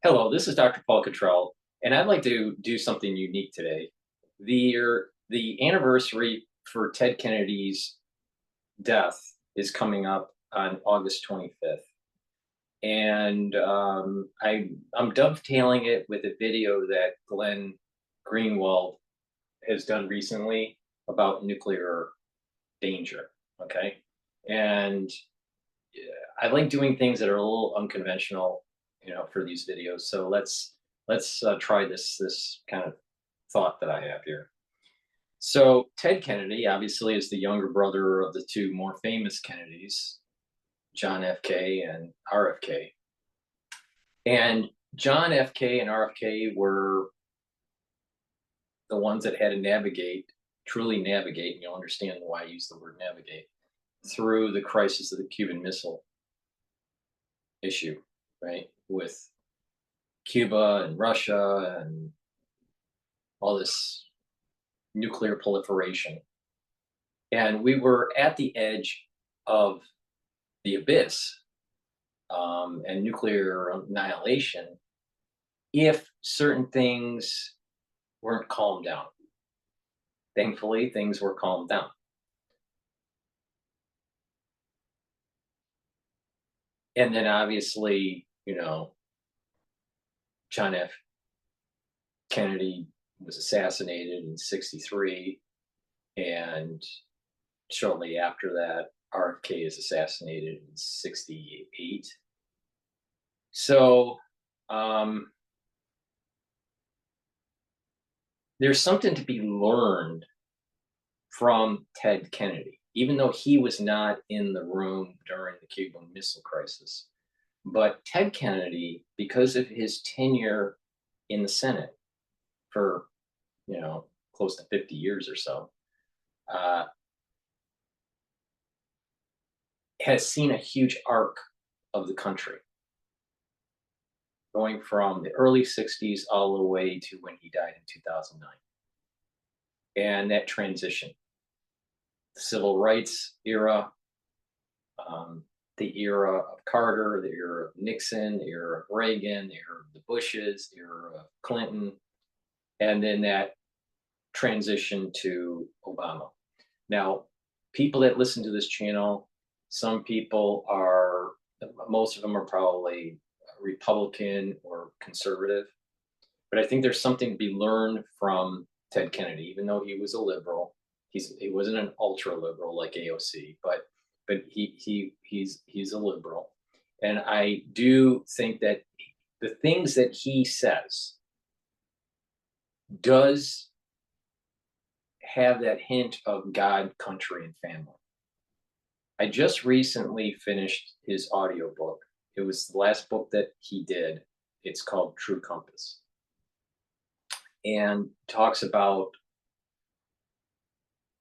Hello, this is Dr. Paul Cottrell, and I'd like to do something unique today. The anniversary for Ted Kennedy's death is coming up on August 25th, and I'm dovetailing it with a video that Glenn Greenwald has done recently about nuclear danger. Okay, and I like doing things that are a little unconventional, for these videos. So let's try this kind of thought that I have here. So Ted Kennedy obviously is the younger brother of the two more famous Kennedys, John F.K. and RFK. And John F.K. and RFK were the ones that had to truly navigate, and you'll understand why I use the word navigate, through the crisis of the Cuban Missile issue, right? With Cuba and Russia and all this nuclear proliferation. And we were at the edge of the abyss and nuclear annihilation if certain things weren't calmed down. Thankfully, things were calmed down. And then obviously, John F. Kennedy was assassinated in 63, and shortly after that, RFK is assassinated in 68. So there's something to be learned from Ted Kennedy, even though he was not in the room during the Cuban Missile Crisis. But Ted Kennedy, because of his tenure in the Senate for, close to 50 years or so, has seen a huge arc of the country, going from the early 60s all the way to when he died in 2009. And that transition, the civil rights era, the era of Carter, the era of Nixon, the era of Reagan, the era of the Bushes, the era of Clinton, and then that transition to Obama. Now, people that listen to this channel, most of them are probably Republican or conservative, but I think there's something to be learned from Ted Kennedy, even though he was a liberal. He wasn't an ultra liberal like AOC, but he's a liberal, and I do think that the things that he says does have that hint of God, country, and family. I just recently finished his audiobook. It was the last book that he did. It's called True Compass, and talks about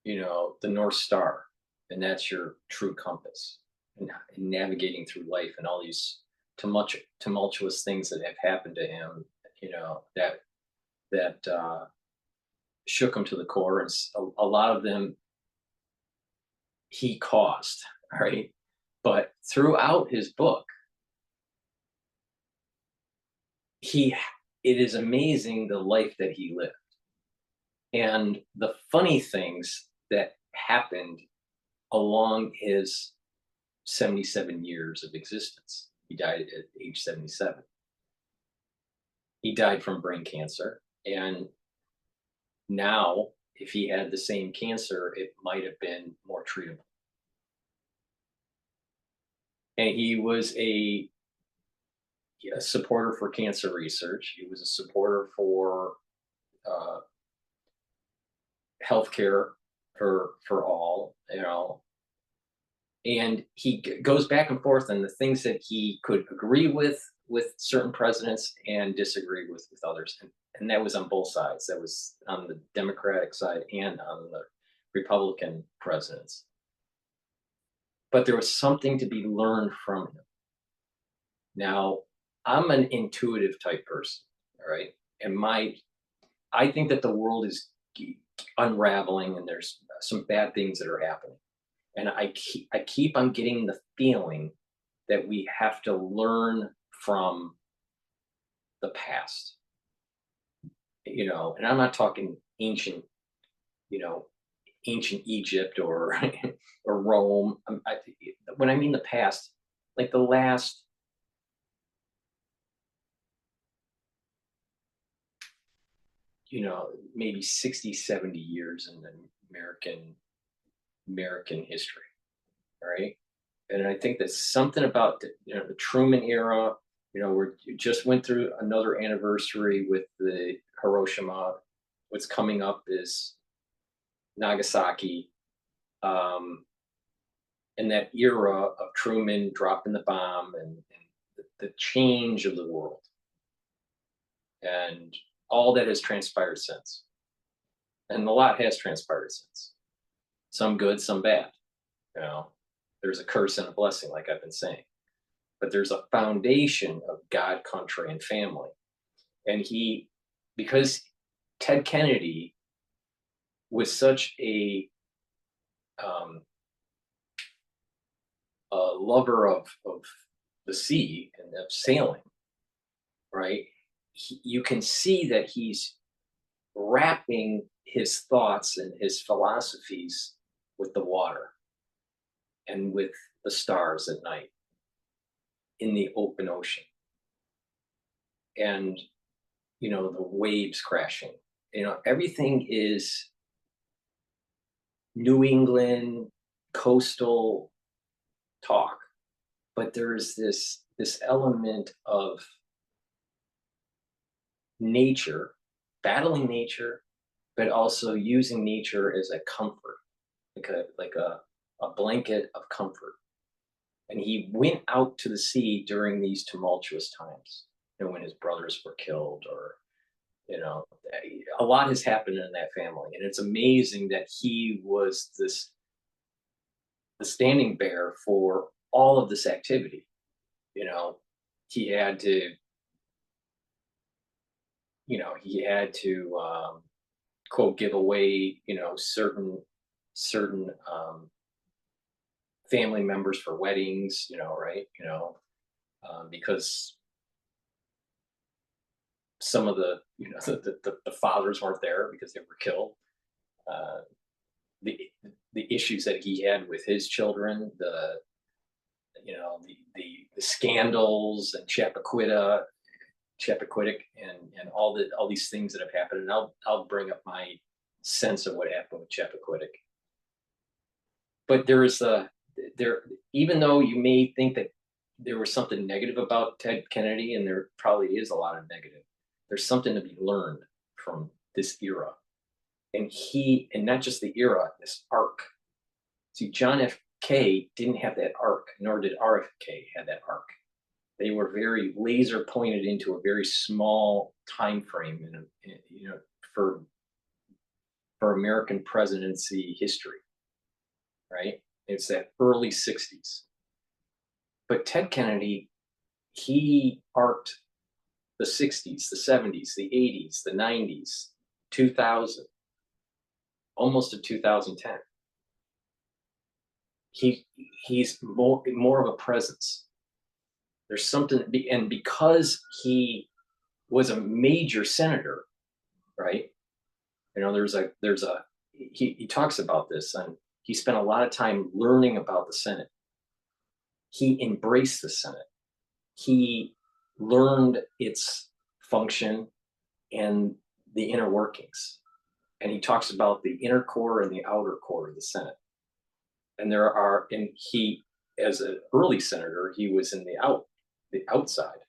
the North Star, and that's your true compass, and navigating through life and all these tumultuous things that have happened to him, that shook him to the core, and a lot of them he caused, right? But throughout his book, it is amazing the life that he lived and the funny things that happened along his 77 years of existence. He died at age 77. He died from brain cancer, and now if he had the same cancer, it might have been more treatable. And he was a supporter for cancer research. He was a supporter for healthcare for all, and he goes back and forth on the things that he could agree with certain presidents and disagree with others, and that was on both sides. That was on the Democratic side and on the Republican presidents. But there was something to be learned from him. Now, I'm an intuitive type person, all right, and I think that the world is unraveling, and there's some bad things that are happening. And I keep on getting the feeling that we have to learn from the past, and I'm not talking ancient, you know, ancient Egypt or or Rome. When I mean the past, like the last, maybe 60, 70 years in the American history, right? And I think that something about the Truman era, we just went through another anniversary with the Hiroshima. What's coming up is Nagasaki, um, and that era of Truman dropping the bomb and the change of the world and all that has transpired since. And a lot has transpired since. Some good, some bad. You know, there's a curse and a blessing, like I've been saying. But there's a foundation of God, country, and family. And because Ted Kennedy was such um, a lover of the sea and of sailing, right? You can see that he's wrapping his thoughts and his philosophies with the water and with the stars at night in the open ocean and the waves crashing. Everything is New England coastal talk, but there's this element of nature, battling nature, but also using nature as a comfort, like a blanket of comfort. And he went out to the sea during these tumultuous times, when his brothers were killed, or a lot has happened in that family, and it's amazing that he was the standing bearer for all of this activity. You know, he had to, quote, give away, certain family members for weddings, right? Because some of the, the fathers weren't there because they were killed. Uh, the the issues that he had with his children, the scandals and Chappaquiddick, and all these things that have happened. And I'll bring up my sense of what happened with Chappaquiddick. But there, even though you may think that there was something negative about Ted Kennedy, and there probably is a lot of negative, there's something to be learned from this era. And not just the era, this arc. See, John F. K didn't have that arc, nor did RFK have that arc. They were very laser pointed into a very small time frame for American presidency history, right? It's that early 60s. But Ted Kennedy, he arced the 60s, the 70s, the 80s, the 90s, 2000, almost to 2010. He's more of a presence. There's something, and because he was a major senator, right? He talks about this, and he spent a lot of time learning about the Senate. He embraced the Senate. He learned its function and the inner workings. And he talks about the inner core and the outer core of the Senate. And he, as an early senator, he was in the outside.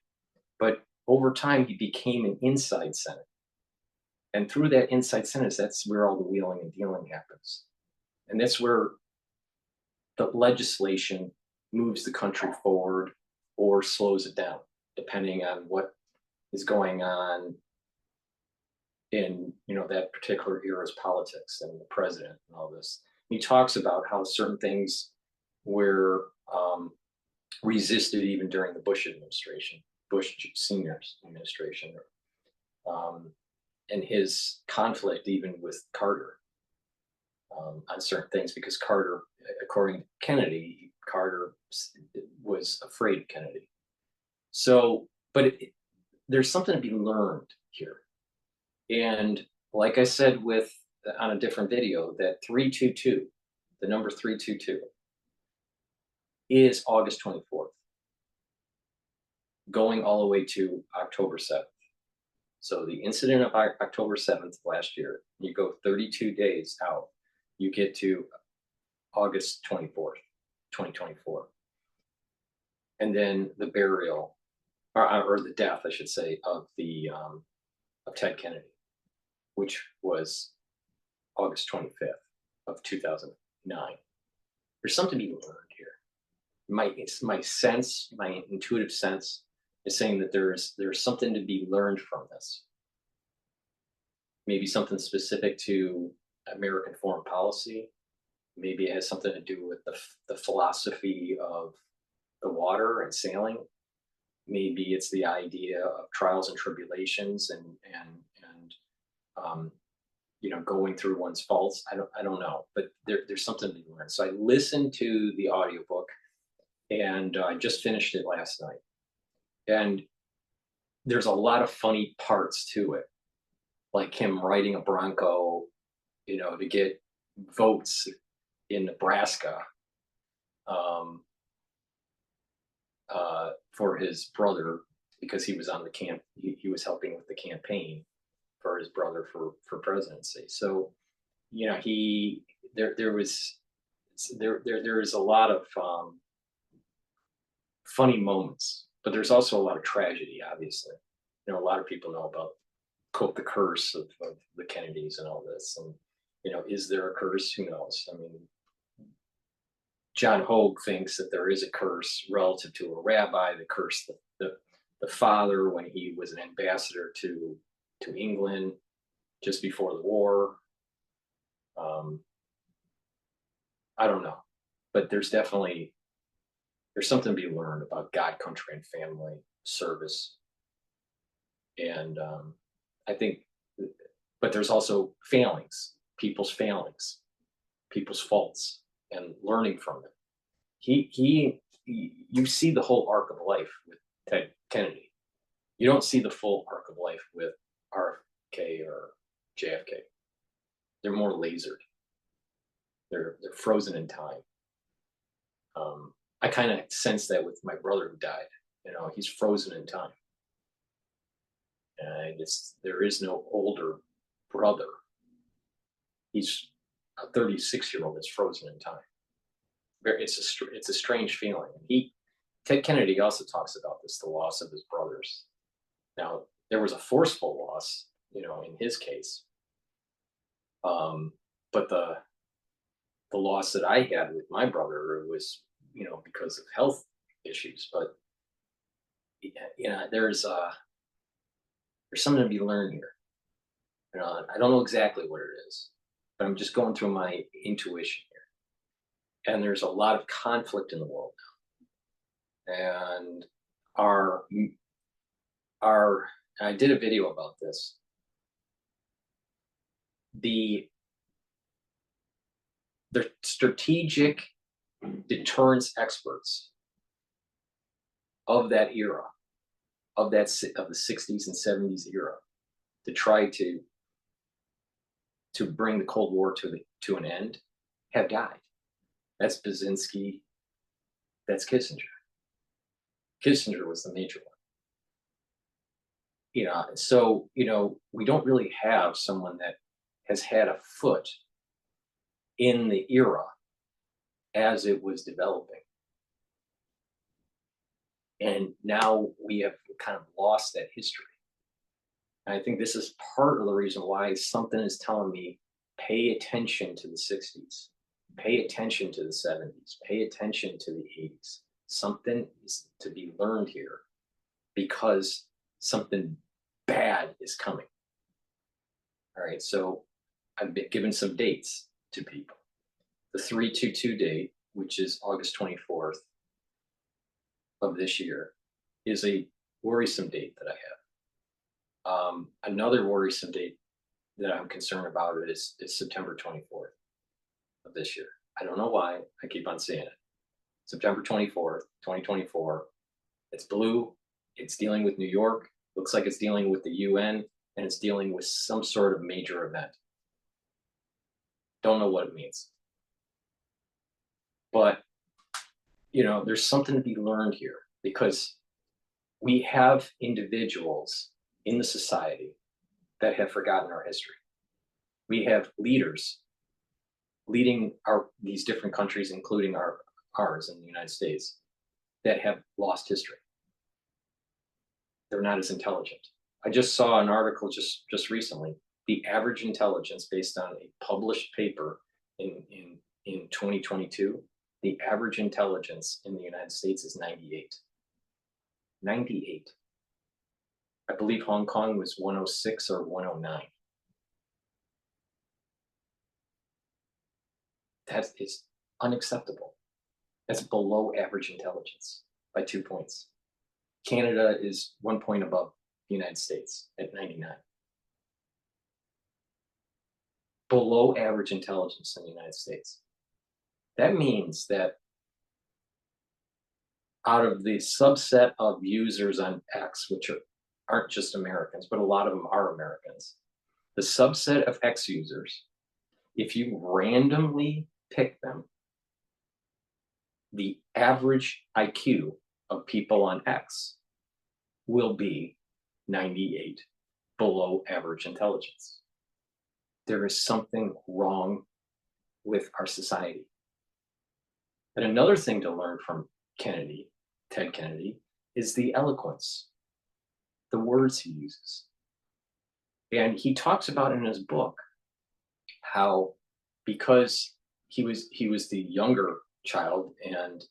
But over time, he became an inside Senate. And through that inside Senate, that's where all the wheeling and dealing happens. And that's where the legislation moves the country forward or slows it down, depending on what is going on in that particular era's politics and the president and all this. He talks about how certain things were resisted even during the Bush administration, Bush Senior's administration, and his conflict even with Carter on certain things, because Carter, according to Kennedy, Carter was afraid of Kennedy. So, but there's something to be learned here. And like I said on a different video, that 322, the number 322, is August 24th, going all the way to October 7th. So the incident of October 7th last year, you go 32 days out, you get to August 24th, 2024. And then the burial, or the death, I should say, of Ted Kennedy, which was August 25th of 2009. There's something to be learned here. My sense, my intuitive sense, is saying that there's something to be learned from this. Maybe something specific to American foreign policy. Maybe it has something to do with the philosophy of the water and sailing. Maybe it's the idea of trials and tribulations and going through one's faults. I don't know, but there's something to be learned. So I listened to the audiobook, and I just finished it last night. And there's a lot of funny parts to it, like him riding a Bronco, to get votes in Nebraska for his brother, because he was on the he was helping with the campaign for his brother for presidency. So, there is a lot of funny moments, but there's also a lot of tragedy, obviously. A lot of people know about the curse of the Kennedys and all this. And, is there a curse? Who knows? I mean, John Hogue thinks that there is a curse relative to a rabbi that cursed the father when he was an ambassador to England just before the war. I don't know, but there's something to be learned about God, country, and family service. And I think, but there's also people's failings, people's faults, and learning from them. You see the whole arc of life with Ted Kennedy. You don't see the full arc of life with RFK or JFK. They're more lasered. They're frozen in time. I kind of sense that with my brother who died. He's frozen in time. And there is no older brother. He's a 36-year-old that's frozen in time. It's a strange feeling. Ted Kennedy also talks about this, the loss of his brothers. Now, there was a forceful loss, in his case. But the loss that I had with my brother was, because of health issues. But there's something to be learned here. I don't know exactly what it is, but I'm just going through my intuition here. And there's a lot of conflict in the world now. And I did a video about this. The strategic deterrence experts of that era, of the 60s and 70s era, to try to bring the Cold War to an end, have died. That's Brzezinski. That's Kissinger. Kissinger was the major one. So we don't really have someone that has had a foot in the era as it was developing. And now we have kind of lost that history. And I think this is part of the reason why something is telling me, pay attention to the 60s, pay attention to the 70s, pay attention to the 80s. Something is to be learned here, because something bad is coming. All right, so I've been given some dates to people. The 322 date, which is August 24th of this year, is a worrisome date that I have. Another worrisome date that I'm concerned about is September 24th of this year. I don't know why. I keep on seeing it. September 24th, 2024. It's blue. It's dealing with New York. Looks like it's dealing with the UN, and it's dealing with some sort of major event. Don't know what it means. But, there's something to be learned here, because we have individuals in the society that have forgotten our history. We have leaders leading these different countries, including ours in the United States, that have lost history. They're not as intelligent. I just saw an article just recently. The average intelligence, based on a published paper in 2022, the average intelligence in the United States is 98. 98. I believe Hong Kong was 106 or 109. That is unacceptable. That's below average intelligence by 2 points. Canada is 1 point above the United States at 99. Below average intelligence in the United States. That means that out of the subset of users on X, which aren't just Americans, but a lot of them are Americans, the subset of X users, if you randomly pick them, the average IQ of people on X will be 98, below average intelligence. There is something wrong with our society. And another thing to learn from Ted Kennedy, is the eloquence, the words he uses. And he talks about in his book how, because he was the younger child, and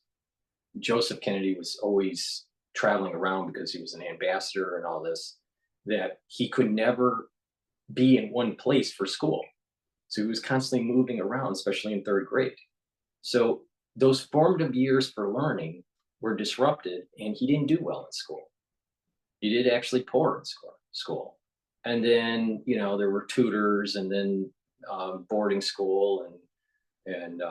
Joseph Kennedy was always traveling around because he was an ambassador and all this, that he could never be in one place for school. So he was constantly moving around, especially in third grade. So those formative years for learning were disrupted, and he didn't do well in school. He did actually poor in school. And then, there were tutors, and then boarding school and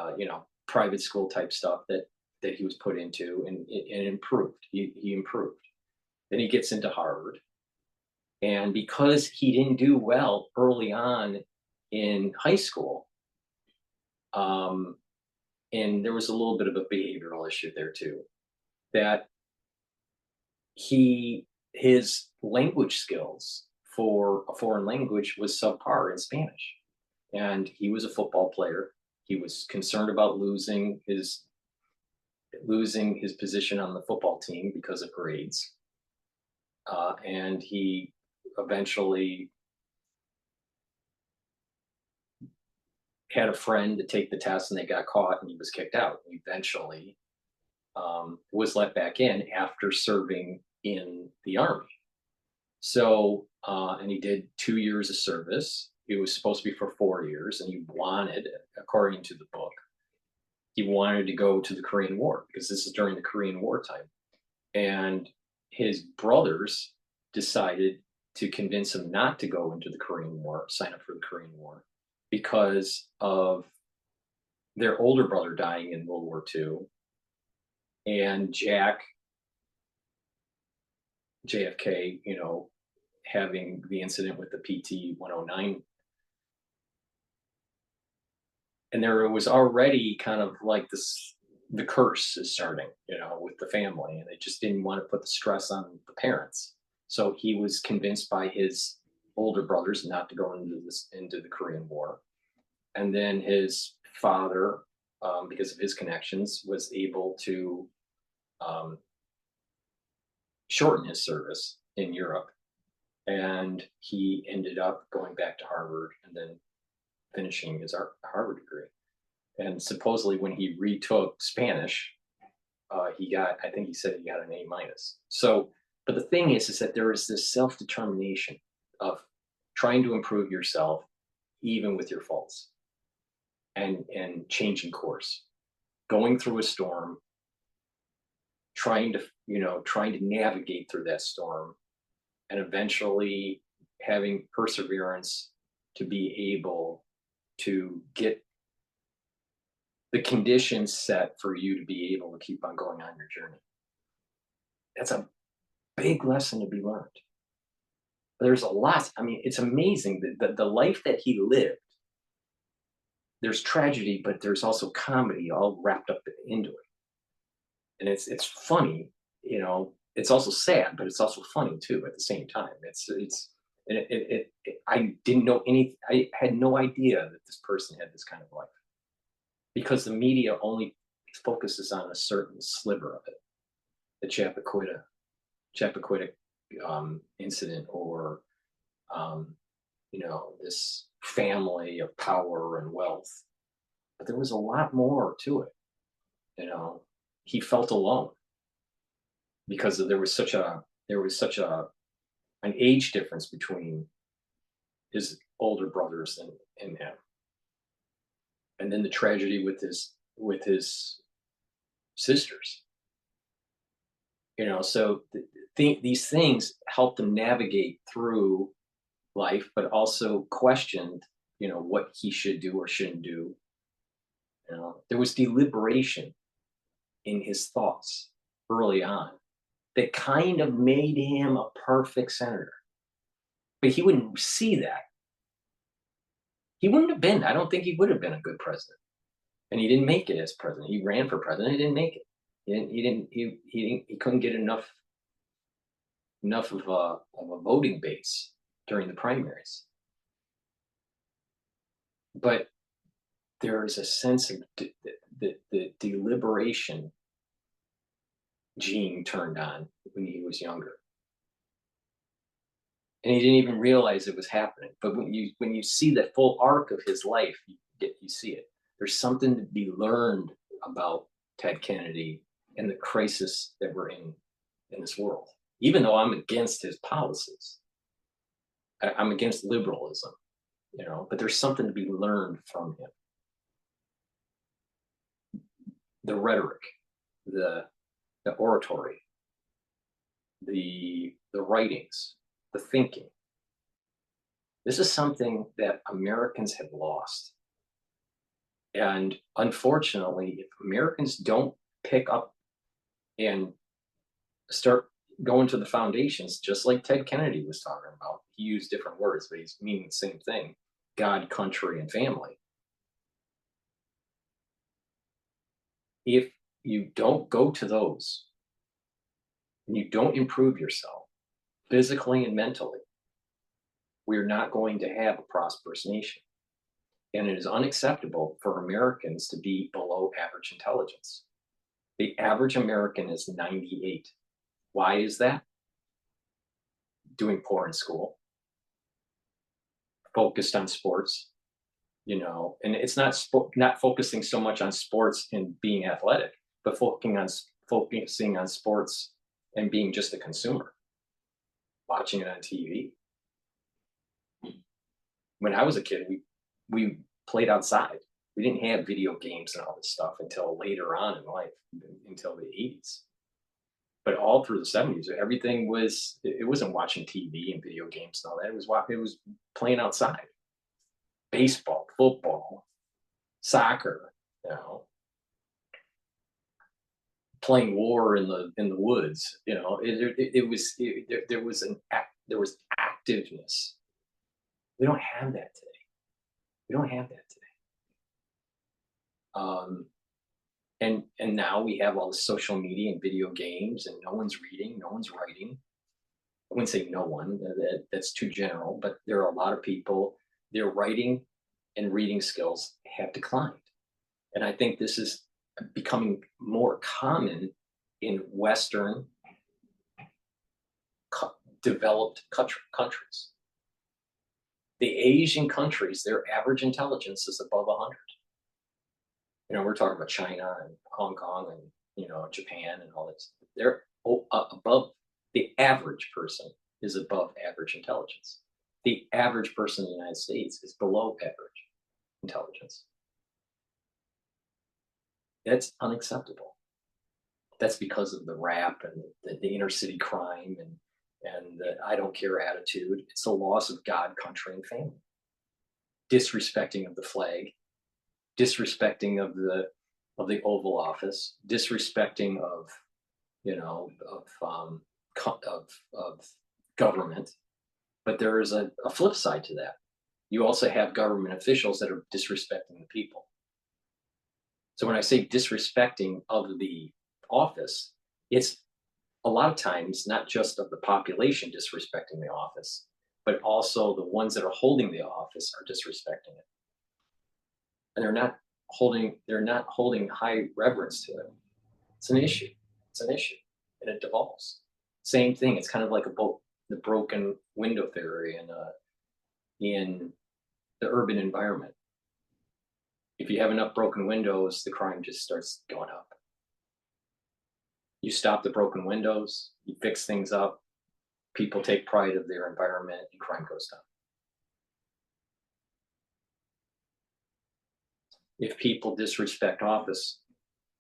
private school type stuff that he was put into, and improved. He improved. Then he gets into Harvard. And because he didn't do well early on in high school, and there was a little bit of a behavioral issue there too, that his language skills for a foreign language was subpar in Spanish. And he was a football player. He was concerned about losing his position on the football team because of grades. And he eventually had a friend to take the test, and they got caught, and he was kicked out. He eventually was let back in after serving in the Army. So, and he did 2 years of service. It was supposed to be for 4 years, and he wanted, according to the book, he wanted to go to the Korean War, because this is during the Korean War time. And his brothers decided to convince him not to go into the Korean War, sign up for the Korean War, because of their older brother dying in World War II, and JFK, having the incident with the PT-109. And there was already kind of like the curse is starting, with the family, and they just didn't want to put the stress on the parents. So he was convinced by his older brothers not to go into the Korean War. And then his father, because of his connections, was able to shorten his service in Europe. And he ended up going back to Harvard and then finishing his Harvard degree. And supposedly when he retook Spanish, I think he said he got an A minus. So, but the thing is that there is this self-determination of trying to improve yourself, even with your faults, and changing course, going through a storm, trying to navigate through that storm, and eventually having perseverance to be able to get the conditions set for you to be able to keep on going on your journey. That's a big lesson to be learned. There's a lot. I mean, it's amazing that the life that he lived. There's tragedy, but there's also comedy all wrapped up into it, and it's funny. It's also sad, but it's also funny too at the same time. It's and I didn't know any. I had no idea that this person had this kind of life because the media only focuses on a certain sliver of it. The Chappaquiddick incident, or this family of power and wealth. But there was a lot more to it. You know, he felt alone because there was such a an age difference between his older brothers and him, and then the tragedy with his sisters. So these things helped him navigate through life, but also questioned, what he should do or shouldn't do. There was deliberation in his thoughts early on that kind of made him a perfect senator. But he wouldn't see that. He wouldn't have been. I don't think he would have been a good president. And he didn't make it as president. He ran for president. He didn't make it. He couldn't get enough of a voting base during the primaries. But there is a sense of the deliberation gene turned on when he was younger, and he didn't even realize it was happening. But when you see the full arc of his life, you see it. There's something to be learned about Ted Kennedy and the crisis that we're in this world. Even though I'm against his policies, I'm against liberalism, but there's something to be learned from him. The rhetoric, the oratory, the writings, the thinking. This is something that Americans have lost. And unfortunately, if Americans don't pick up and start going to the foundations, just like Ted Kennedy was talking about, he used different words, but he's meaning the same thing: God, country, and family. If you don't go to those and you don't improve yourself physically and mentally, we're not going to have a prosperous nation. And it is unacceptable for Americans to be below average intelligence. The average American is 98. Why is that? Doing poor in school, focused on sports, and it's not focusing so much on sports and being athletic, but focusing on sports and being just a consumer, watching it on TV. When I was a kid, we played outside. We didn't have video games and all this stuff until later on in life, until the 80s. But all through the 70s, everything it wasn't watching TV and video games and all that. It was playing outside. Baseball, football, soccer, playing war in the woods. There was activeness. We don't have that today. We don't have that today. And now we have all the social media and video games, and no one's reading, no one's writing. I wouldn't say no one, that's too general, but there are a lot of people, their writing and reading skills have declined. And I think this is becoming more common in Western developed countries. The Asian countries, their average intelligence is above 100. We're talking about China and Hong Kong and, Japan and all this. They're above. The average person is above average intelligence. The average person in the United States is below average intelligence. That's unacceptable. That's because of the rap and the inner city crime and the I don't care attitude. It's a loss of God, country, and family. Disrespecting of the flag, disrespecting of the Oval Office, disrespecting of of government, But there is a flip side to that. You also have government officials that are disrespecting the people. So when I say disrespecting of the office, it's a lot of times not just of the population disrespecting the office, but also the ones that are holding the office are disrespecting it. And they're not holding high reverence to it. It's an issue. It's an issue. And it devolves. Same thing. It's kind of like the broken window theory in the urban environment. If you have enough broken windows, the crime just starts going up. You stop the broken windows, you fix things up, people take pride of their environment, and crime goes down. If people disrespect office,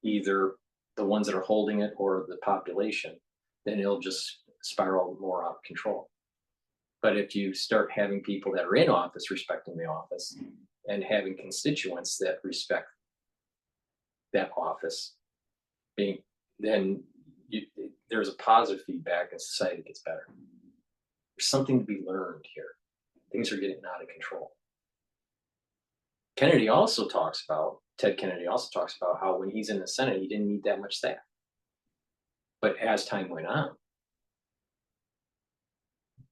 either the ones that are holding it or the population, then it'll just spiral more out of control. But if you start having people that are in office respecting the office and having constituents that respect that office, then there's a positive feedback and society gets better. There's something to be learned here. Things are getting out of control. Ted Kennedy also talks about how when he's in the Senate, he didn't need that much staff. But as time went on,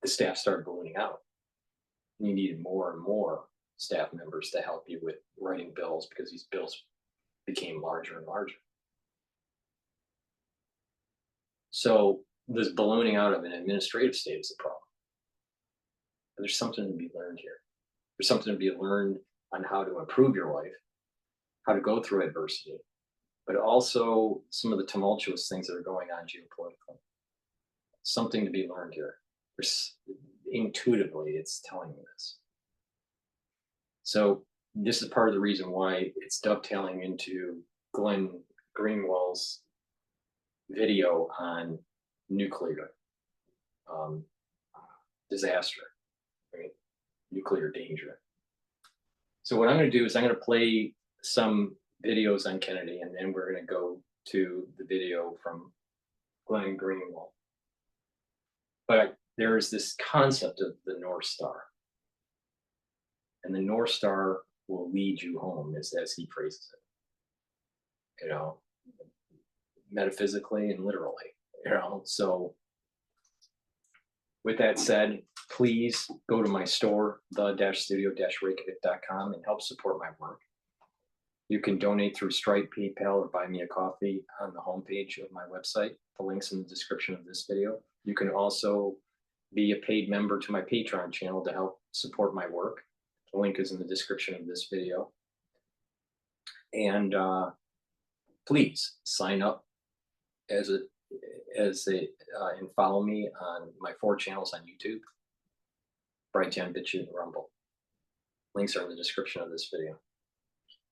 the staff started ballooning out. And you needed more and more staff members to help you with writing bills because these bills became larger and larger. So this ballooning out of an administrative state is a problem. But there's something to be learned here. There's something to be learned on how to improve your life, how to go through adversity, but also some of the tumultuous things that are going on geopolitically. Something to be learned here. Intuitively, it's telling me this. So this is part of the reason why it's dovetailing into Glenn Greenwald's video on nuclear disaster, right? Nuclear danger. So what I'm going to do is I'm going to play some videos on Kennedy, and then we're going to go to the video from Glenn Greenwald. But there is this concept of the North Star. And the North Star will lead you home, as he phrases it. You know, metaphysically and literally. You know, so with that said, please go to my store, the-studio-reykjavik.com, and help support my work. You can donate through Stripe, PayPal, or buy me a coffee on the homepage of my website. The link's in the description of this video. You can also be a paid member to my Patreon channel to help support my work. The link is in the description of this video. And please sign up and follow me on my 4 channels on YouTube, Brighteon, Bitchute, and Rumble. Links are in the description of this video.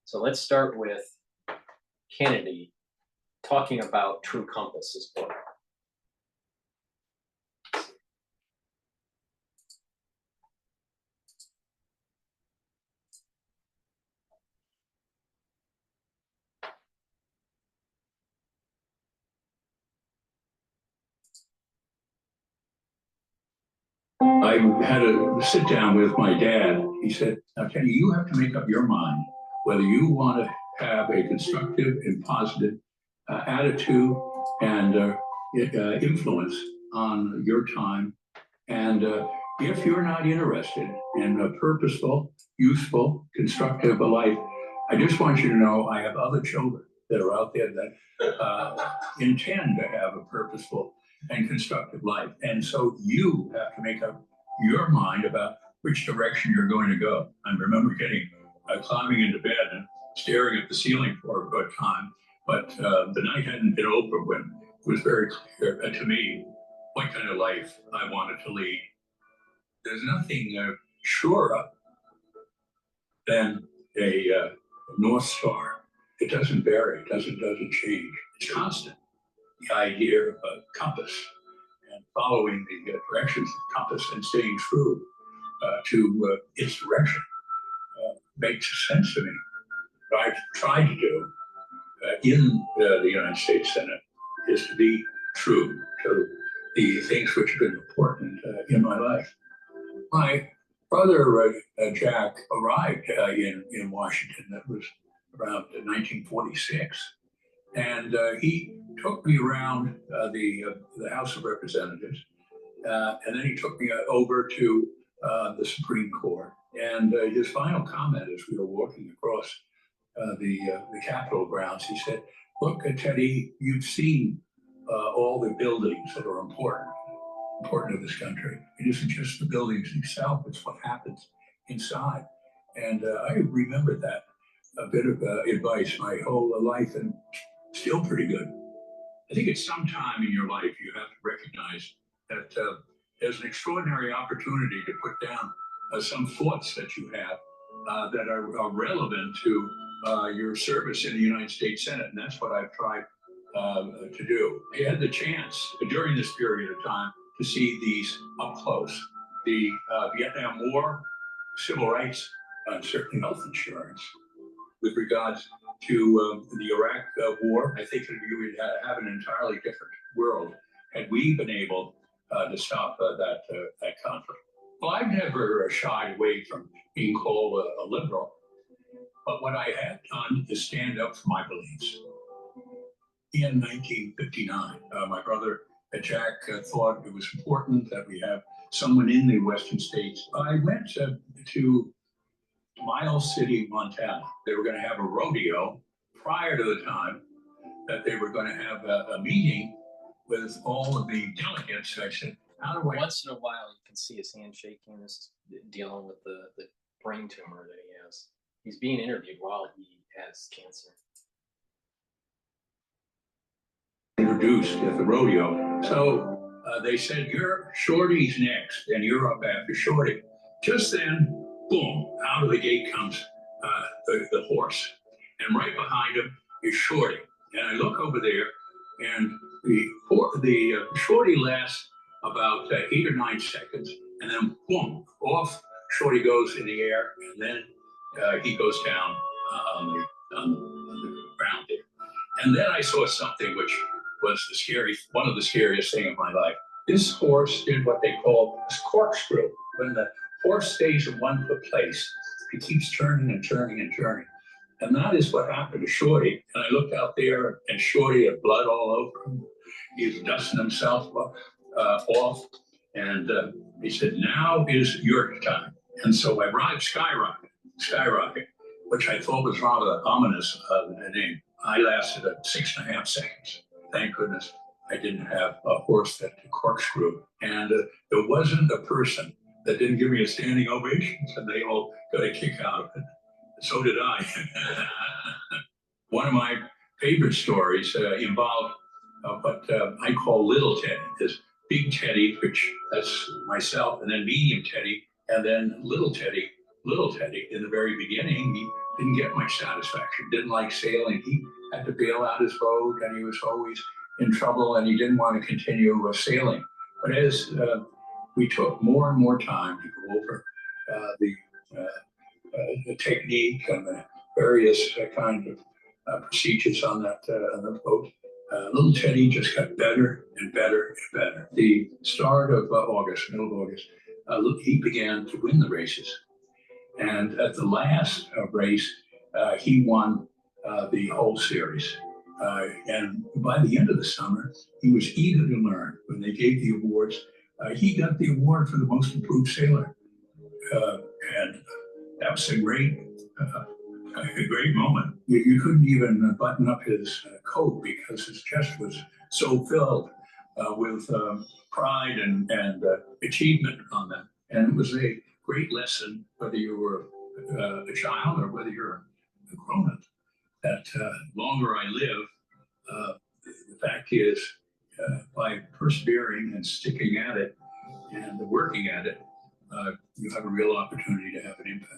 So let's start with Kennedy talking about True Compass, his book. I had a sit down with my dad. He said, now, Kenny, you have to make up your mind whether you want to have a constructive and positive attitude and influence on your time. And if you're not interested in a purposeful, useful, constructive life, I just want you to know I have other children that are out there that intend to have a purposeful and constructive life. And so you have to make up your mind about which direction you're going to go. I remember climbing into bed and staring at the ceiling for a good time, but the night hadn't been over when it was very clear to me what kind of life I wanted to lead. There's nothing surer than a North Star. It doesn't vary, it doesn't change. It's constant. The idea of a compass and following the directions of the compass and staying true to its direction makes sense to me. What I've tried to do in the United States Senate is to be true to the things which have been important in my life. My brother Jack arrived in Washington. That was around 1946, and he took me around the House of Representatives, and then he took me over to the Supreme Court. And his final comment as we were walking across the Capitol grounds, he said, "Look, Teddy, you've seen all the buildings that are important to this country. It isn't just the buildings itself; it's what happens inside." And I remembered that a bit of advice my whole life, and still pretty good. I think at some time in your life you have to recognize that there's an extraordinary opportunity to put down some thoughts that you have that are relevant to your service in the United States Senate, and that's what I've tried to do. I had the chance during this period of time to see these up close. The Vietnam War, civil rights, certainly health insurance. With regards to the Iraq War, I think that we would have an entirely different world had we been able to stop that conflict. Well, I've never shied away from being called a liberal, but what I had done is stand up for my beliefs. In 1959, my brother Jack thought it was important that we have someone in the Western states. I went to Miles City, Montana. They were going to have a rodeo prior to the time that they were going to have a meeting with all of the delegates. I said, how do I? Once in a while, you can see his hand shaking. This is dealing with the brain tumor that he has. He's being interviewed while he has cancer. Introduced at the rodeo. So they said, Shorty's next, and you're up after Shorty. Just then, boom, out of the gate comes the horse. And right behind him is Shorty. And I look over there, and the Shorty lasts about 8 or 9 seconds, and then boom, off Shorty goes in the air, and then he goes down on the ground there. And then I saw something which was one of the scariest things of my life. This horse did what they call a corkscrew. When the horse stays in one place, it keeps turning and turning and turning. And that is what happened to Shorty. And I looked out there, and Shorty had blood all over him. He was dusting himself off. And he said, now is your time. And so I ride Skyrocket, which I thought was rather ominous name. I lasted 6.5 seconds. Thank goodness I didn't have a horse that corkscrew. And there wasn't a person that didn't give me a standing ovation, and they all got a kick out of it. So did I. One of my favorite stories involved what I call Little Teddy. There's Big Teddy, which that's myself, and then Medium Teddy, and then Little Teddy. Little Teddy, in the very beginning, he didn't get much satisfaction, didn't like sailing. He had to bail out his boat, and he was always in trouble, and he didn't want to continue sailing. But as we took more and more time to go over the technique and the various kind of procedures on the boat, Little Teddy just got better and better and better. The start of August, middle of August, he began to win the races. And at the last race, he won the whole series. And by the end of the summer, he was eager to learn. When they gave the awards, he got the award for the most improved sailor. And that was a great moment. You couldn't even button up his coat because his chest was so filled with pride and achievement on that. And it was a great lesson, whether you were a child or whether you're a grown-up, that longer I live, the fact is, by persevering and sticking at it and working at it, you have a real opportunity to have an impact.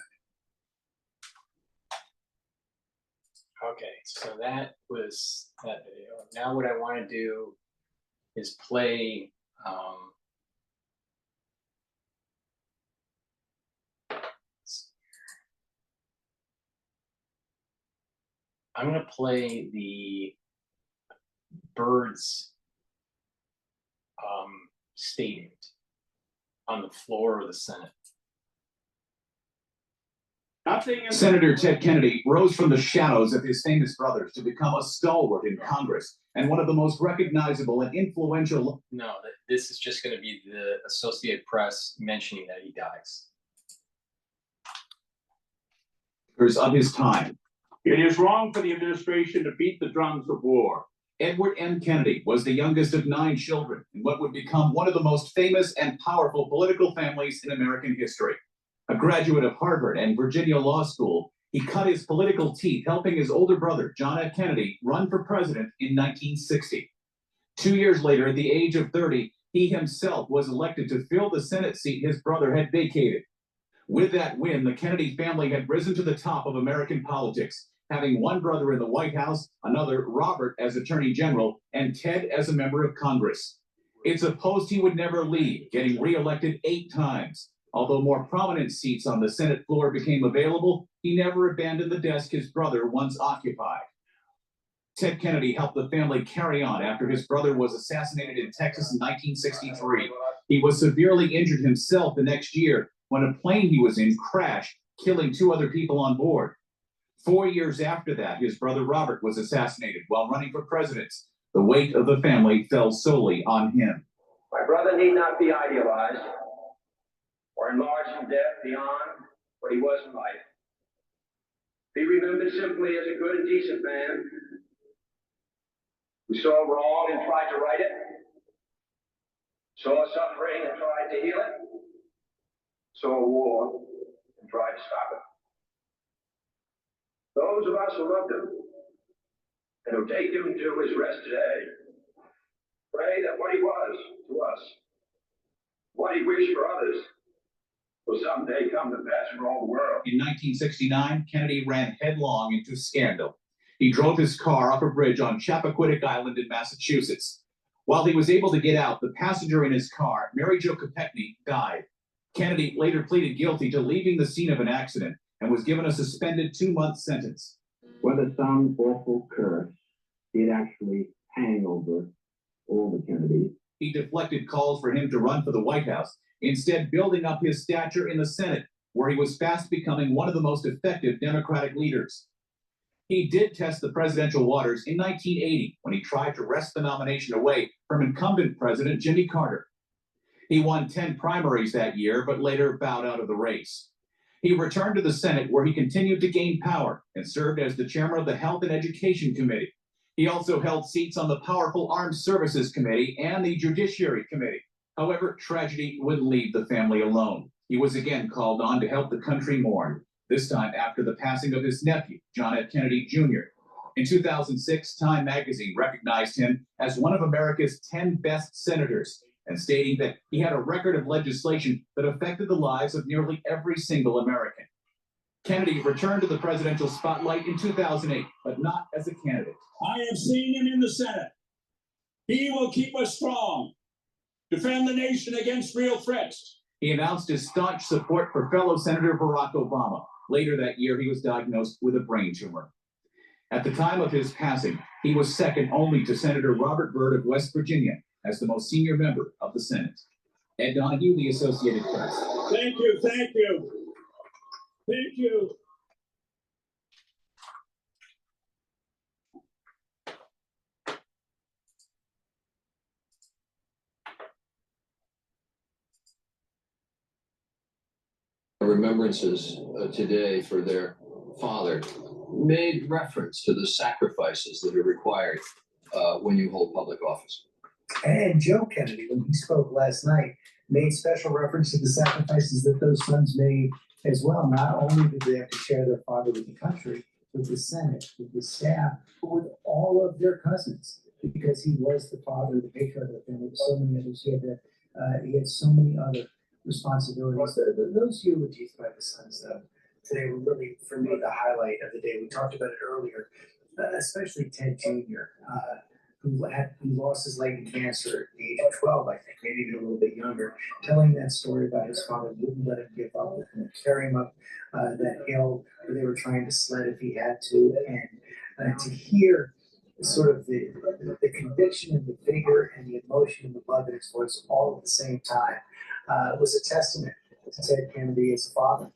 Okay, so that was that video. Now what I want to do is play I'm going to play the bird's statement on the floor of the Senate. Senator Ted Kennedy rose from the shadows of his famous brothers to become a stalwart in Congress and one of the most recognizable and influential. No, this is just going to be the Associated Press mentioning that he dies. Of his time. It is wrong for the administration to beat the drums of war. Edward M. Kennedy was the youngest of 9 children in what would become one of the most famous and powerful political families in American history. A graduate of Harvard and Virginia Law School, he cut his political teeth helping his older brother, John F. Kennedy, run for president in 1960. 2 years later, at the age of 30, he himself was elected to fill the Senate seat his brother had vacated. With that win, the Kennedy family had risen to the top of American politics, having one brother in the White House, another, Robert, as Attorney General, and Ted as a member of Congress. It's a post he would never leave, getting reelected 8 times. Although more prominent seats on the Senate floor became available, he never abandoned the desk his brother once occupied. Ted Kennedy helped the family carry on after his brother was assassinated in Texas in 1963. He was severely injured himself the next year when a plane he was in crashed, killing 2 other people on board. 4 years after that, his brother Robert was assassinated while running for president. The weight of the family fell solely on him. My brother need not be idealized or enlarged in death beyond what he was in life. Be remembered simply as a good and decent man who saw wrong and tried to right it, saw suffering and tried to heal it, saw war and tried to stop it. Those of us who loved him and who take him to his rest today, pray that what he was to us, what he wished for others, will someday come to pass for all the world. In 1969, Kennedy ran headlong into scandal. He drove his car off a bridge on Chappaquiddick Island in Massachusetts. While he was able to get out, the passenger in his car, Mary Jo Kopechne, died. Kennedy later pleaded guilty to leaving the scene of an accident and was given a suspended 2-month sentence. Whether some awful curse did actually hang over all the Kennedys. He deflected calls for him to run for the White House, instead building up his stature in the Senate, where he was fast becoming one of the most effective Democratic leaders. He did test the presidential waters in 1980 when he tried to wrest the nomination away from incumbent President Jimmy Carter. He won 10 primaries that year, but later bowed out of the race. He returned to the Senate, where he continued to gain power and served as the chairman of the Health and Education Committee. He also held seats on the powerful Armed Services Committee and the Judiciary Committee. However, tragedy wouldn't leave the family alone. He was again called on to help the country mourn, this time after the passing of his nephew, John F. Kennedy Jr. In 2006, Time magazine recognized him as one of America's 10 best senators, and stating that he had a record of legislation that affected the lives of nearly every single American. Kennedy returned to the presidential spotlight in 2008, but not as a candidate. I have seen him in the Senate. He will keep us strong, defend the nation against real threats. He announced his staunch support for fellow Senator Barack Obama. Later that year, he was diagnosed with a brain tumor. At the time of his passing, he was second only to Senator Robert Byrd of West Virginia as the most senior member of the Senate. Ed Donahue, The Associated Press. Thank you, thank you. Thank you. Remembrances today for their father made reference to the sacrifices that are required when you hold public office. And Joe Kennedy, when he spoke last night, made special reference to the sacrifices that those sons made as well. Not only did they have to share their father with the country, with the Senate, with the staff, but with all of their cousins, because he was the father, the patriarch of the family, with so many others. He had so many other responsibilities. Those eulogies by the sons, though, today were really, for me, the highlight of the day. We talked about it earlier, especially Ted Jr., who lost his leg to cancer at the age of 12, I think, maybe even a little bit younger, telling that story about his father wouldn't let him give up, and carry him up that hill where they were trying to sled if he had to, and to hear sort of the conviction and the vigor and the emotion and the love in his voice all at the same time. was a testament to Ted Kennedy as a father.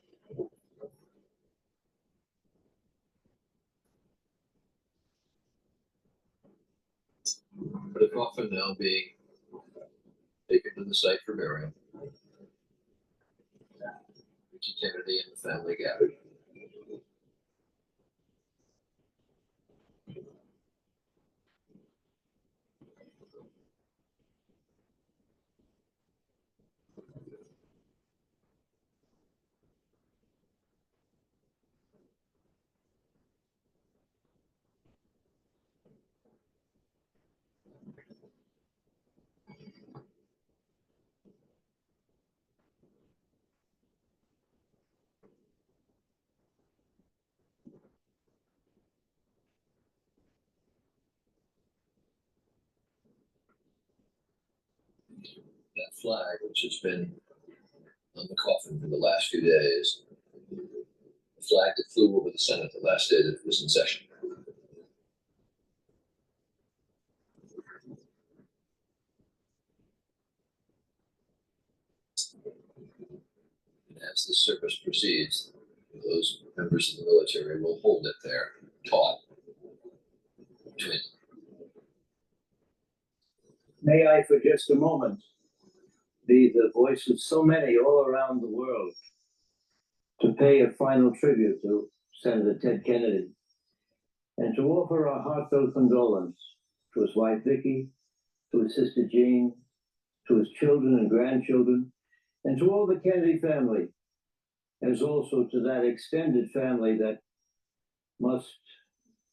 The coffin now being taken to the site for burial. Ricky Kennedy and the family gathered. That flag, which has been on the coffin for the last few days, the flag that flew over the Senate the last day that it was in session. And as the service proceeds, those members of the military will hold it there, taut. May I, for just a moment, be the voice of so many all around the world to pay a final tribute to Senator Ted Kennedy and to offer our heartfelt condolence to his wife Vicki, to his sister Jean, to his children and grandchildren, and to all the Kennedy family, as also to that extended family that must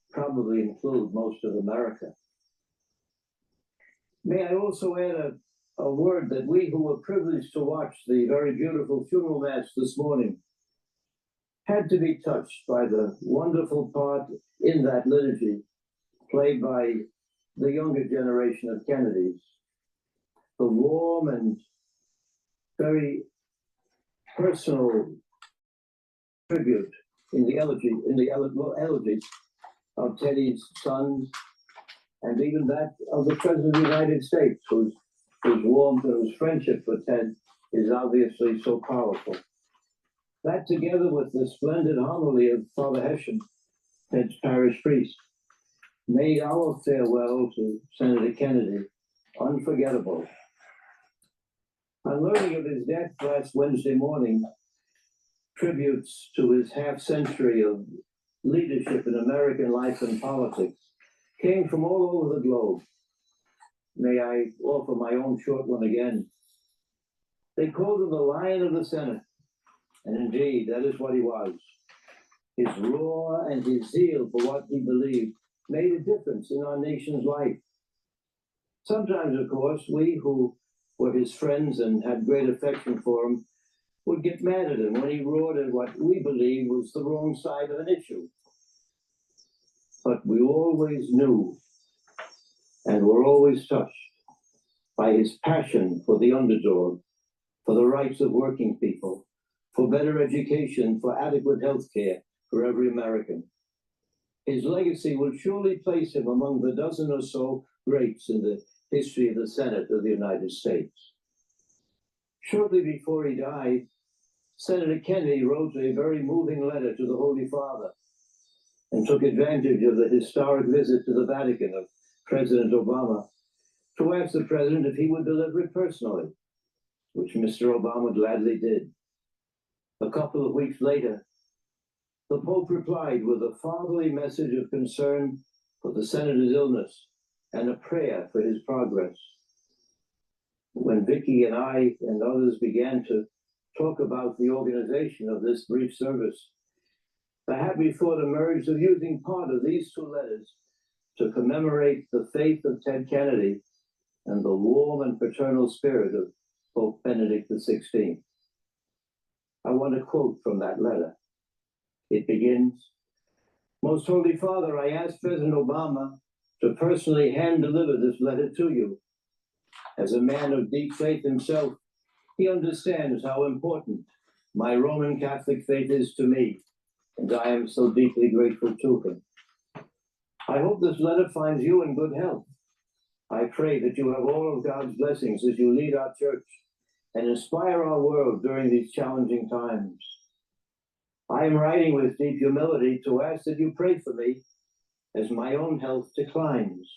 probably include most of America. May I also add a word that we who were privileged to watch the very beautiful funeral mass this morning had to be touched by the wonderful part in that liturgy played by the younger generation of Kennedys. The warm and very personal tribute in the elegies of Teddy's sons, and even that of the President of the United States, whose warmth and whose friendship for Ted is obviously so powerful. That, together with the splendid homily of Father Hessian, Ted's parish priest, made our farewell to Senator Kennedy unforgettable. On learning of his death last Wednesday morning, tributes to his half-century of leadership in American life and politics came from all over the globe. May I offer my own short one again? They called him the Lion of the Senate, and indeed, that is what he was. His roar and his zeal for what he believed made a difference in our nation's life. Sometimes, of course, we who were his friends and had great affection for him would get mad at him when he roared at what we believed was the wrong side of an issue. But we always knew and were always touched by his passion for the underdog, for the rights of working people, for better education, for adequate health care for every American. His legacy will surely place him among the dozen or so greats in the history of the Senate of the United States. Shortly before he died, Senator Kennedy wrote a very moving letter to the Holy Father and took advantage of the historic visit to the Vatican of President Obama to ask the president if he would deliver it personally, which Mr. Obama gladly did. A couple of weeks later, the Pope replied with a fatherly message of concern for the senator's illness and a prayer for his progress. When Vicki and I and others began to talk about the organization of this brief service, the happy thought emerged of using part of these two letters to commemorate the faith of Ted Kennedy and the warm and paternal spirit of Pope Benedict XVI. I want to quote from that letter. It begins, "Most Holy Father, I ask President Obama to personally hand-deliver this letter to you. As a man of deep faith himself, he understands how important my Roman Catholic faith is to me, and I am so deeply grateful to him. I hope this letter finds you in good health. I pray that you have all of God's blessings as you lead our church and inspire our world during these challenging times. I am writing with deep humility to ask that you pray for me as my own health declines.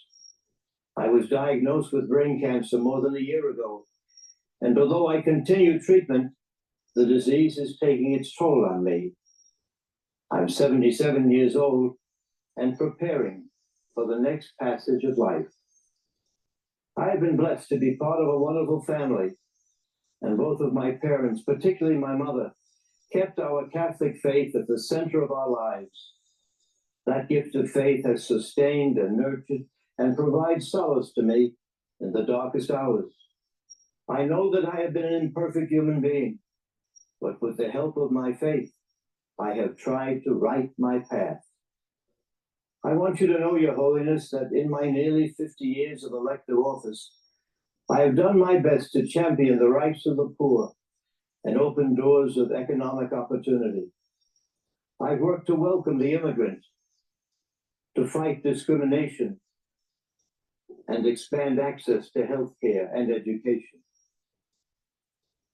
I was diagnosed with brain cancer more than a year ago, and although I continue treatment, the disease is taking its toll on me. I'm 77 years old and preparing for the next passage of life. I have been blessed to be part of a wonderful family, and both of my parents, particularly my mother, kept our Catholic faith at the center of our lives. That gift of faith has sustained and nurtured and provides solace to me in the darkest hours. I know that I have been an imperfect human being, but with the help of my faith, I have tried to right my path. I want you to know, Your Holiness, that in my nearly 50 years of elective office, I have done my best to champion the rights of the poor and open doors of economic opportunity. I've worked to welcome the immigrant, to fight discrimination, and expand access to health care and education.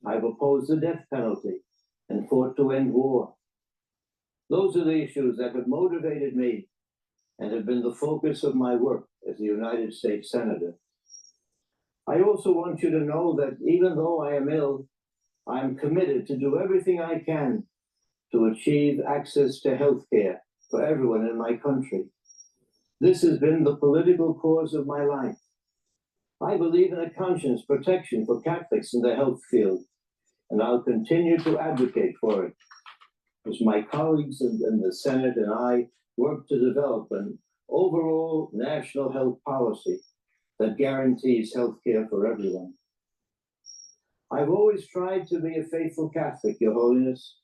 I've opposed the death penalty and fought to end war. Those are the issues that have motivated me and have been the focus of my work as a United States Senator. I also want you to know that even though I am ill, I am committed to do everything I can to achieve access to health care for everyone in my country. This has been the political cause of my life. I believe in a conscience protection for Catholics in the health field, and I'll continue to advocate for it as my colleagues in the Senate and I work to develop an overall national health policy that guarantees health care for everyone. I've always tried to be a faithful Catholic, Your Holiness,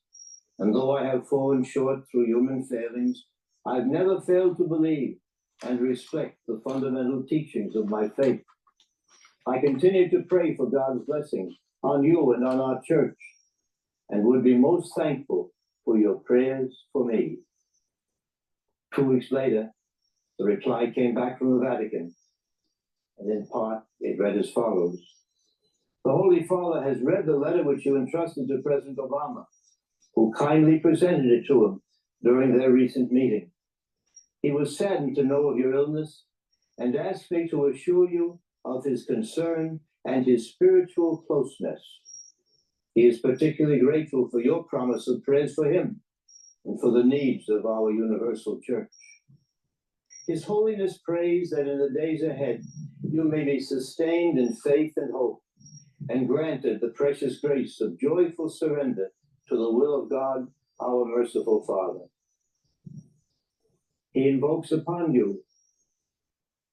and though I have fallen short through human failings, I've never failed to believe and respect the fundamental teachings of my faith. I continue to pray for God's blessings on you and on our church, and would be most thankful for your prayers for me. 2 weeks later, the reply came back from the Vatican, and in part, it read as follows. The Holy Father has read the letter which you entrusted to President Obama, who kindly presented it to him during their recent meeting. He was saddened to know of your illness and asked me to assure you of his concern and his spiritual closeness. He is particularly grateful for your promise of prayers for him and for the needs of our universal church. His Holiness prays that in the days ahead, you may be sustained in faith and hope, and granted the precious grace of joyful surrender to the will of God, our merciful Father. He invokes upon you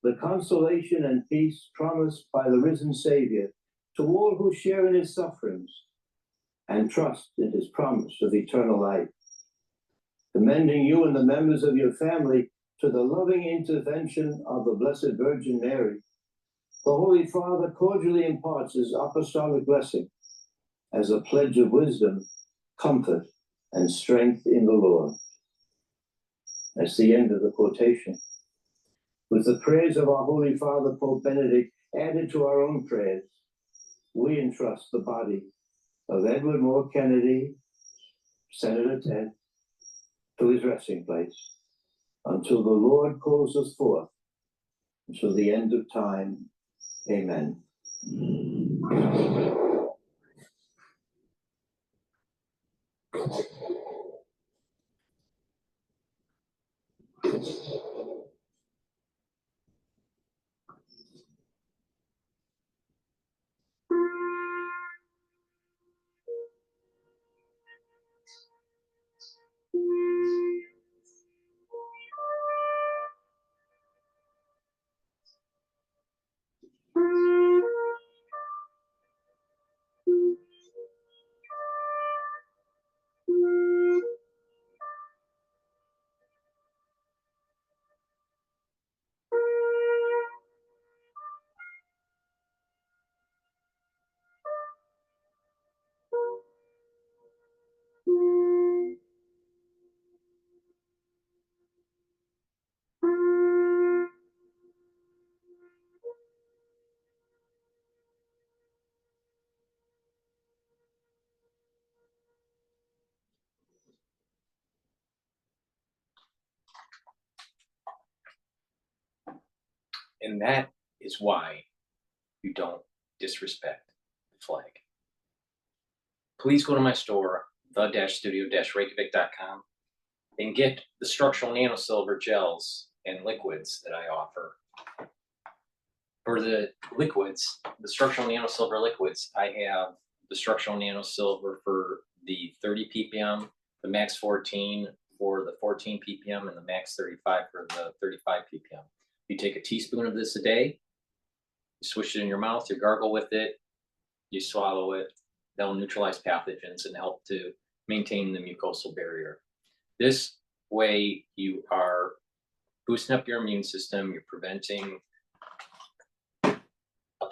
the consolation and peace promised by the risen Savior to all who share in his sufferings and trust in his promise of eternal life, commending you and the members of your family to the loving intervention of the Blessed Virgin Mary. The Holy Father cordially imparts his apostolic blessing as a pledge of wisdom, comfort, and strength in the Lord. That's the end of the quotation. With the prayers of our Holy Father, Pope Benedict, added to our own prayers, we entrust the body of Edward Moore Kennedy, Senator Ted, to his resting place until the Lord calls us forth, until the end of time. Amen. And that is why you don't disrespect the flag. Please go to my store, the-studio-reykjavik.com, and get the structural nanosilver gels and liquids that I offer. For the liquids, the structural nanosilver liquids, I have the structural nanosilver for the 30 ppm, the max 14 for the 14 ppm, and the max 35 for the 35 ppm. You take a teaspoon of this a day, you swish it in your mouth, you gargle with it, you swallow it. That'll neutralize pathogens and help to maintain the mucosal barrier. This way you are boosting up your immune system, you're preventing a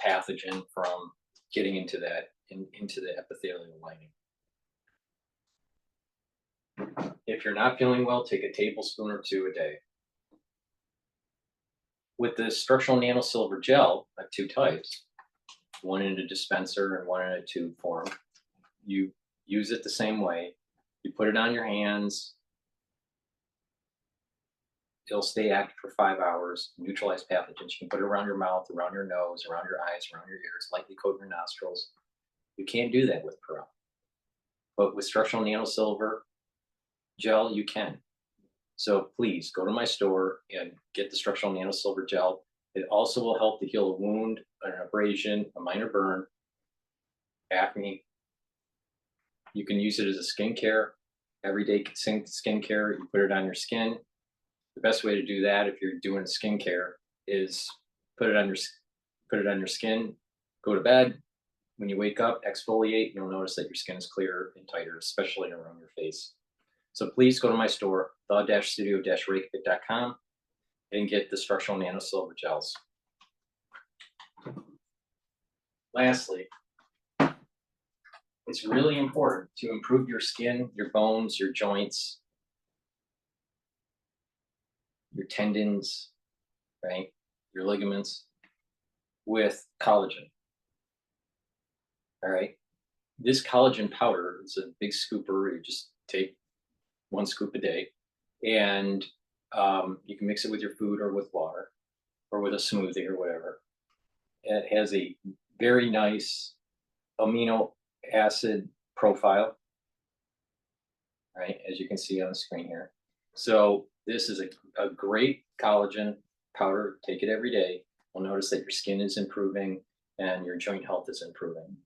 pathogen from getting into into the epithelial lining. If you're not feeling well, take a tablespoon or 2 a day. With the structural nanosilver gel, I have 2 types, one in a dispenser and one in a tube form. You use it the same way. You put it on your hands. It'll stay active for 5 hours, neutralize pathogens. You can put it around your mouth, around your nose, around your eyes, around your ears, lightly coat your nostrils. You can't do that with Perel. But with structural nanosilver gel, you can. So please go to my store and get the structural nanosilver gel. It also will help to heal a wound, an abrasion, a minor burn, acne. You can use it as a skincare, everyday skincare. You put it on your skin. The best way to do that, if you're doing skincare, is put it on your skin, go to bed. When you wake up, exfoliate. You'll notice that your skin is clearer and tighter, especially around your face. So please go to my store, the-studio-reykjavik.com, and get the structural nanosilver gels. Lastly, it's really important to improve your skin, your bones, your joints, your tendons, right? Your ligaments with collagen. All right. This collagen powder is a big scooper. You just take 1 scoop a day, and you can mix it with your food or with water or with a smoothie or whatever. It has a very nice amino acid profile, right? As you can see on the screen here. So this is a great collagen powder. Take it every day. You'll notice that your skin is improving and your joint health is improving.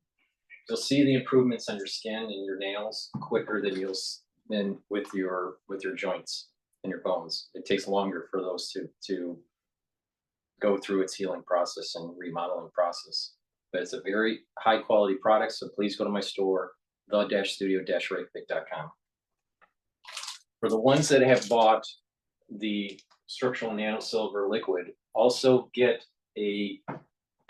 You'll see the improvements on your skin and your nails quicker than with your joints and your bones. It takes longer for those to go through its healing process and remodeling process. But it's a very high quality product, so please go to my store, the-studio-reykjavik.com. For the ones that have bought the structural nanosilver liquid, also get a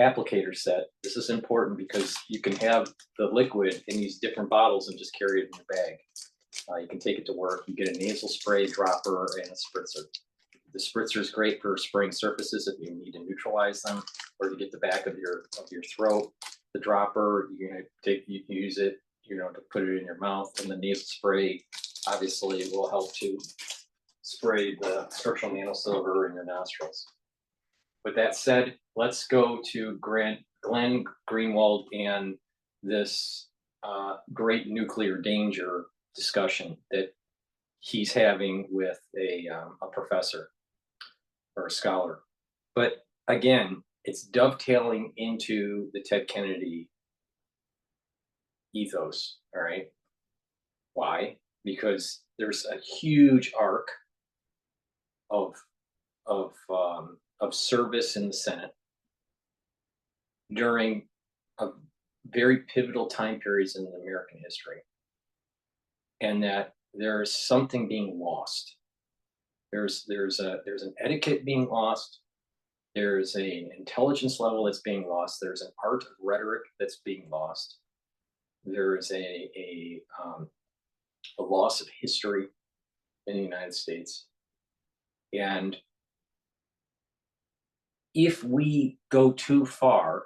applicator set. This is important because you can have the liquid in these different bottles and just carry it in your bag. You can take it to work. You get a nasal spray, dropper, and a spritzer. The spritzer is great for spraying surfaces if you need to neutralize them or to get the back of your throat. The dropper, you use it, to put it in your mouth, and the nasal spray obviously will help to spray the structural nanosilver in your nostrils. With that said, let's go to Glenn Greenwald and this great nuclear danger discussion that he's having with a professor or a scholar. But again, it's dovetailing into the Ted Kennedy ethos, all right? Why? Because there's a huge arc of service in the Senate during a very pivotal time periods in American history, and that there is something being lost. There's an etiquette being lost. There's an intelligence level that's being lost. There's an art of rhetoric that's being lost. There is a loss of history in the United States. And if we go too far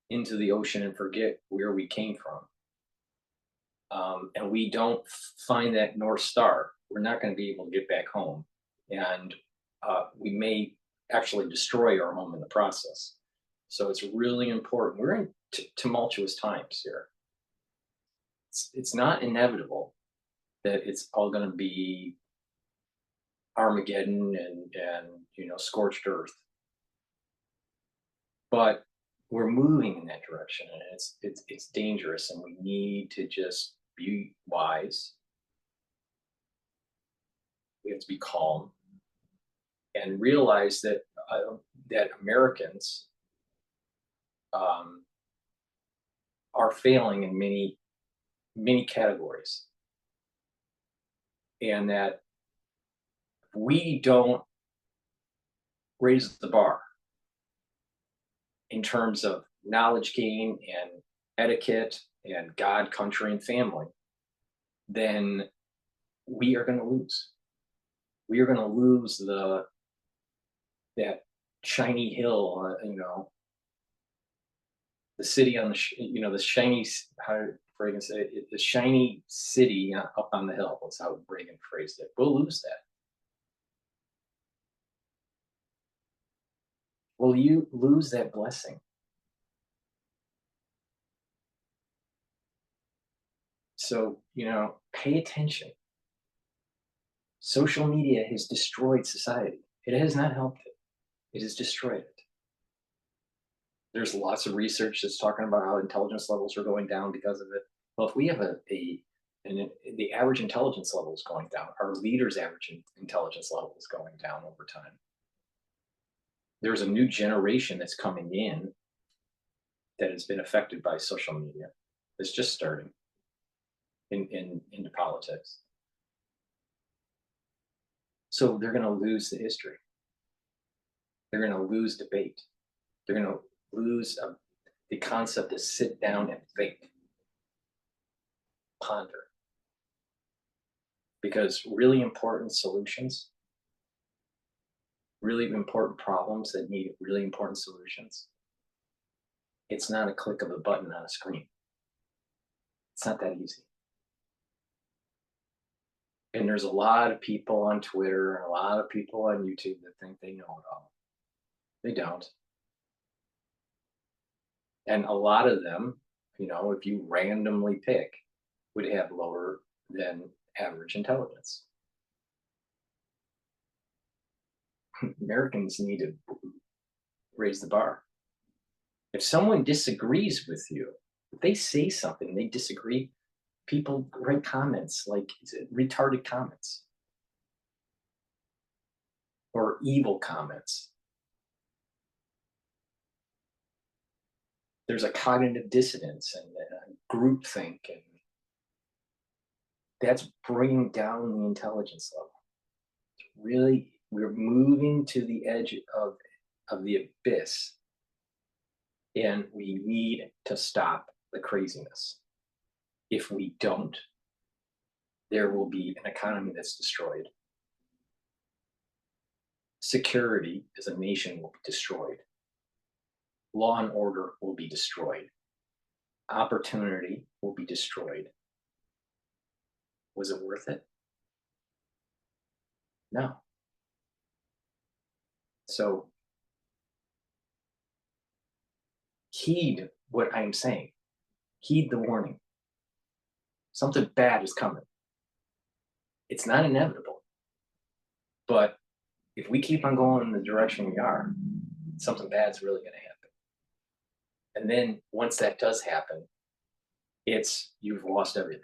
into the ocean and forget where we came from, and we don't find that North Star, we're not going to be able to get back home. And we may actually destroy our home in the process. So it's really important. We're in tumultuous times here. It's not inevitable that it's all going to be Armageddon and scorched earth. But we're moving in that direction, and it's dangerous, and we need to just be wise. We have to be calm and realize that that Americans are failing in many categories, and that if we don't raise the bar in terms of knowledge gain and etiquette and God, country, and family, then we are going to lose. We are going to lose that shiny hill, the city on the the shiny, how Reagan say it, the shiny city up on the hill. That's how Reagan phrased it. We'll lose that. Will you lose that blessing? So, pay attention. Social media has destroyed society. It has not helped it. It has destroyed it. There's lots of research that's talking about how intelligence levels are going down because of it. Well, if we have the average intelligence level is going down, our leaders' average intelligence level is going down over time. There's a new generation that's coming in that has been affected by social media. It's just starting into politics. So they're going to lose the history. They're going to lose debate. They're going to lose the concept to sit down and think, ponder. Because really important solutions, really important problems that need really important solutions, it's not a click of a button on a screen. It's not that easy. And there's a lot of people on Twitter and a lot of people on YouTube that think they know it all. They don't. And a lot of them, if you randomly pick, would have lower than average intelligence. Americans need to raise the bar. If someone disagrees with you, if they say something, they disagree, people write comments like retarded comments or evil comments. There's a cognitive dissonance and a groupthink, and that's bringing down the intelligence level. Really, we're moving to the edge of the abyss, and we need to stop the craziness. If we don't, there will be an economy that's destroyed. Security as a nation will be destroyed. Law and order will be destroyed. Opportunity will be destroyed. Was it worth it? No. So heed what I'm saying. Heed the warning. Something bad is coming. It's not inevitable. But if we keep on going in the direction we are, something bad's really going to happen. And then once that does happen, you've lost everything.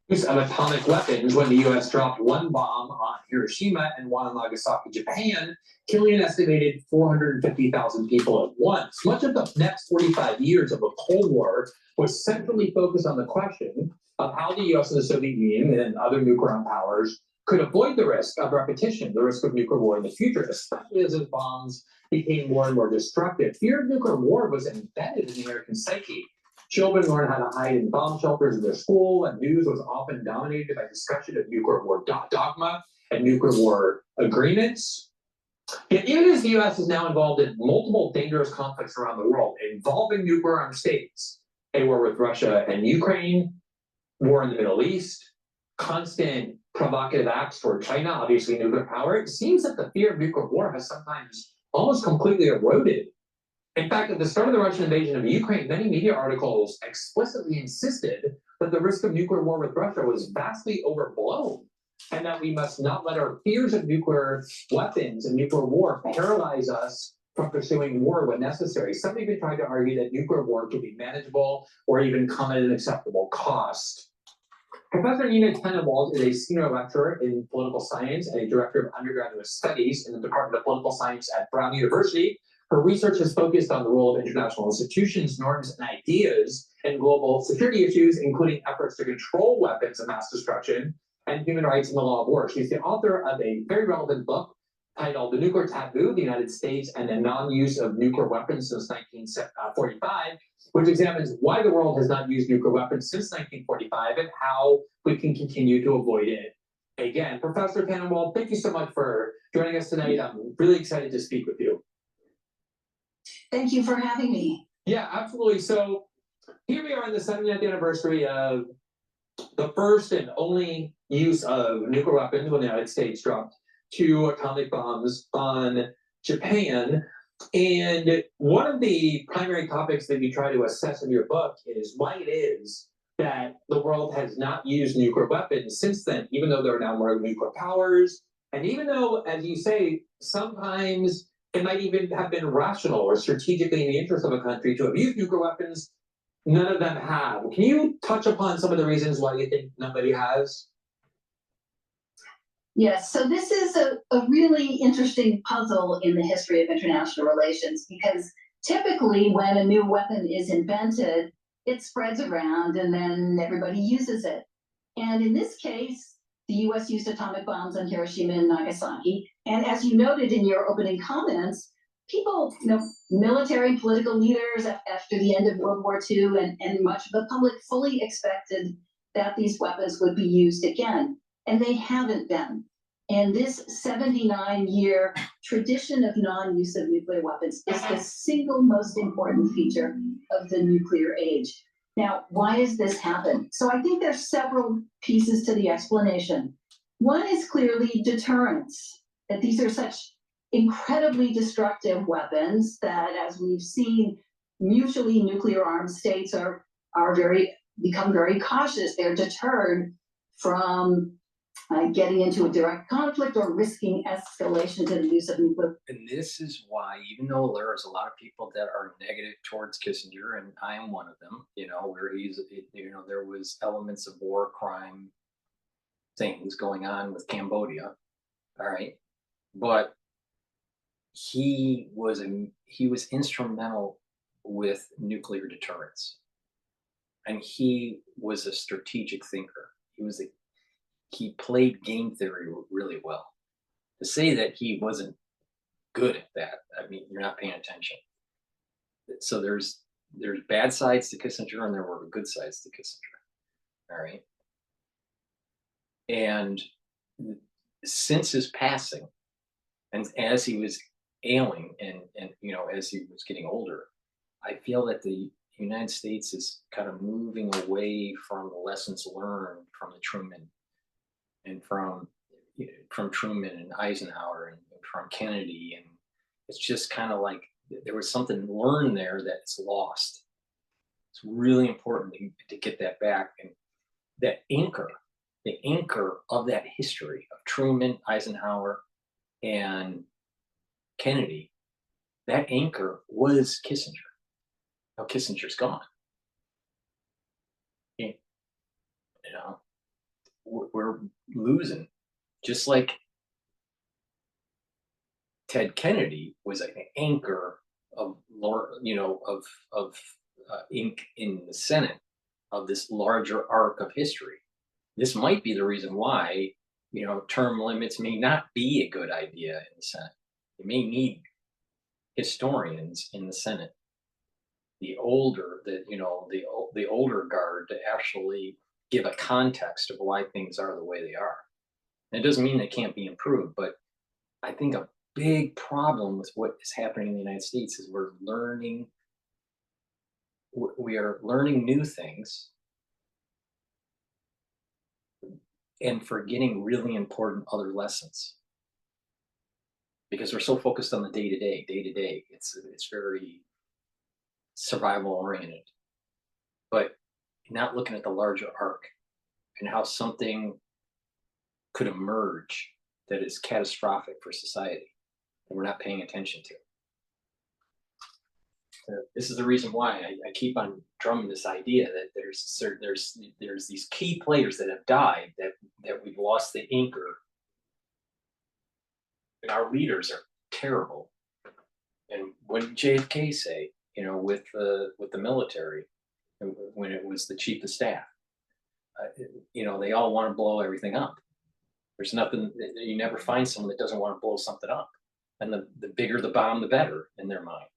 Use of atomic weapons when the U.S. dropped one bomb on Hiroshima and one on Nagasaki, Japan, killing an estimated 450,000 people at once. Much of the next 45 years of the Cold War was centrally focused on the question of how the U.S. and the Soviet Union and other nuclear powers could avoid the risk of repetition, the risk of nuclear war in the future, especially as those bombs became more and more destructive. Fear of nuclear war was embedded in the American psyche. Children learned how to hide in bomb shelters in their school, and news was often dominated by discussion of nuclear war dogma and nuclear war agreements. Yet even as the U.S. is now involved in multiple dangerous conflicts around the world involving nuclear armed states, a war with Russia and Ukraine, war in the Middle East, constant provocative acts toward China, obviously nuclear power, it seems that the fear of nuclear war has sometimes almost completely eroded. In fact, at the start of the Russian invasion of Ukraine, many media articles explicitly insisted that the risk of nuclear war with Russia was vastly overblown, and that we must not let our fears of nuclear weapons and nuclear war paralyze us from pursuing war when necessary. Some even tried to argue that nuclear war could be manageable or even come at an acceptable cost. Professor Nina Tenenwald is a senior lecturer in political science and a director of undergraduate studies in the Department of Political Science at Brown University. Her research has focused on the role of international institutions, norms, and ideas in global security issues, including efforts to control weapons of mass destruction and human rights and the law of war. She's the author of a very relevant book titled The Nuclear Taboo, the United States and the Non-Use of Nuclear Weapons Since 1945, which examines why the world has not used nuclear weapons since 1945 and how we can continue to avoid it. Again, Professor Tenenwald, thank you so much for joining us tonight. I'm really excited to speak with you. Thank you for having me. Yeah, absolutely. So here we are on the 70th anniversary of the first and only use of nuclear weapons when the United States dropped 2 atomic bombs on Japan. And one of the primary topics that you try to assess in your book is why it is that the world has not used nuclear weapons since then, even though there are now more nuclear powers. And even though, as you say, sometimes it might even have been rational or strategically in the interest of a country to have used nuclear weapons, none of them have. Can you touch upon some of the reasons why you think nobody has? Yes, so this is a really interesting puzzle in the history of international relations, because typically when a new weapon is invented, it spreads around and then everybody uses it. And in this case, the US used atomic bombs on Hiroshima and Nagasaki. And as you noted in your opening comments, people, military and political leaders after the end of World War II and much of the public fully expected that these weapons would be used again. And they haven't been. And this 79-year tradition of non-use of nuclear weapons is the single most important feature of the nuclear age. Now, why has this happened? So I think there's several pieces to the explanation. One is clearly deterrence, that these are such incredibly destructive weapons that, as we've seen, mutually nuclear armed states become very cautious. They're deterred from getting into a direct conflict or risking escalation to the use of nuclear. And this is why, even though there's a lot of people that are negative towards Kissinger, and I am one of them, where there was elements of war crime things going on with Cambodia, all right, but he was instrumental with nuclear deterrence, and he was a strategic thinker. He played game theory really well. To say that he wasn't good at that, I mean, you're not paying attention. So there's bad sides to Kissinger and there were good sides to Kissinger. All right. And since his passing, and as he was ailing and as he was getting older, I feel that the United States is kind of moving away from the lessons learned from the Truman and from Truman and Eisenhower and from Kennedy. And it's just kind of like there was something learned there that's lost. It's really important to get that back. And that the anchor of that history of Truman, Eisenhower, and Kennedy, that anchor was Kissinger. Now Kissinger's gone. We're losing, just like Ted Kennedy was an anchor of ink in the Senate of this larger arc of history. This might be the reason why term limits may not be a good idea in the Senate. You may need historians in the Senate, the older guard, to actually give a context of why things are the way they are. And it doesn't mean they can't be improved, but I think a big problem with what is happening in the United States is we are learning new things and forgetting really important other lessons. Because we're so focused on the day to day. It's very survival oriented, but not looking at the larger arc and how something could emerge that is catastrophic for society that we're not paying attention to. This is the reason why I keep on drumming this idea that there's these key players that have died, that we've lost the anchor, and our leaders are terrible. And what did JFK say? You know, with the military, when it was the chief of staff, you know, they all want to blow everything up. There's nothing, you never find someone that doesn't want to blow something up, and the bigger the bomb, the better in their mind.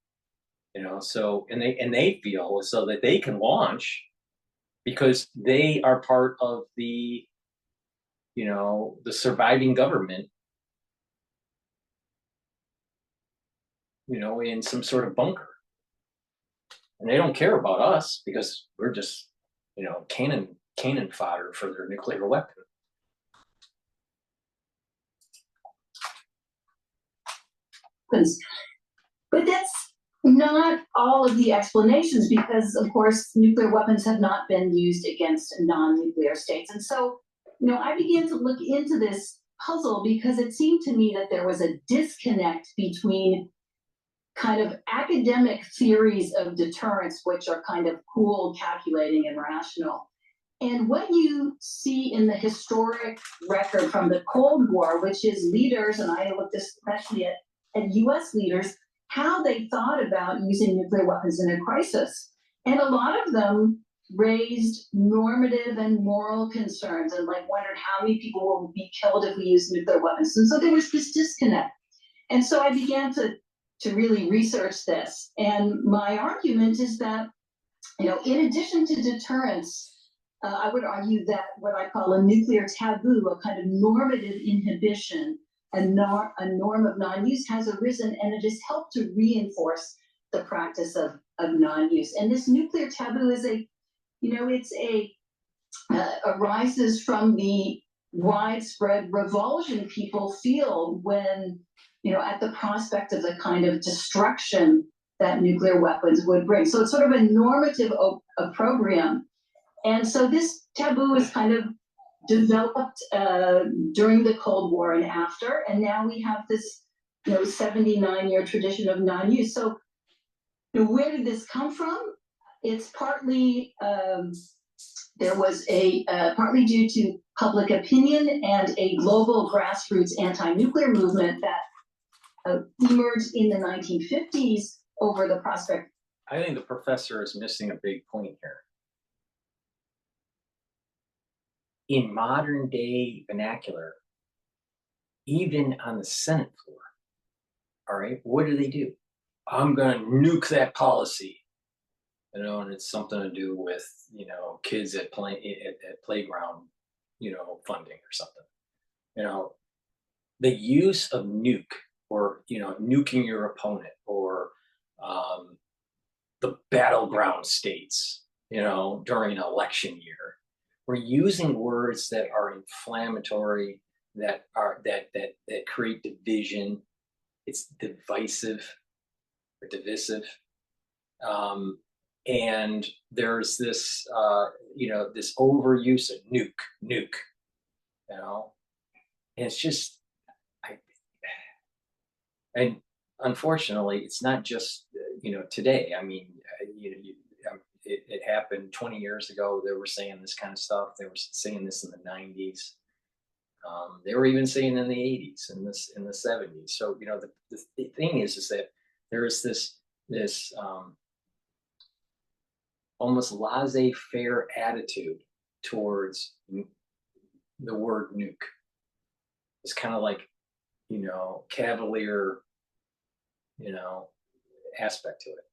You know, so and they feel as though that they can launch because they are part of the, you know, the surviving government, you know, in some sort of bunker. And they don't care about us because we're just, you know, cannon fodder for their nuclear weapon. But that's not all of the explanations, because of course nuclear weapons have not been used against non-nuclear states. And so, you know, I began to look into this puzzle because it seemed to me that there was a disconnect between kind of academic theories of deterrence, which are kind of cool, calculating, and rational, and what you see in the historic record from the Cold War, which is leaders, and I looked especially at US leaders, how they thought about using nuclear weapons in a crisis. And a lot of them raised normative and moral concerns and like wondered how many people will be killed if we use nuclear weapons. And so there was this disconnect. And so I began to really research this. And my argument is that, you know, in addition to deterrence, I would argue that what I call a nuclear taboo, a kind of normative inhibition, a norm of non-use has arisen, and it has helped to reinforce the practice of non-use. And this nuclear taboo is arises from the widespread revulsion people feel when, you know, at the prospect of the kind of destruction that nuclear weapons would bring. So it's sort of a normative opprobrium. And so this taboo is kind of developed during the Cold War and after, and now we have this, you know, 79-year tradition of non-use. So, you know, where did this come from? It's partly there was partly due to public opinion and a global grassroots anti-nuclear movement that emerged in the 1950s over the prospect. I think the professor is missing a big point here. In modern day vernacular, even on the Senate floor, all right, what do? I'm going to nuke that policy, you know, and it's something to do with, you know, kids at playground, you know, funding or something. You know, the use of nuke, or, you know, nuking your opponent, or the battleground states, you know, during an election year. We're using words that are inflammatory, that create division. It's divisive or divisive, and there's this, you know, this overuse of nuke, you know, and it's just, and unfortunately, it's not just, you know, today. I mean, it happened 20 years ago. They were saying this kind of stuff. They were saying this in the 90s. They were even saying in the 80s and in the 70s. So, you know, the thing is that there is this almost laissez-faire attitude towards the word nuke. It's kind of like, you know, cavalier, you know, aspect to it.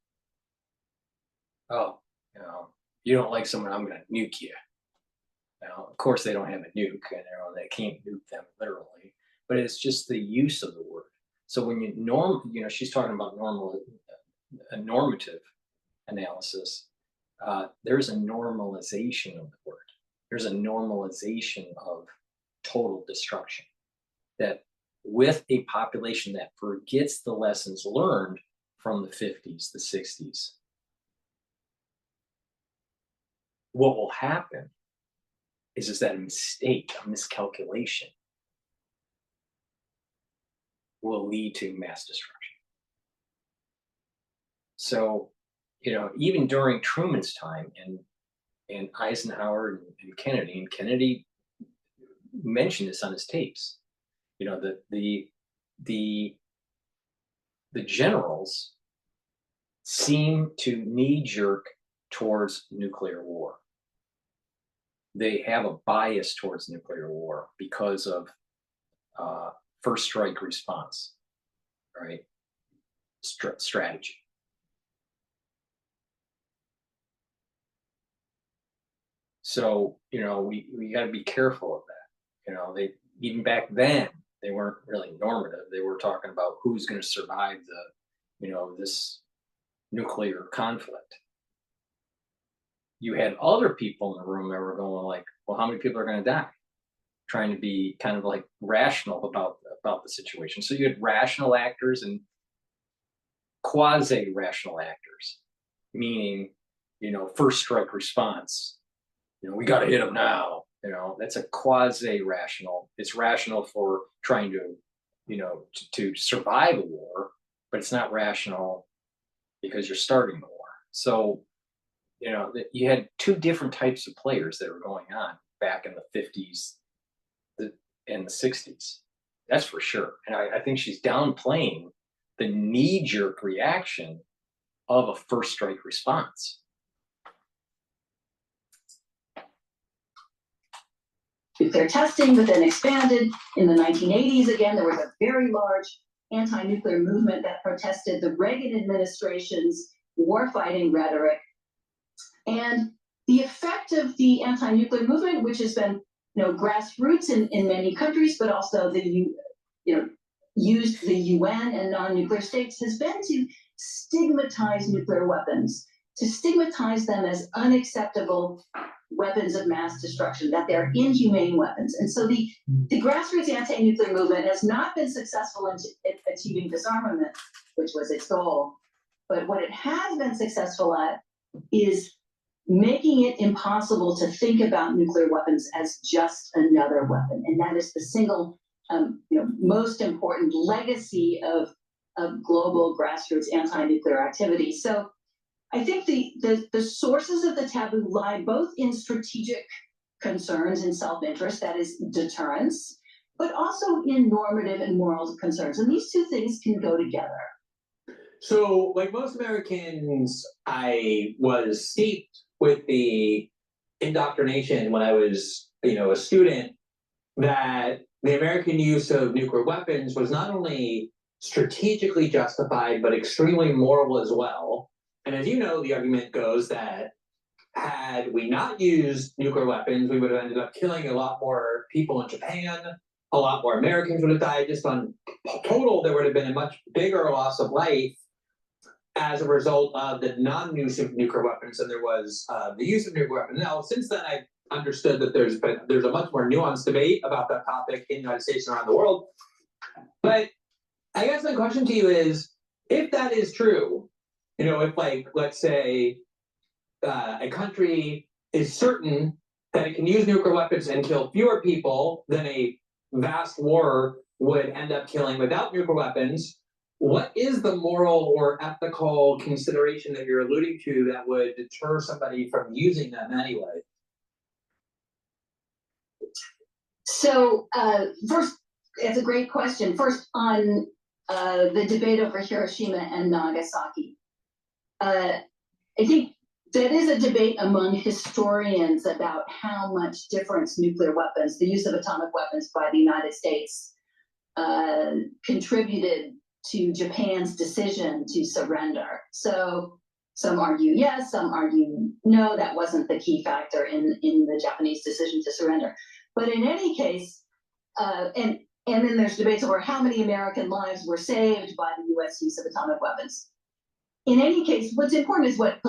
Oh, you know, you don't like someone, I'm going to nuke you. Now, of course, they don't have a nuke, and, you know, they can't nuke them literally, but it's just the use of the word. So when you you know, she's talking about a normative analysis. There's a normalization of the word. There's a normalization of total destruction. That with a population that forgets the lessons learned from the 50s, the 60s, what will happen is that a mistake, a miscalculation will lead to mass destruction. So, even during Truman's time and Eisenhower and Kennedy mentioned this on his tapes. The generals seem to knee-jerk towards nuclear war. They have a bias towards nuclear war because of first strike response, right? Strategy. So, we got to be careful of that. They even back then, they weren't really normative. They were talking about who's going to survive this nuclear conflict. You had other people in the room that were going like, well, how many people are going to die? Trying to be kind of like rational about the situation. So you had rational actors and quasi-rational actors, meaning, first strike response. We got to hit them now. That's a quasi-rational. It's rational for trying to, to survive a war, but it's not rational because you're starting the war. So, you had two different types of players that were going on back in the 50s and the 60s. That's for sure. And I think she's downplaying the knee-jerk reaction of a first strike response. Nuclear testing, but then expanded in the 1980s. Again, there was a very large anti-nuclear movement that protested the Reagan administration's warfighting rhetoric. And the effect of the anti-nuclear movement, which has been, grassroots in many countries, but also used the UN and non-nuclear states, has been to stigmatize nuclear weapons, to stigmatize them as unacceptable weapons of mass destruction, that they're inhumane weapons. And so the grassroots anti-nuclear movement has not been successful in achieving disarmament, which was its goal. But what it has been successful at is making it impossible to think about nuclear weapons as just another weapon. And that is the single most important legacy of global grassroots anti-nuclear activity. So I think the sources of the taboo lie both in strategic concerns and self-interest, that is deterrence, but also in normative and moral concerns. And these two things can go together. So, like most Americans, I was steeped with the indoctrination when I was, a student, that the American use of nuclear weapons was not only strategically justified, but extremely moral as well. And as you know, the argument goes that had we not used nuclear weapons, we would have ended up killing a lot more people in Japan. A lot more Americans would have died. Just on total, there would have been a much bigger loss of life as a result of the non-use of nuclear weapons than there was the use of nuclear weapons. Now, since then, I've understood that there's a much more nuanced debate about that topic in the United States and around the world. But I guess my question to you is, if that is true, if, like, let's say a country is certain that it can use nuclear weapons and kill fewer people than a vast war would end up killing without nuclear weapons, what is the moral or ethical consideration that you're alluding to that would deter somebody from using them anyway? So first, it's a great question. First, on the debate over Hiroshima and Nagasaki. I think that is a debate among historians about how much difference nuclear weapons, the use of atomic weapons by the United States, contributed to Japan's decision to surrender. So some argue yes, some argue no, that wasn't the key factor in the Japanese decision to surrender. But in any case, and then there's debates over how many American lives were saved by the US use of atomic weapons. in any case, what's important is what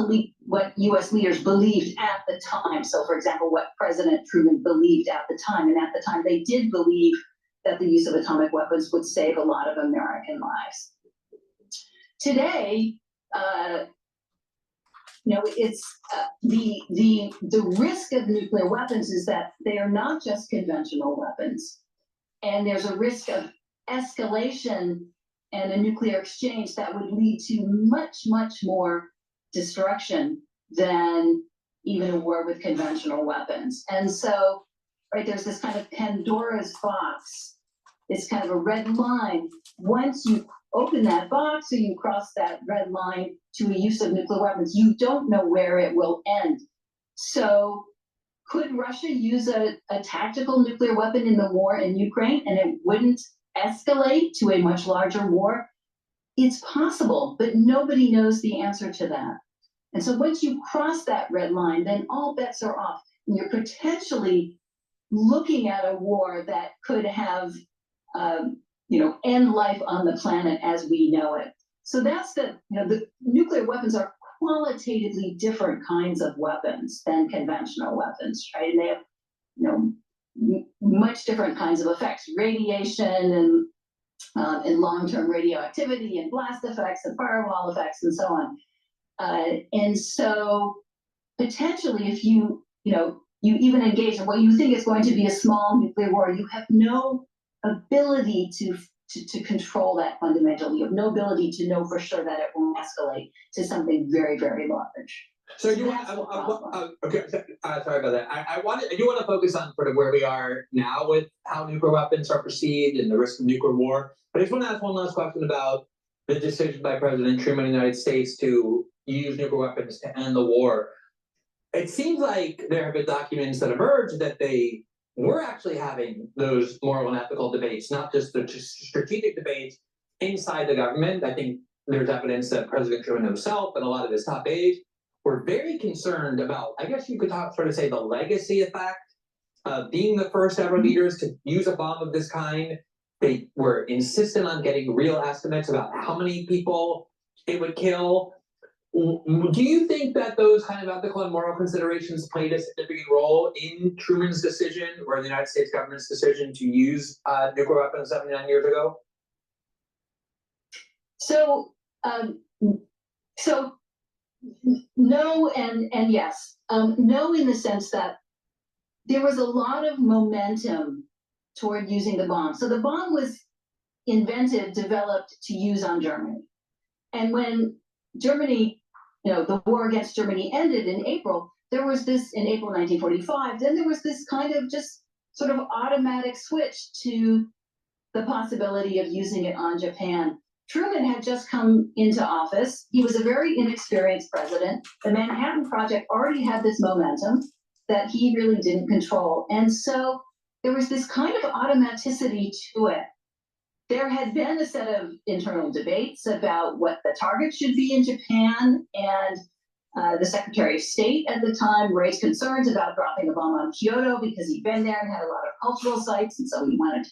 U.S. leaders believed at the time. So, for example, what President Truman believed at the time. And at the time, they did believe that the use of atomic weapons would save a lot of American lives. Today, it's the risk of nuclear weapons is that they are not just conventional weapons, and there's a risk of escalation and a nuclear exchange that would lead to much, much more destruction than even a war with conventional weapons. And so, right, there's this kind of Pandora's box, this kind of a red line. Once you open that box or you cross that red line to a use of nuclear weapons, you don't know where it will end. So could Russia use a tactical nuclear weapon in the war in Ukraine and it wouldn't escalate to a much larger war? It's possible, but nobody knows the answer to that. And so once you cross that red line, then all bets are off. And you're potentially looking at a war that could have end life on the planet as we know it. So that's the nuclear weapons are qualitatively different kinds of weapons than conventional weapons, right? And they have, much different kinds of effects, radiation and long-term radioactivity and blast effects and firewall effects and so on. And so potentially if you even engage in what you think is going to be a small nuclear war, you have no ability to control that fundamentally. You have no ability to know for sure that it won't escalate to something very, very large. So you want? Okay, sorry about that. I do want to focus on sort of where we are now with how nuclear weapons are perceived and the risk of nuclear war. But I just want to ask one last question about the decision by President Truman in the United States to use nuclear weapons to end the war. It seems like there have been documents that emerge that they were actually having those moral and ethical debates, not just the strategic debates inside the government. I think there's evidence that President Truman himself and a lot of his top aides were very concerned about, I guess you could sort of say, the legacy effect of being the first ever leaders to use a bomb of this kind. They were insistent on getting real estimates about how many people it would kill. Do you think that those kind of ethical and moral considerations played a significant role in Truman's decision or the United States government's decision to use nuclear weapons 79 years ago? So no and yes. No, in the sense that there was a lot of momentum toward using the bomb. So the bomb was developed to use on Germany. And when Germany, the war against Germany ended in April, there was this, in April 1945, then there was this kind of just sort of automatic switch to the possibility of using it on Japan. Truman had just come into office. He was a very inexperienced president. The Manhattan Project already had this momentum that he really didn't control. And so there was this kind of automaticity to it. There had been a set of internal debates about what the target should be in Japan, and the Secretary of State at the time raised concerns about dropping a bomb on Kyoto because he'd been there and had a lot of cultural sites, and so he wanted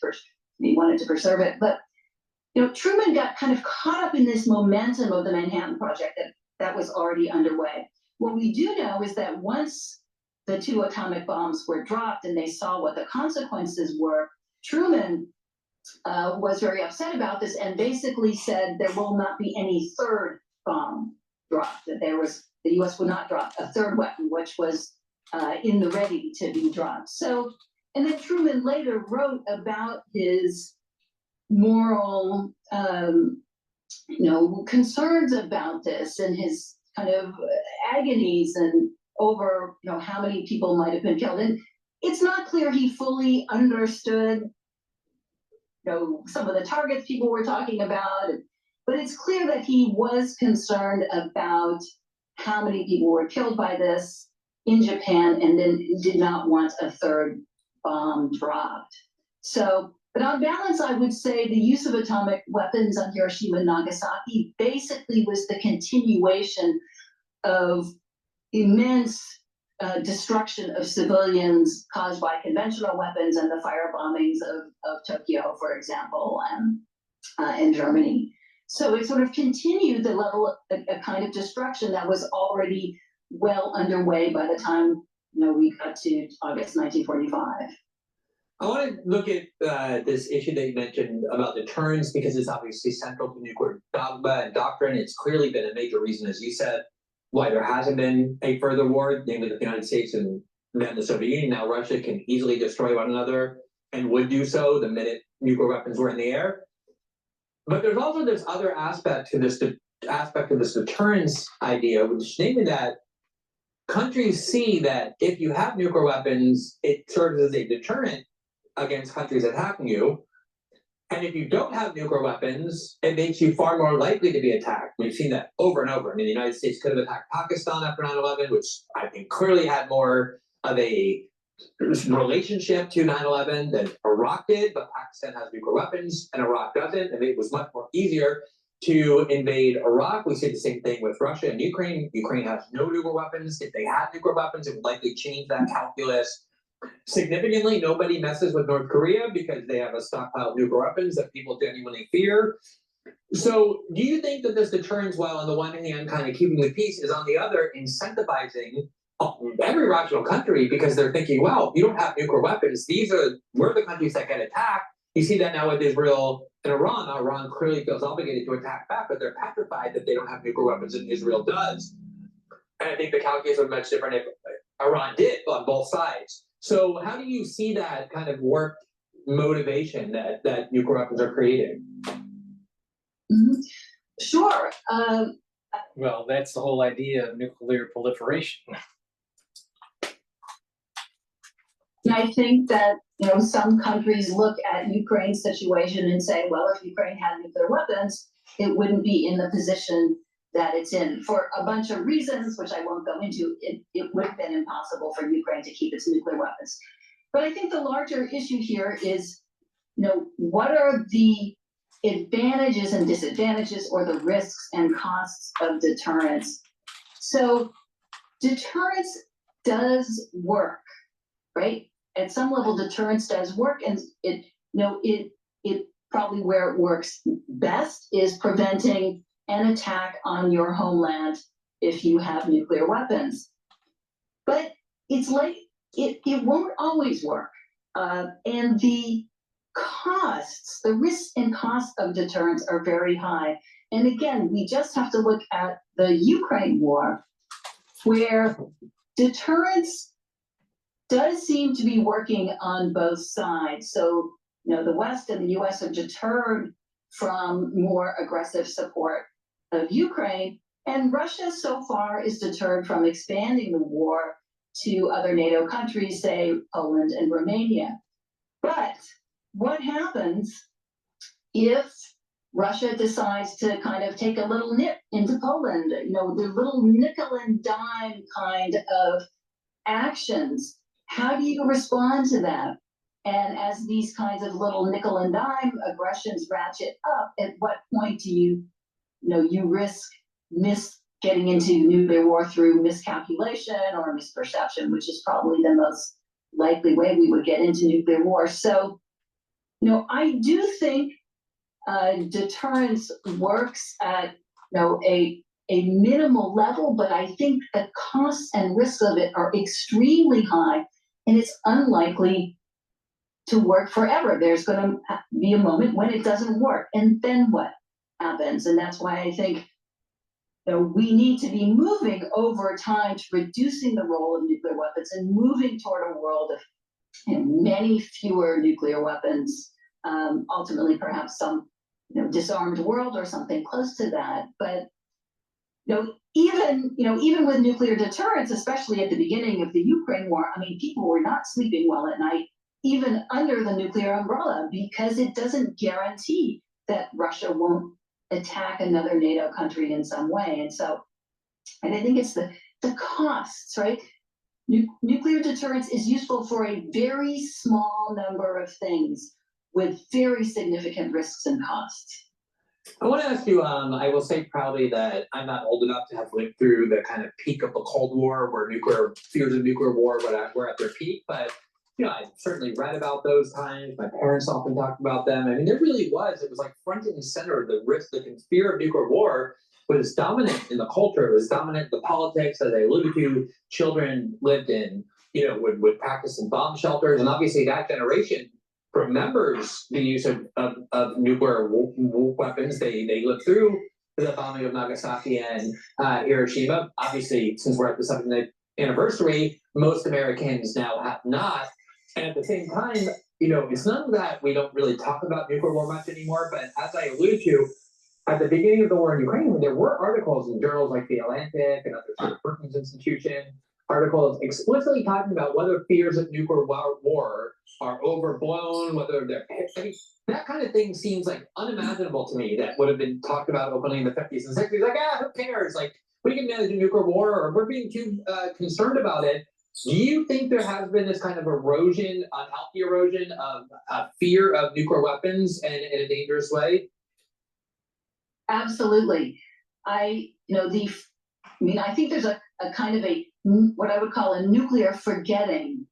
to preserve it. But Truman got kind of caught up in this momentum of the Manhattan Project that was already underway. What we do know is that once the 2 atomic bombs were dropped and they saw what the consequences were, Truman was very upset about this and basically said there will not be any third bomb dropped, that the U.S. would not drop a third weapon, which was in the ready to be dropped. So, and then Truman later wrote about his moral, concerns about this and his kind of agonies and over, how many people might have been killed. And it's not clear he fully understood, some of the targets people were talking about, but it's clear that he was concerned about how many people were killed by this in Japan and then did not want a third bomb dropped. So, but on balance, I would say the use of atomic weapons on Hiroshima and Nagasaki basically was the continuation of immense destruction of civilians caused by conventional weapons and the fire bombings of Tokyo, for example, and Germany. So it sort of continued the level of a kind of destruction that was already well underway by the time we got to August 1945. I want to look at this issue that you mentioned about deterrence because it's obviously central to nuclear dogma and doctrine. It's clearly been a major reason, as you said, why there hasn't been a further war, namely the United States and then the Soviet Union. Now Russia can easily destroy one another and would do so the minute nuclear weapons were in the air. But there's also this other aspect of this deterrence idea, which namely that countries see that if you have nuclear weapons, it serves as a deterrent against countries attacking you. And if you don't have nuclear weapons, it makes you far more likely to be attacked. We've seen that over and over. I mean, the United States could have attacked Pakistan after 9/11, which I think clearly had more of a relationship to 9/11 than Iraq did, but Pakistan has nuclear weapons and Iraq doesn't, and it was much more easier to invade Iraq. We see the same thing with Russia and Ukraine. Ukraine has no nuclear weapons. If they had nuclear weapons, it would likely change that calculus significantly. Nobody messes with North Korea because they have a stockpile of nuclear weapons that people genuinely fear. So do you think that this deterrence, while on the one hand kind of keeping the peace, is on the other incentivizing every rational country because they're thinking, well, you don't have nuclear weapons. We're the countries that get attacked. You see that now with Israel and Iran. Now, Iran clearly feels obligated to attack back, but they're petrified that they don't have nuclear weapons and Israel does. And I think the calculus would be much different if Iran did on both sides. So how do you see that kind of work motivation that nuclear weapons are creating? Mm-hmm. Sure. Well, that's the whole idea of nuclear proliferation. I think that some countries look at Ukraine's situation and say, well, if Ukraine had nuclear weapons, it wouldn't be in the position that it's in. For a bunch of reasons, which I won't go into, it would have been impossible for Ukraine to keep its nuclear weapons. But I think the larger issue here is, what are the advantages and disadvantages or the risks and costs of deterrence? So deterrence does work, right? At some level, deterrence does work, and it probably where it works best is preventing an attack on your homeland if you have nuclear weapons. But it's like it won't always work, and the risks and costs of deterrence are very high. And again, we just have to look at the Ukraine war, where deterrence does seem to be working on both sides. So, the West and the US have deterred from more aggressive support of Ukraine, and Russia so far is deterred from expanding the war to other NATO countries, say Poland and Romania. But what happens if Russia decides to kind of take a little nip into Poland, the little nickel and dime kind of actions? How do you respond to that? And as these kinds of little nickel and dime aggressions ratchet up, at what point do you risk getting into nuclear war through miscalculation or misperception, which is probably the most likely way we would get into nuclear war. So, I do think deterrence works at a minimal level, but I think the costs and risks of it are extremely high, and it's unlikely to work forever. There's going to be a moment when it doesn't work, and then what happens? And that's why I think we need to be moving over time to reducing the role of nuclear weapons and moving toward a world of many fewer nuclear weapons. Ultimately, perhaps some disarmed world or something close to that. But even with nuclear deterrence, especially at the beginning of the Ukraine war, I mean, people were not sleeping well at night, even under the nuclear umbrella, because it doesn't guarantee that Russia won't attack another NATO country in some way. And I think it's the costs, right? Nuclear deterrence is useful for a very small number of things with very significant risks and costs. I want to ask you, I will say proudly that I'm not old enough to have lived through the kind of peak of the Cold War where fears of nuclear war were at their peak, but I've certainly read about those times. My parents often talked about them. I mean, there really was. It was like front and center. The risk, the fear of nuclear war was dominant in the culture. It was dominant in the politics. As I alluded to, children lived in, would practice in bomb shelters. And obviously that generation remembers the use of nuclear weapons. They lived through the bombing of Nagasaki and Hiroshima. Obviously, since we're at the 70th anniversary, most Americans now have not. And at the same time, it's not that we don't really talk about nuclear war much anymore, but as I alluded to, at the beginning of the war in Ukraine, there were articles in journals like The Atlantic and other sort of Brookings Institution, articles explicitly talking about whether fears of nuclear war are overblown, whether they're, that kind of thing seems like unimaginable to me. That would have been talked about openly in the 50s and 60s. Like, who cares? Like, we can manage a nuclear war, or we're being too concerned about it. Do you think there has been this kind of erosion, unhealthy erosion of fear of nuclear weapons in a dangerous way? Absolutely. I think there's a kind of what I would call a nuclear forgetting,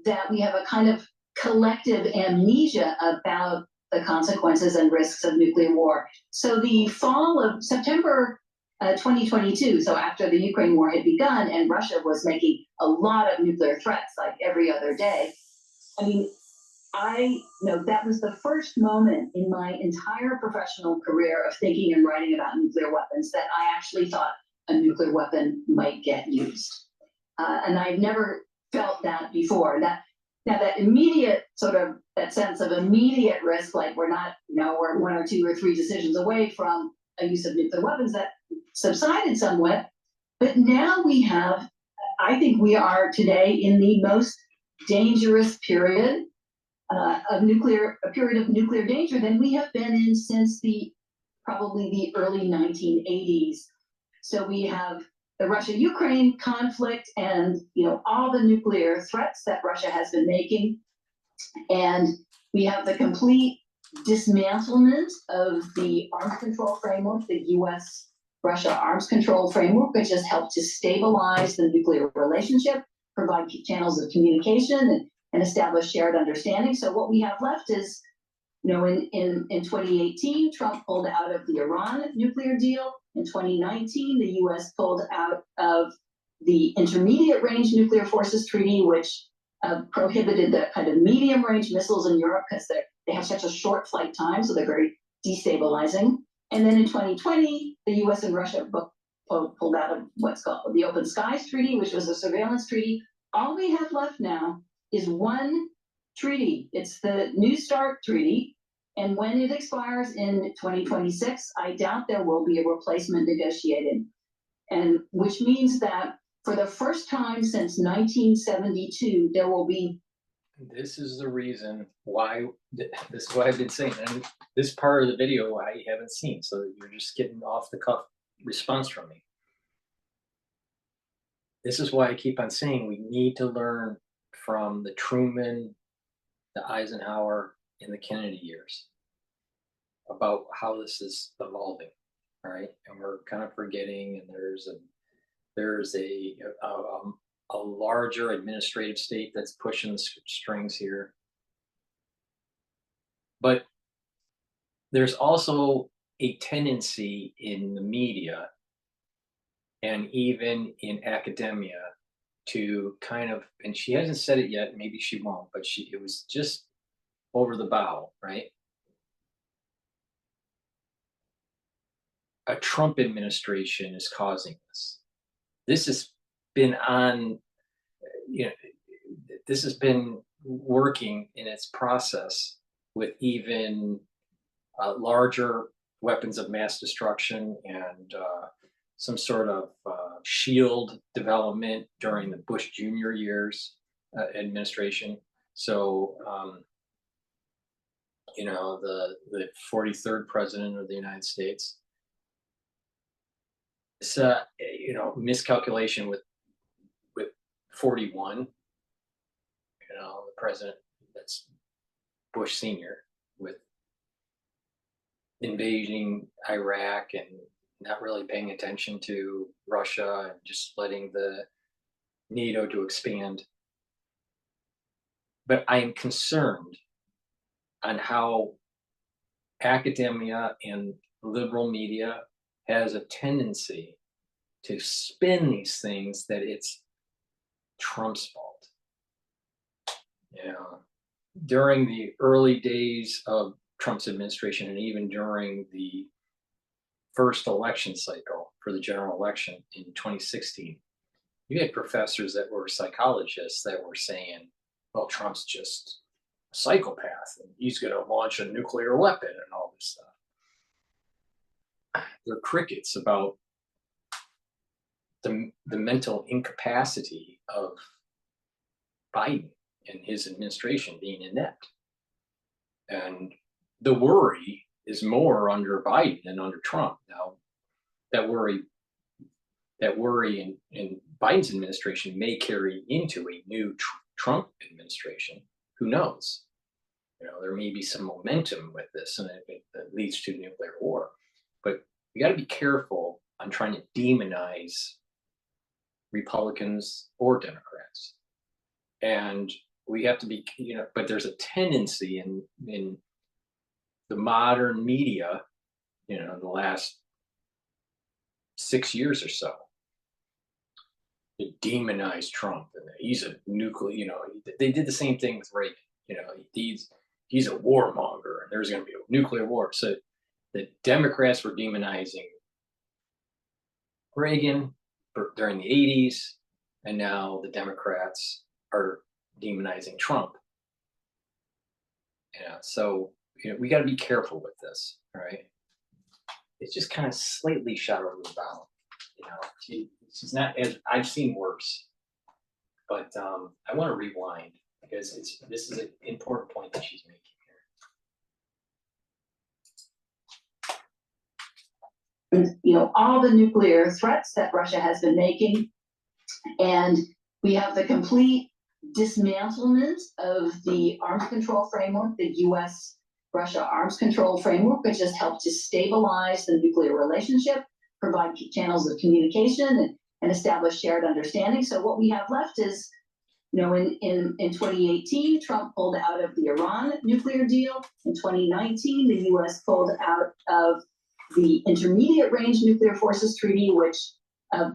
that we have a kind of collective amnesia about the consequences and risks of nuclear war. So the fall of September 2022, so after the Ukraine war had begun and Russia was making a lot of nuclear threats like every other day, that was the first moment in my entire professional career of thinking and writing about nuclear weapons that I actually thought a nuclear weapon might get used. And I've never felt that before. That immediate that sense of immediate risk, like we're not, we're 1 or 2 or 3 decisions away from a use of nuclear weapons, that subsided somewhat. But now I think we are today in the most dangerous period of nuclear danger than we have been in since probably the early 1980s. So we have the Russia-Ukraine conflict and all the nuclear threats that Russia has been making, and we have the complete dismantlement of the arms control framework, the U.S.-Russia arms control framework, which has helped to stabilize the nuclear relationship, provide channels of communication, and establish shared understanding. So what we have left is, in 2018, Trump pulled out of the Iran nuclear deal. In 2019, the U.S. pulled out of the Intermediate Range Nuclear Forces Treaty, which prohibited the kind of medium range missiles in Europe because they have such a short flight time, so they're very destabilizing. And then in 2020, the U.S. and Russia pulled out of what's called the Open Skies Treaty, which was a surveillance treaty. All we have left now is one treaty. It's the New START Treaty. And when it expires in 2026, I doubt there will be a replacement negotiated. And which means that for the first time since 1972, there will be. This is the reason why, this is what I've been saying. And this part of the video I haven't seen, so you're just getting off the cuff response from me. This is why I keep on saying we need to learn from the Truman, the Eisenhower, and the Kennedy years about how this is evolving, all right? And we're kind of forgetting, and there's a larger administrative state that's pushing the strings here. But there's also a tendency in the media and even in academia to kind of, and she hasn't said it yet, maybe she won't, but it was just over the bow, right? A Trump administration is causing this. This has been this has been working in its process with even larger weapons of mass destruction and some sort of shield development during the Bush Jr. years administration. So, the 43rd president of the United States. It's miscalculation with 41. The president, that's Bush Sr., with invading Iraq and not really paying attention to Russia and just letting the NATO to expand. but I am concerned on how academia and liberal media has a tendency to spin these things that it's Trump's fault. You know, during the early days of Trump's administration, and even during the first election cycle for the general election in 2016, you had professors that were psychologists that were saying, well, Trump's just a psychopath and he's going to launch a nuclear weapon and all this stuff. They're crickets about the mental incapacity of Biden and his administration being inept. And the worry is more under Biden than under Trump. Now, that worry in Biden's administration may carry into a new Trump administration. Who knows? You know, there may be some momentum with this, and it leads to nuclear war. But we got to be careful on trying to demonize Republicans or Democrats, and we have to be, you know. But there's a tendency in the modern media, you know, the last 6 years or so, to demonize Trump, and he's a nuclear. You know, they did the same thing with Reagan. You know, he's a warmonger, and there's going to be a nuclear war. So the Democrats were demonizing Reagan during the 80s, and now the Democrats are demonizing Trump. Yeah, so you know, we got to be careful with this, all right? It's just kind of slightly shot over the bow. You know, she's not as, I've seen worse, but I want to rewind because this is an important point that she's making here. You know, all the nuclear threats that Russia has been making, and we have the complete dismantlement of the arms control framework, the US-Russia arms control framework, which has helped to stabilize the nuclear relationship, provide channels of communication, and establish shared understanding. So what we have left is, you know, in 2018, Trump pulled out of the Iran nuclear deal. In 2019, the US pulled out of the Intermediate Range Nuclear Forces Treaty, which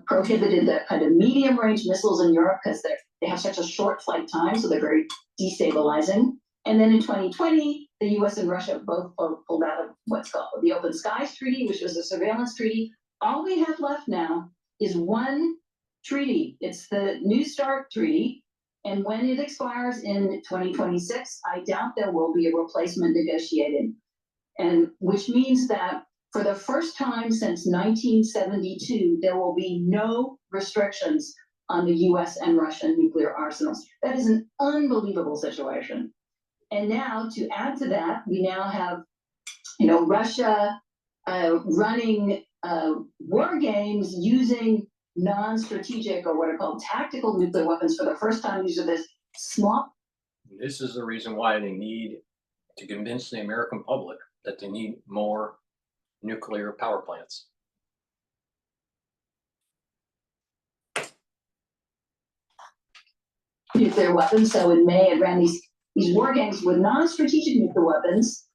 prohibited the kind of medium range missiles in Europe because they have such a short flight time, so they're very destabilizing. And then in 2020, the US and Russia both pulled out of what's called the Open Skies Treaty, which was a surveillance treaty. All we have left now is one treaty. It's the New START Treaty. And when it expires in 2026, I doubt there will be a replacement negotiated. And which means that for the first time since 1972, there will be no restrictions on the US and Russian nuclear arsenals. That is an unbelievable situation. And now to add to that, we now have, you know, Russia running war games using non-strategic or what are called tactical nuclear weapons for the first time. These are this small. This is the reason why they need to convince the American public that they need more nuclear power plants. Nuclear weapons. So in May, it ran these war games with non-strategic nuclear weapons.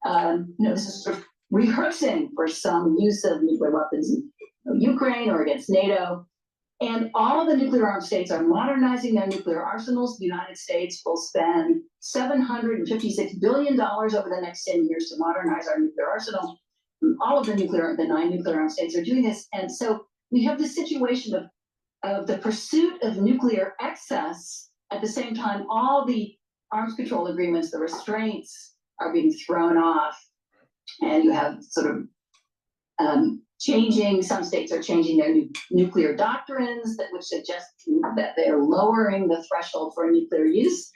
You know, this is sort of rehearsing for some use of nuclear weapons in Ukraine or against NATO. And all the nuclear armed states are modernizing their nuclear arsenals. The United States will spend $756 billion over the next 10 years to modernize our nuclear arsenal. All of the 9 nuclear armed states are doing this. And so we have this situation of the pursuit of nuclear excess. At the same time, all the arms control agreements, the restraints are being thrown off. And you have sort of changing, some states are changing their nuclear doctrines which suggest that they're lowering the threshold for nuclear use.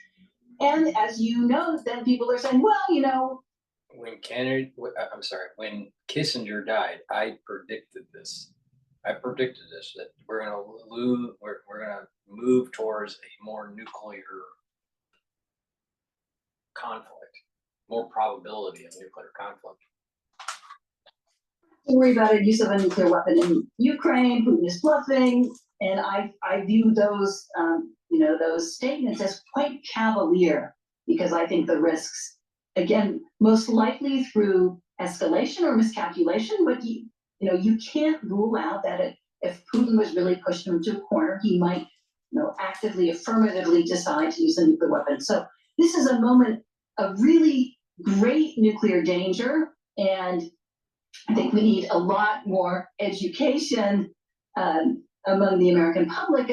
And as you know, then people are saying, well, you know, when Kissinger died, I predicted this. That we're going to lose. We're going to move towards a more nuclear conflict, more probability of nuclear conflict. Worry about a use of a nuclear weapon in Ukraine. Putin is bluffing, and I view those those statements as quite cavalier, because I think the risks, again, most likely through escalation or miscalculation, but you can't rule out that if Putin was really pushed into a corner, he might actively, affirmatively decide to use a nuclear weapon. So this is a moment of really great nuclear danger, and I think we need a lot more education among the American public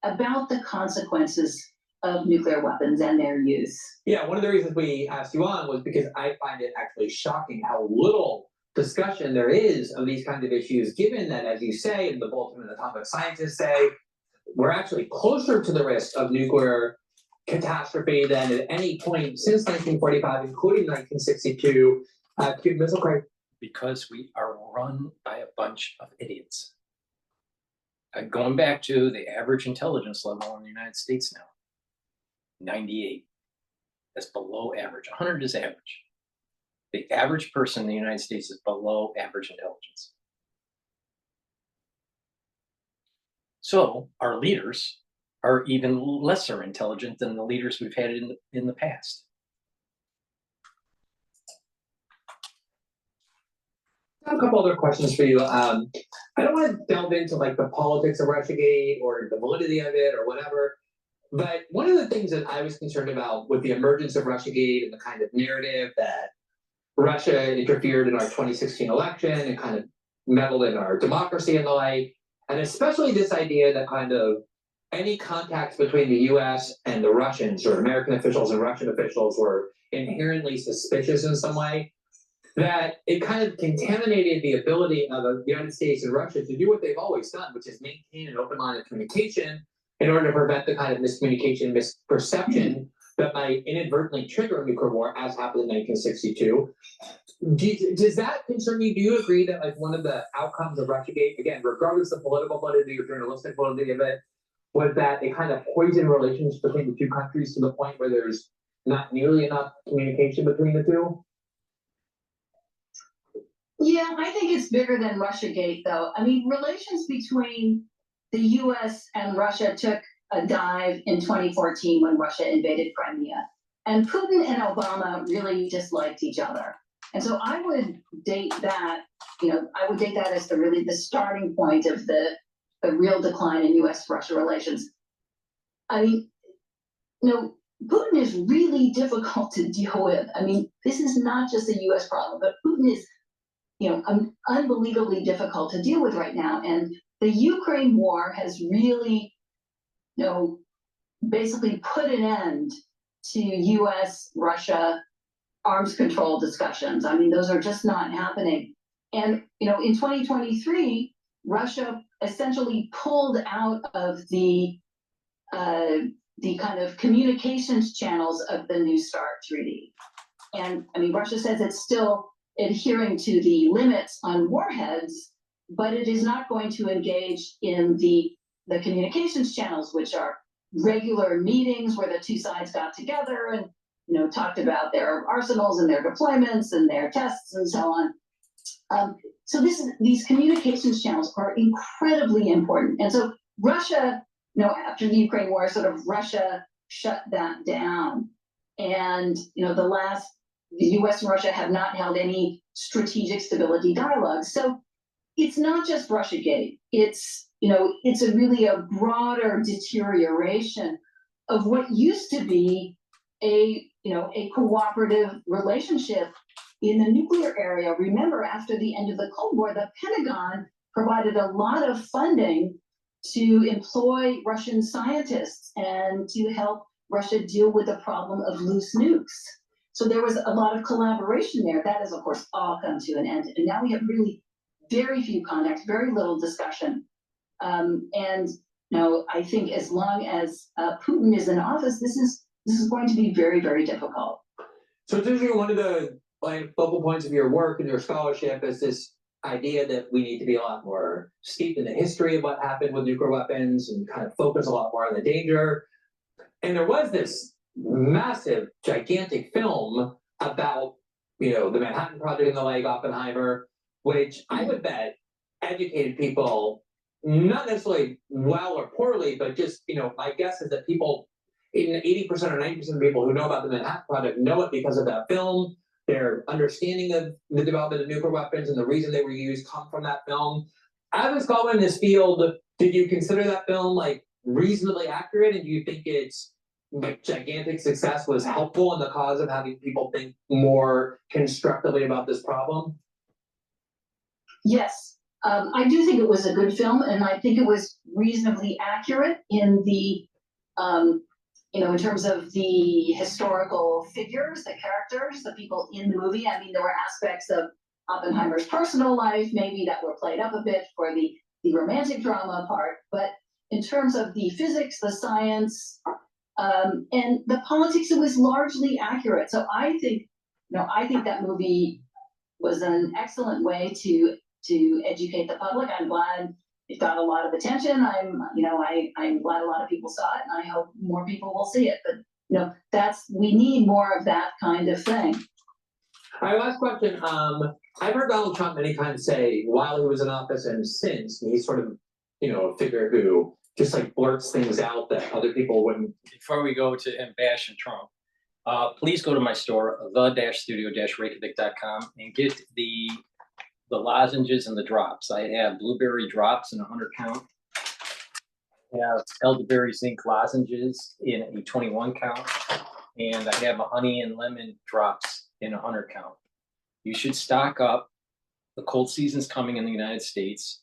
about the consequences of nuclear weapons and their use. Yeah, one of the reasons we asked you on was because I find it actually shocking how little discussion there is of these kinds of issues, given that, as you say, and the Bulletin of Atomic Scientists say, we're actually closer to the risk of nuclear catastrophe than at any point since 1945, including 1962, Cuban Missile Crisis. Because we are run by a bunch of idiots. Going back to the average intelligence level in the United States now, 98. That's below average. 100 is average. The average person in the United States is below average intelligence. So our leaders are even lesser intelligent than the leaders we've had in the past. I have a couple other questions for you. I don't want to delve into like the politics of Russiagate or the validity of it or whatever, but one of the things that I was concerned about with the emergence of Russiagate and the kind of narrative that Russia interfered in our 2016 election and kind of meddled in our democracy and the like, and especially this idea that kind of any contacts between the US and the Russians, or American officials and Russian officials, were inherently suspicious in some way, that it kind of contaminated the ability of the United States and Russia to do what they've always done, which is maintain an open line of communication in order to prevent the kind of miscommunication, misperception that might inadvertently trigger a nuclear war, as happened in 1962. Does that concern you? Do you agree that like one of the outcomes of Russiagate, again, regardless of political validity or journalistic validity of it, was that it kind of poisoned relations between the two countries to the point where there's not nearly enough communication between the two? Yeah, I think it's bigger than Russiagate, though. I mean, relations between the US and Russia took a dive in 2014 when Russia invaded Crimea. And Putin and Obama really disliked each other. And so I would date that, as the starting point of the real decline in US-Russia relations. I mean, Putin is really difficult to deal with. I mean, this is not just a US problem, but Putin is unbelievably difficult to deal with right now. And the Ukraine war has really, basically put an end to US-Russia arms control discussions. I mean, those are just not happening. And, in 2023, Russia essentially pulled out of the kind of communications channels of the New START treaty. And I mean, Russia says it's still adhering to the limits on warheads, but it is not going to engage in the communications channels, which are regular meetings where the two sides got together and talked about their arsenals and their deployments and their tests and so on. So these communications channels are incredibly important. And so Russia, after the Ukraine war, Russia shut that down. And the US and Russia have not held any strategic stability dialogues. So it's not just Russiagate. It's really a broader deterioration of what used to be a cooperative relationship in the nuclear area. Remember, after the end of the Cold War, the Pentagon provided a lot of funding to employ Russian scientists and to help Russia deal with the problem of loose nukes. So there was a lot of collaboration there. That has, of course, all come to an end. And now we have really very few contacts, very little discussion. I think as long as Putin is in office, this is going to be very, very difficult. So it's usually one of the focal points of your work and your scholarship is this idea that we need to be a lot more steeped in the history of what happened with nuclear weapons and kind of focus a lot more on the danger. And there was this massive, gigantic film about, the Manhattan Project and the like, Oppenheimer, which I would bet educated people not necessarily well or poorly, but just, my guess is that people, in 80% or 90% of people who know about the Manhattan Project know it because of that film. Their understanding of the development of nuclear weapons and the reason they were used come from that film. As a scholar in this field, did you consider that film like reasonably accurate, and do you think its gigantic success was helpful in the cause of having people think more constructively about this problem? Yes, I do think it was a good film, and I think it was reasonably accurate in the, in terms of the historical figures, the characters, the people in the movie. I mean, there were aspects of Oppenheimer's personal life, maybe, that were played up a bit for the romantic drama part, but in terms of the physics, the science, and the politics, it was largely accurate. So I think that movie was an excellent way to educate the public. I'm glad it got a lot of attention. I'm glad a lot of people saw it, and I hope more people will see it. But we need more of that kind of thing. All right, last question. I've heard Donald Trump many times say, while he was in office and since, he's sort of, a figure who just like blurts things out that other people wouldn't. Before we go to him bashing Trump, please go to my store, the-studio-reykjavik.com, and get the lozenges and the drops. I have blueberry drops in a 100 count. I have elderberry zinc lozenges in a 21 count. And I have a honey and lemon drops in a 100 count. You should stock up. The cold season's coming in the United States.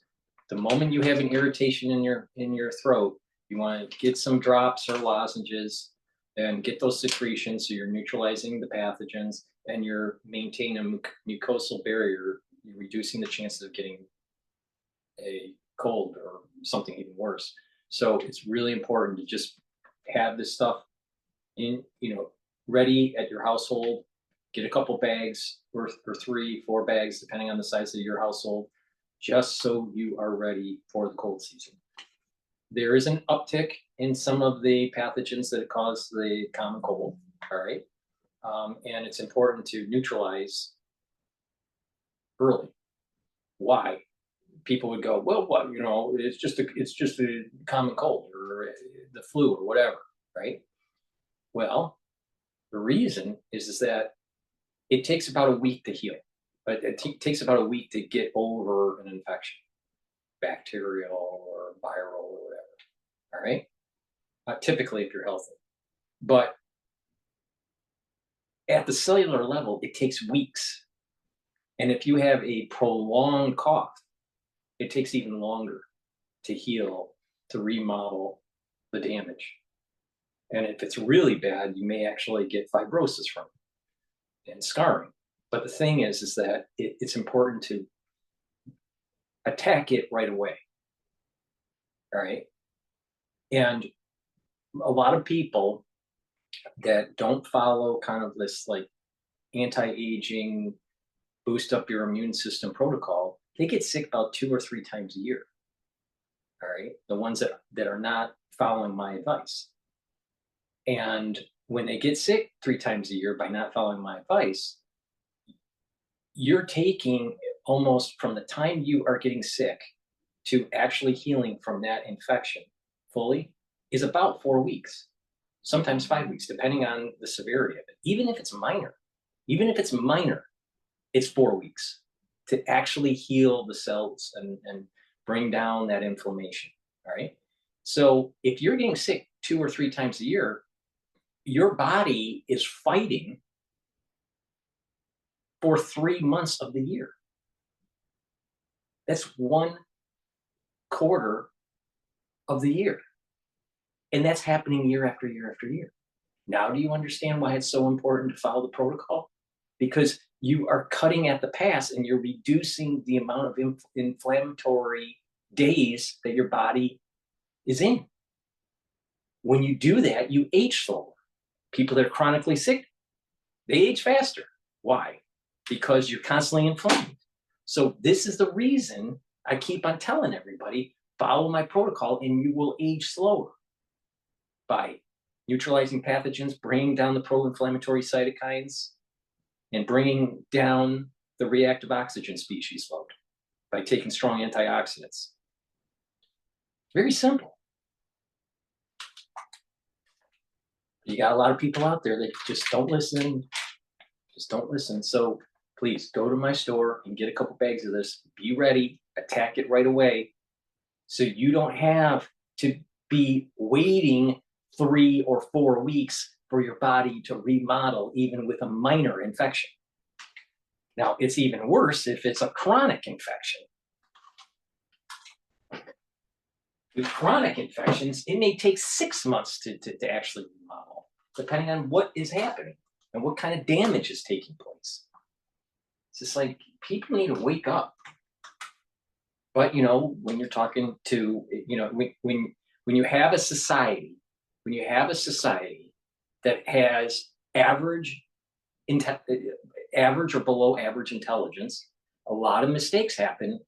The moment you have an irritation in your throat, you want to get some drops or lozenges and get those secretions, so you're neutralizing the pathogens and you're maintaining a mucosal barrier. You're reducing the chances of getting a cold or something even worse. So it's really important to just have this stuff ready at your household. Get a couple bags or 3-4 bags, depending on the size of your household, just so you are ready for the cold season. There is an uptick in some of the pathogens that cause the common cold, all right? And it's important to neutralize early. Why? People would go, well, what, it's just a common cold or the flu or whatever, right? Well, the reason is that it takes about a week to heal, but it takes about a week to get over an infection, bacterial or viral or whatever, all right? Typically, if you're healthy. But at the cellular level, it takes weeks. And if you have a prolonged cough, it takes even longer to heal, to remodel the damage. And if it's really bad, you may actually get fibrosis from it and scarring. But the thing is that it's important to attack it right away. All right. And a lot of people that don't follow kind of this like anti-aging, boost up your immune system protocol, they get sick about 2 or 3 times a year. All right. The ones that are not following my advice. And when they get sick 3 times a year by not following my advice, you're taking almost from the time you are getting sick to actually healing from that infection fully is about 4 weeks, sometimes 5 weeks, depending on the severity of it. Even if it's minor, it's 4 weeks to actually heal the cells and bring down that inflammation, all right? So if you're getting sick 2 or 3 times a year, your body is fighting for 3 months of the year. That's 1/4 of the year. And that's happening year after year after year. Now, do you understand why it's so important to follow the protocol? Because you are cutting at the pass and you're reducing the amount of inflammatory days that your body is in. When you do that, you age slower. People that are chronically sick, they age faster. Why? Because you're constantly inflamed. So this is the reason I keep on telling everybody, follow my protocol and you will age slower by neutralizing pathogens, bringing down the pro-inflammatory cytokines, and bringing down the reactive oxygen species load by taking strong antioxidants. Very simple. You got a lot of people out there that just don't listen. Just don't listen. So please go to my store and get a couple bags of this. Be ready. Attack it right away. So you don't have to be waiting 3 or 4 weeks for your body to remodel, even with a minor infection. Now, it's even worse if it's a chronic infection. With chronic infections, it may take 6 months to actually remodel, depending on what is happening and what kind of damage is taking place. It's just like people need to wake up. But, you know, when you're talking to, you know, when you have a society, that has average or below average intelligence, a lot of mistakes happen,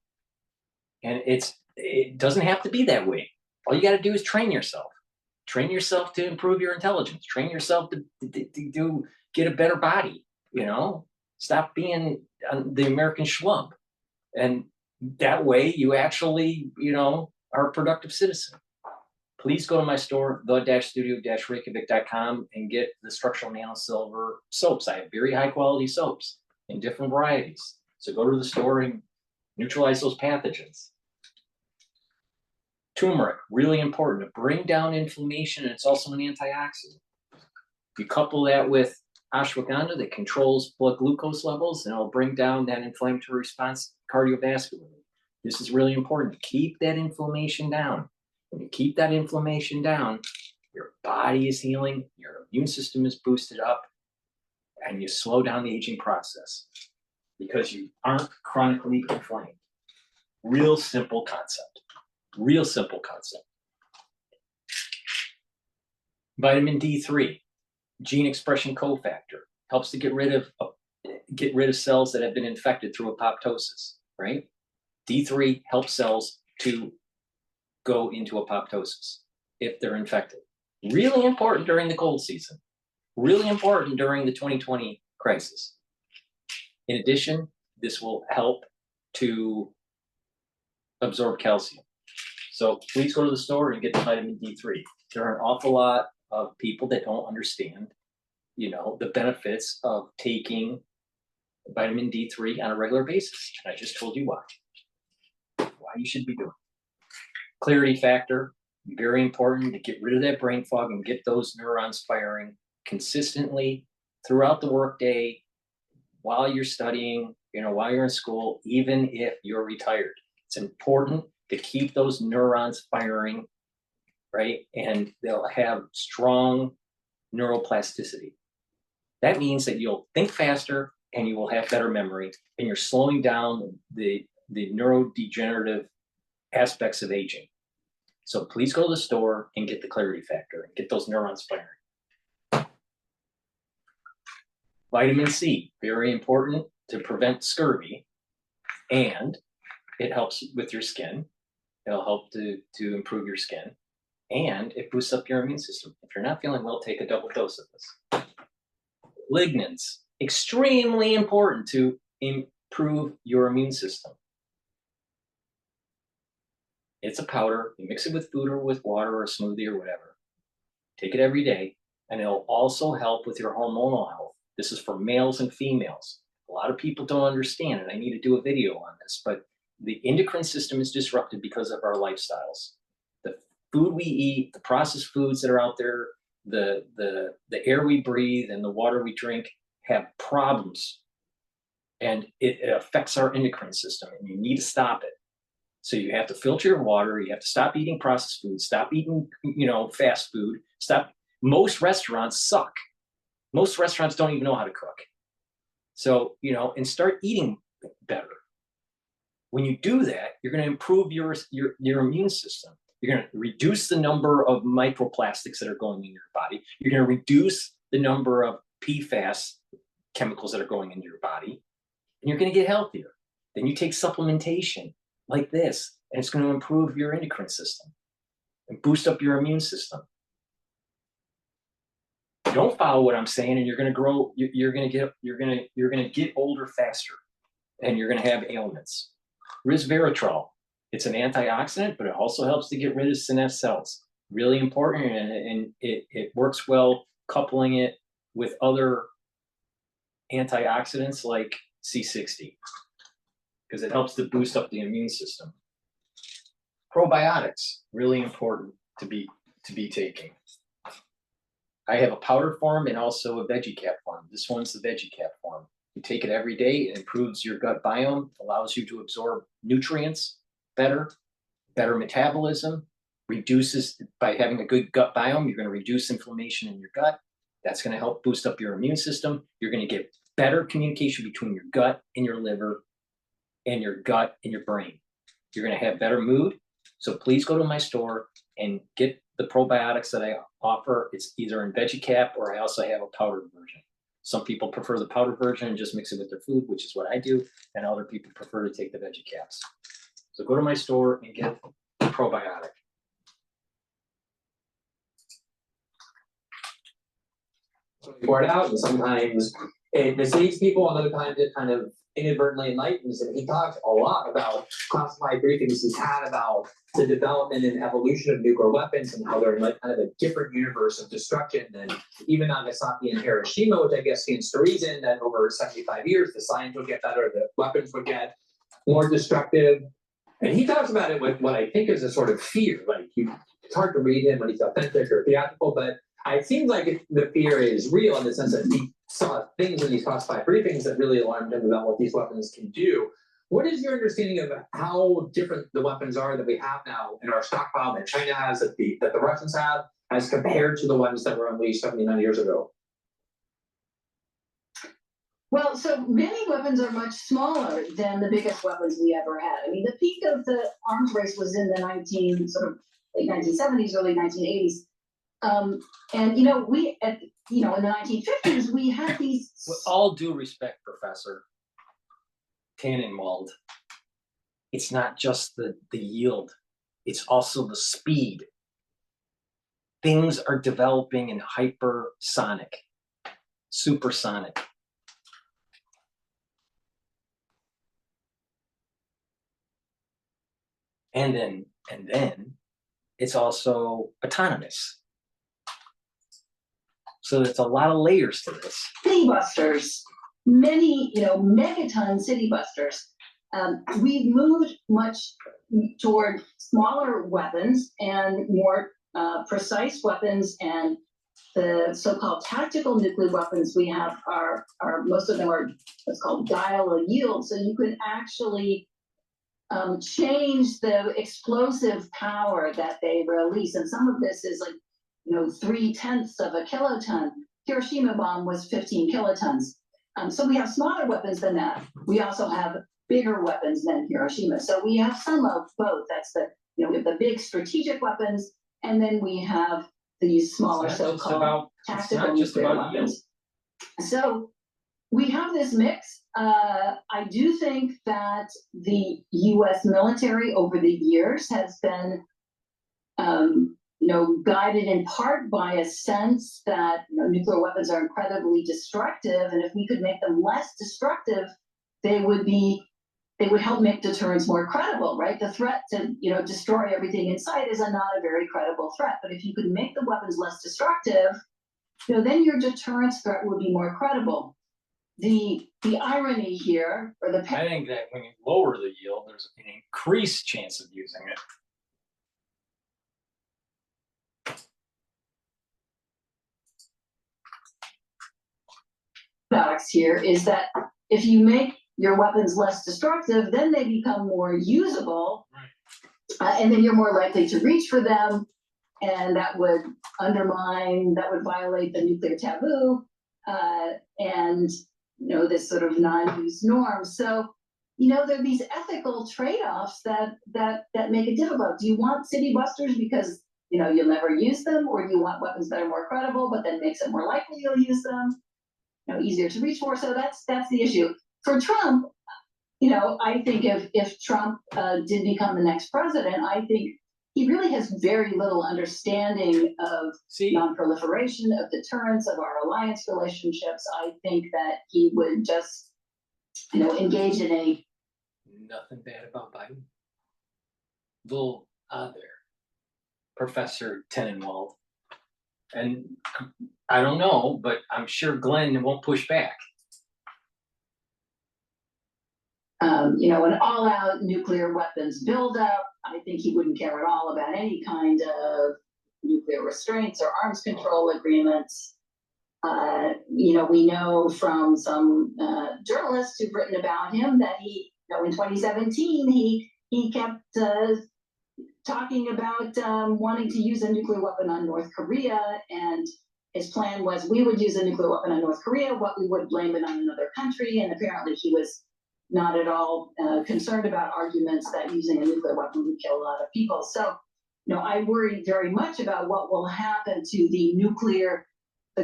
and it doesn't have to be that way. All you got to do is train yourself. Train yourself to improve your intelligence. Train yourself to get a better body. You know, stop being the American schlub, and that way you actually, you know, are a productive citizen. Please go to my store, the-studio-reykjavik.com, and get the structural nanosilver soaps. I have very high quality soaps in different varieties. So go to the store and neutralize those pathogens. Turmeric, really important to bring down inflammation, and it's also an antioxidant. You couple that with ashwagandha that controls blood glucose levels, and it'll bring down that inflammatory response cardiovascularly. This is really important to keep that inflammation down. When you keep that inflammation down, your body is healing, your immune system is boosted up, and you slow down the aging process because you aren't chronically inflamed. Real simple concept. Real simple concept. Vitamin D3, gene expression cofactor, helps to get rid of cells that have been infected through apoptosis, right? D3 helps cells to go into apoptosis if they're infected. Really important during the cold season. Really important during the 2020 crisis. In addition, this will help to absorb calcium. So please go to the store and get the vitamin D3. There are an awful lot of people that don't understand, you know, the benefits of taking vitamin D3 on a regular basis. And I just told you why you should be doing it. Clarity factor, very important to get rid of that brain fog and get those neurons firing consistently throughout the workday, while you're studying, you know, while you're in school, even if you're retired. It's important to keep those neurons firing, right? And they'll have strong neuroplasticity. That means that you'll think faster and you will have better memory, and you're slowing down the neurodegenerative aspects of aging. So please go to the store and get the clarity factor and get those neurons firing. Vitamin C, very important to prevent scurvy, and it helps with your skin. It'll help to improve your skin, and it boosts up your immune system. If you're not feeling well, take a double dose of this. Lignans, extremely important to improve your immune system. It's a powder. You mix it with food or with water or a smoothie or whatever. Take it every day, and it'll also help with your hormonal health. This is for males and females. A lot of people don't understand, and I need to do a video on this, but the endocrine system is disrupted because of our lifestyles. The food we eat, the processed foods that are out there, the air we breathe and the water we drink have problems, and it affects our endocrine system, and you need to stop it. So you have to filter your water. You have to stop eating processed food. Stop eating, you know, fast food. Stop. Most restaurants suck. Most restaurants don't even know how to cook. So, you know, and start eating better. When you do that, you're going to improve your immune system. You're going to reduce the number of microplastics that are going in your body. You're going to reduce the number of PFAS chemicals that are going into your body, and you're going to get healthier. Then you take supplementation like this, and it's going to improve your endocrine system and boost up your immune system. You don't follow what I'm saying, and you're going to grow. You're going to get older faster, and you're going to have ailments. Resveratrol It's an antioxidant, but it also helps to get rid of senescent cells. Really important, and it works well coupling it with other antioxidants like C60 because it helps to boost up the immune system. Probiotics, really important to be taking. I have a powder form and also a veggie cap form. This one's the veggie cap form. You take it every day, it improves your gut biome, allows you to absorb nutrients better metabolism, reduces, by having a good gut biome, you're going to reduce inflammation in your gut. That's going to help boost up your immune system. You're going to get better communication between your gut and your liver and your gut and your brain. You're going to have better mood. So please go to my store and get the probiotics that I offer. It's either in veggie cap or I also have a powdered version. Some people prefer the powdered version and just mix it with their food, which is what I do. And other people prefer to take the veggie caps. So go to my store and get the probiotic. Pour it out, and sometimes it misleads people, and other times it kind of inadvertently enlightens. And he talks a lot about classified briefings he's had about the development and evolution of nuclear weapons and how they're in like kind of a different universe of destruction than even Nagasaki and Hiroshima, which I guess stands to reason that over 75 years the science would get better, the weapons would get more destructive. And he talks about it with what I think is a sort of fear. Like it's hard to read him when he's authentic or theatrical, but it seems like the fear is real in the sense that he saw things in these classified briefings that really alarmed him about what these weapons can do. What is your understanding of how different the weapons are that we have now in our stockpile that China has, that the Russians have, as compared to the ones that were unleashed 79 years ago? Well, so many weapons are much smaller than the biggest weapons we ever had. I mean, the peak of the arms race was in the late 1970s, early 1980s. And we in the 1950s we had these. With all due respect, Professor Tannenwald, it's not just the yield; it's also the speed. Things are developing in hypersonic, supersonic. And then it's also autonomous. So there's a lot of layers to this. City busters, many, megaton city busters. We've moved much toward smaller weapons and more precise weapons, and the so-called tactical nuclear weapons we have are most of them are what's called dial-a-yield. So you can actually change the explosive power that they release, and some of this is like 0.3 of a kiloton. Hiroshima bomb was 15 kilotons. So we have smaller weapons than that. We also have bigger weapons than Hiroshima. So we have some of both. That's we have the big strategic weapons, and then we have these smaller so-called tactical nuclear weapons. So we have this mix. I do think that the U.S. military over the years has been guided in part by a sense that nuclear weapons are incredibly destructive, and if we could make them less destructive, they would help make deterrence more credible, right? The threat to destroy everything in sight is not a very credible threat, but if you could make the weapons less destructive, then your deterrence threat would be more credible. The irony here, or I think that when you lower the yield, there's an increased chance of using it. Paradox here is that if you make your weapons less destructive, then they become more usable, and then you're more likely to reach for them, and that would violate the nuclear taboo, and this sort of non-use norm. So there are these ethical trade-offs that make it difficult. Do you want city busters because you'll never use them, or do you want weapons that are more credible but then makes it more likely you'll use them, easier to reach for? So that's the issue. For Trump, I think if Trump did become the next president, I think he really has very little understanding of non-proliferation, of deterrence, of our alliance relationships. I think that he would just, engage in nothing bad about Biden. little there, Professor Tenenwald. And I don't know, but I'm sure Glenn won't push back. An all-out nuclear weapons buildup, I think he wouldn't care at all about any kind of nuclear restraints or arms control agreements. We know from some journalists who've written about him that he, in 2017, he kept talking about wanting to use a nuclear weapon on North Korea, and his plan was we would use a nuclear weapon on North Korea, what we would blame it on another country, and apparently he was not at all concerned about arguments that using a nuclear weapon would kill a lot of people. So, I worry very much about what will happen to the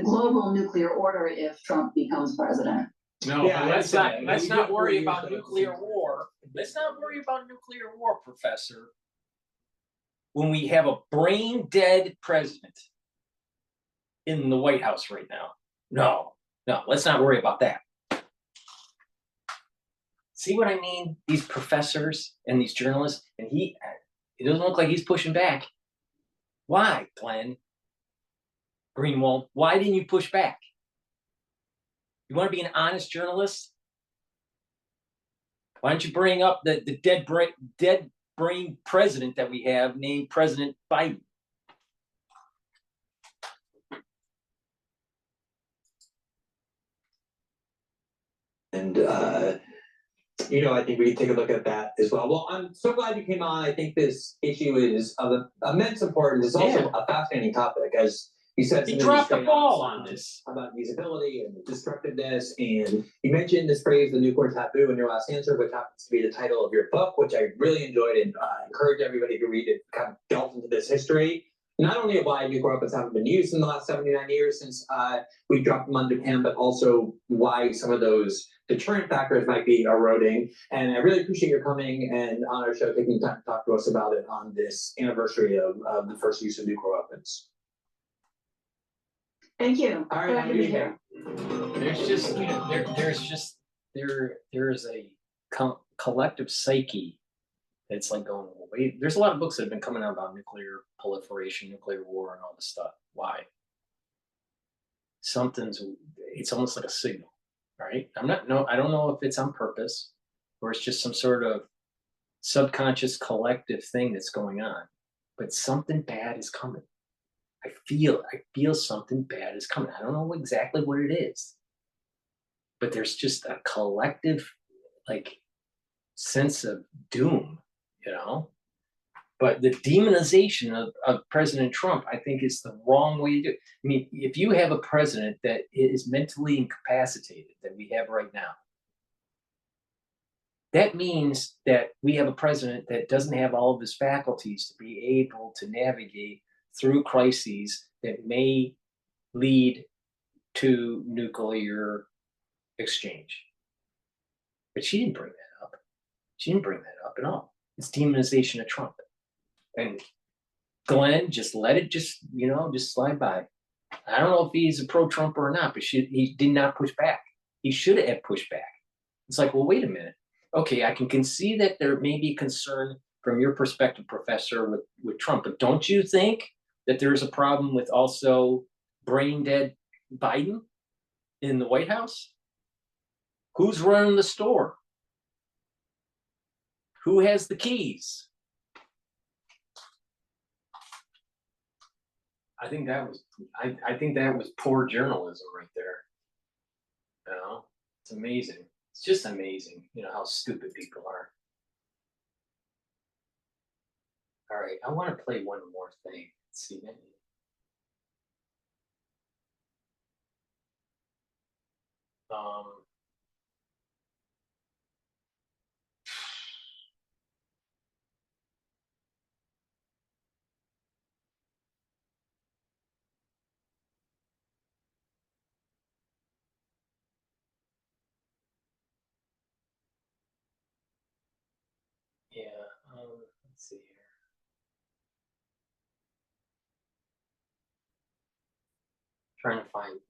global nuclear order if Trump becomes president. No, Yeah, let's not worry about nuclear war. Let's not worry about nuclear war, Professor. When we have a brain dead president in the White House right now. No, let's not worry about that. See what I mean? These professors and these journalists, and it doesn't look like he's pushing back. Why, Glenn Greenwald? Why didn't you push back? You want to be an honest journalist? Why don't you bring up the dead brain president that we have named President Biden? And I think we can take a look at that as well. Well, I'm so glad you came on. I think this issue is of immense importance. It's also a fascinating topic, as you said. He dropped the ball on this about usability and destructiveness, and you mentioned this phrase, "the nuclear taboo," in your last answer, which happens to be the title of your book, which I really enjoyed, and encourage everybody to read it. Kind of delve into this history, not only of why nuclear weapons haven't been used in the last 79 years since we dropped them on Japan, but also why some of those deterrent factors might be eroding. And I really appreciate your coming and on our show, taking time to talk to us about it on this anniversary of the first use of nuclear weapons. Thank you. All right, have a good evening. There is a collective psyche that's like going away. There's a lot of books that have been coming out about nuclear proliferation, nuclear war, and all this stuff. Why? It's almost like a signal, right? I don't know if it's on purpose or it's just some sort of subconscious collective thing that's going on, but something bad is coming. I feel something bad is coming. I don't know exactly what it is, but there's just a collective sense of doom, But the demonization of President Trump, I think, is the wrong way to do it. I mean, if you have a president that is mentally incapacitated, that we have right now, that means that we have a president that doesn't have all of his faculties to be able to navigate through crises that may lead to nuclear exchange. But she didn't bring that up. She didn't bring that up at all. It's demonization of Trump. And Glenn just let it just slide by. I don't know if he's a pro-Trumper or not, but he did not push back. He should have pushed back. It's like, well, wait a minute. Okay, I can concede that there may be concern from your perspective, Professor, with Trump, but don't you think that there's a problem with also brain dead Biden in the White House? Who's running the store? Who has the keys? I think that was poor journalism right there. It's amazing. It's just amazing, how stupid people are. All right, I want to play one more thing. Let's see, maybe. Yeah, let's see here. Trying to find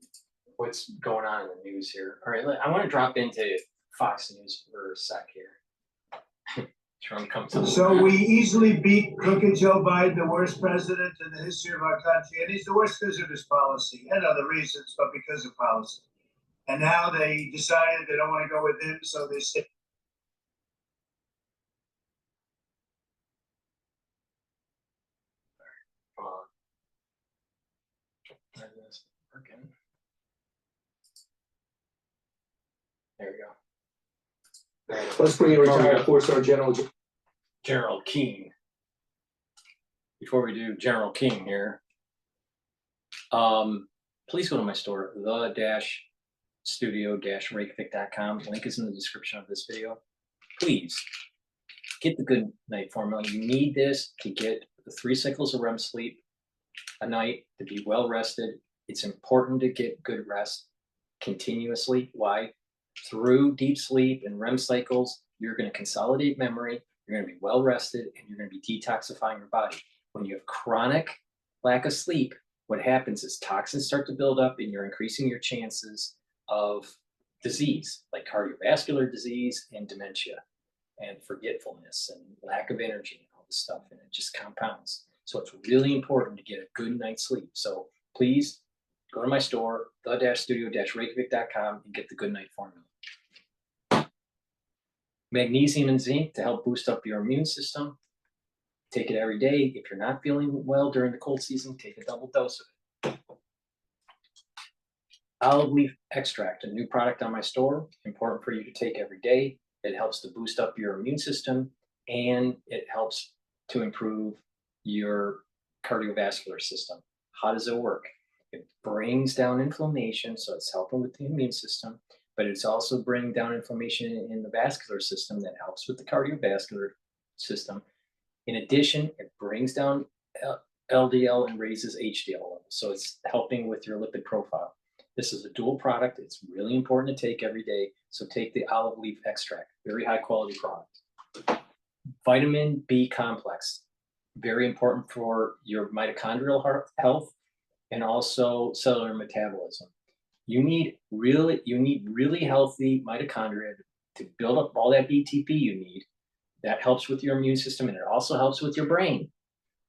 what's going on in the news here. All right, I want to drop into Fox News for a sec here. Trump comes to So we easily beat crooked Joe Biden, the worst president in the history of our country. And he's the worst because of his policy and other reasons, but because of policy. And now they decided they don't want to go with him, so they say. Come on. This working. There we go. Let's bring in retired four-star General General King. Before we do General King here, please go to my store, the-studio-reykjavik.com. Link is in the description of this video. Please get the good night formula. You need this to get the 3 cycles of REM sleep a night, to be well rested. It's important to get good rest continuously. Why? Through deep sleep and REM cycles, you're going to consolidate memory, you're going to be well rested, and you're going to be detoxifying your body. When you have chronic lack of sleep, what happens is toxins start to build up and you're increasing your chances of disease, like cardiovascular disease and dementia and forgetfulness and lack of energy and all this stuff, and it just compounds. So it's really important to get a good night's sleep. So please go to my store, the-studio-reykjavik.com, and get the good night formula. Magnesium and zinc to help boost up your immune system. Take it every day. If you're not feeling well during the cold season, take a double dose of it. Olive leaf extract, a new product on my store, important for you to take every day. It helps to boost up your immune system, and it helps to improve your cardiovascular system. How does it work? It brings down inflammation, so it's helping with the immune system, but it's also bringing down inflammation in the vascular system that helps with the cardiovascular system. In addition, it brings down LDL and raises HDL levels, so it's helping with your lipid profile. This is a dual product. It's really important to take every day, so take the olive leaf extract, very high quality product. Vitamin B complex, very important for your mitochondrial health and also cellular metabolism. You need really healthy mitochondria to build up all that BTP you need. That helps with your immune system, and it also helps with your brain.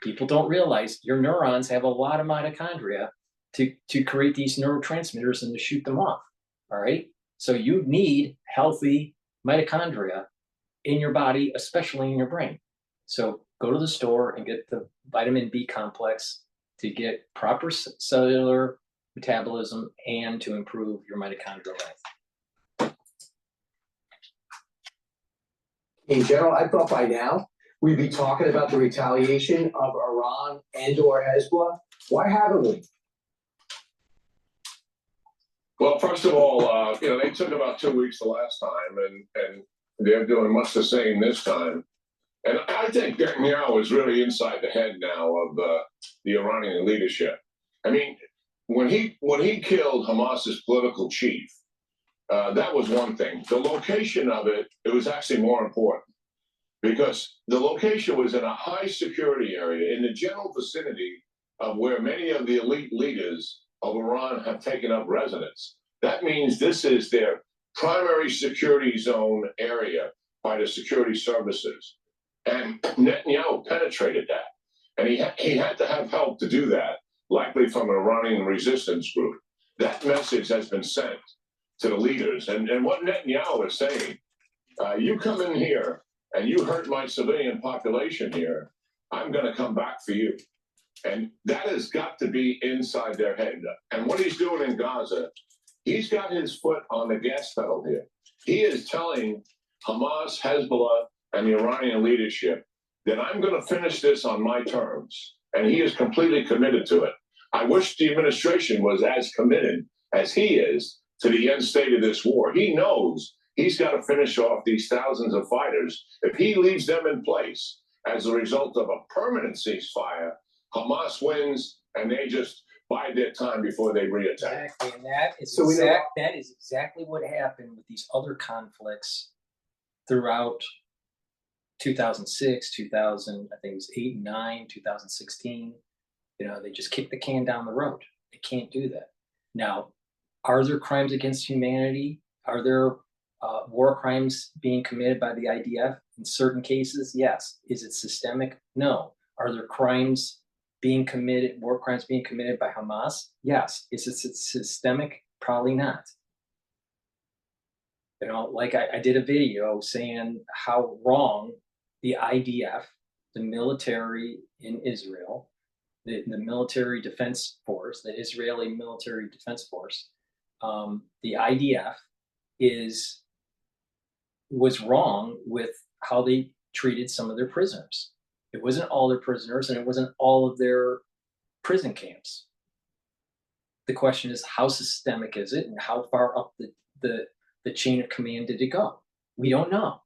People don't realize your neurons have a lot of mitochondria to create these neurotransmitters and to shoot them off, all right? So you need healthy mitochondria in your body, especially in your brain. So go to the store and get the vitamin B complex to get proper cellular metabolism and to improve your mitochondrial health. In general, I thought by now we'd be talking about the retaliation of Iran and/or Hezbollah. Why haven't we? Well, first of all, they took about 2 weeks the last time, and they're doing much the same this time. And I think Netanyahu is really inside the head now of the Iranian leadership. I mean, when he killed Hamas's political chief, that was one thing. The location of it was actually more important, because the location was in a high security area in the general vicinity of where many of the elite leaders of Iran have taken up residence. That means this is their primary security zone area by the security services. And Netanyahu penetrated that. And he had to have help to do that, likely from an Iranian resistance group. That message has been sent to the leaders. And what Netanyahu is saying, you come in here and you hurt my civilian population here, I'm going to come back for you. And that has got to be inside their head. And what he's doing in Gaza, he's got his foot on the gas pedal here. He is telling Hamas, Hezbollah, and the Iranian leadership that I'm going to finish this on my terms. And he is completely committed to it. I wish the administration was as committed as he is to the end state of this war. He knows he's got to finish off these thousands of fighters. If he leaves them in place as a result of a permanent ceasefire, Hamas wins and they just bide their time before they reattack. Exactly, and that is that is exactly what happened with these other conflicts throughout 2006, 2000, I think it was 8 and 9, 2016. They just kicked the can down the road. They can't do that. Now, are there crimes against humanity? Are there war crimes being committed by the IDF? In certain cases, yes. Is it systemic? No. Are there crimes being committed, war crimes being committed by Hamas? Yes. Is it systemic? Probably not. You know, like I did a video saying how wrong the IDF, the military in Israel, the military defense force, the Israeli military defense force, the IDF was wrong with how they treated some of their prisoners. It wasn't all their prisoners, and it wasn't all of their prison camps. The question is, how systemic is it, and how far up the chain of command did it go? We don't know.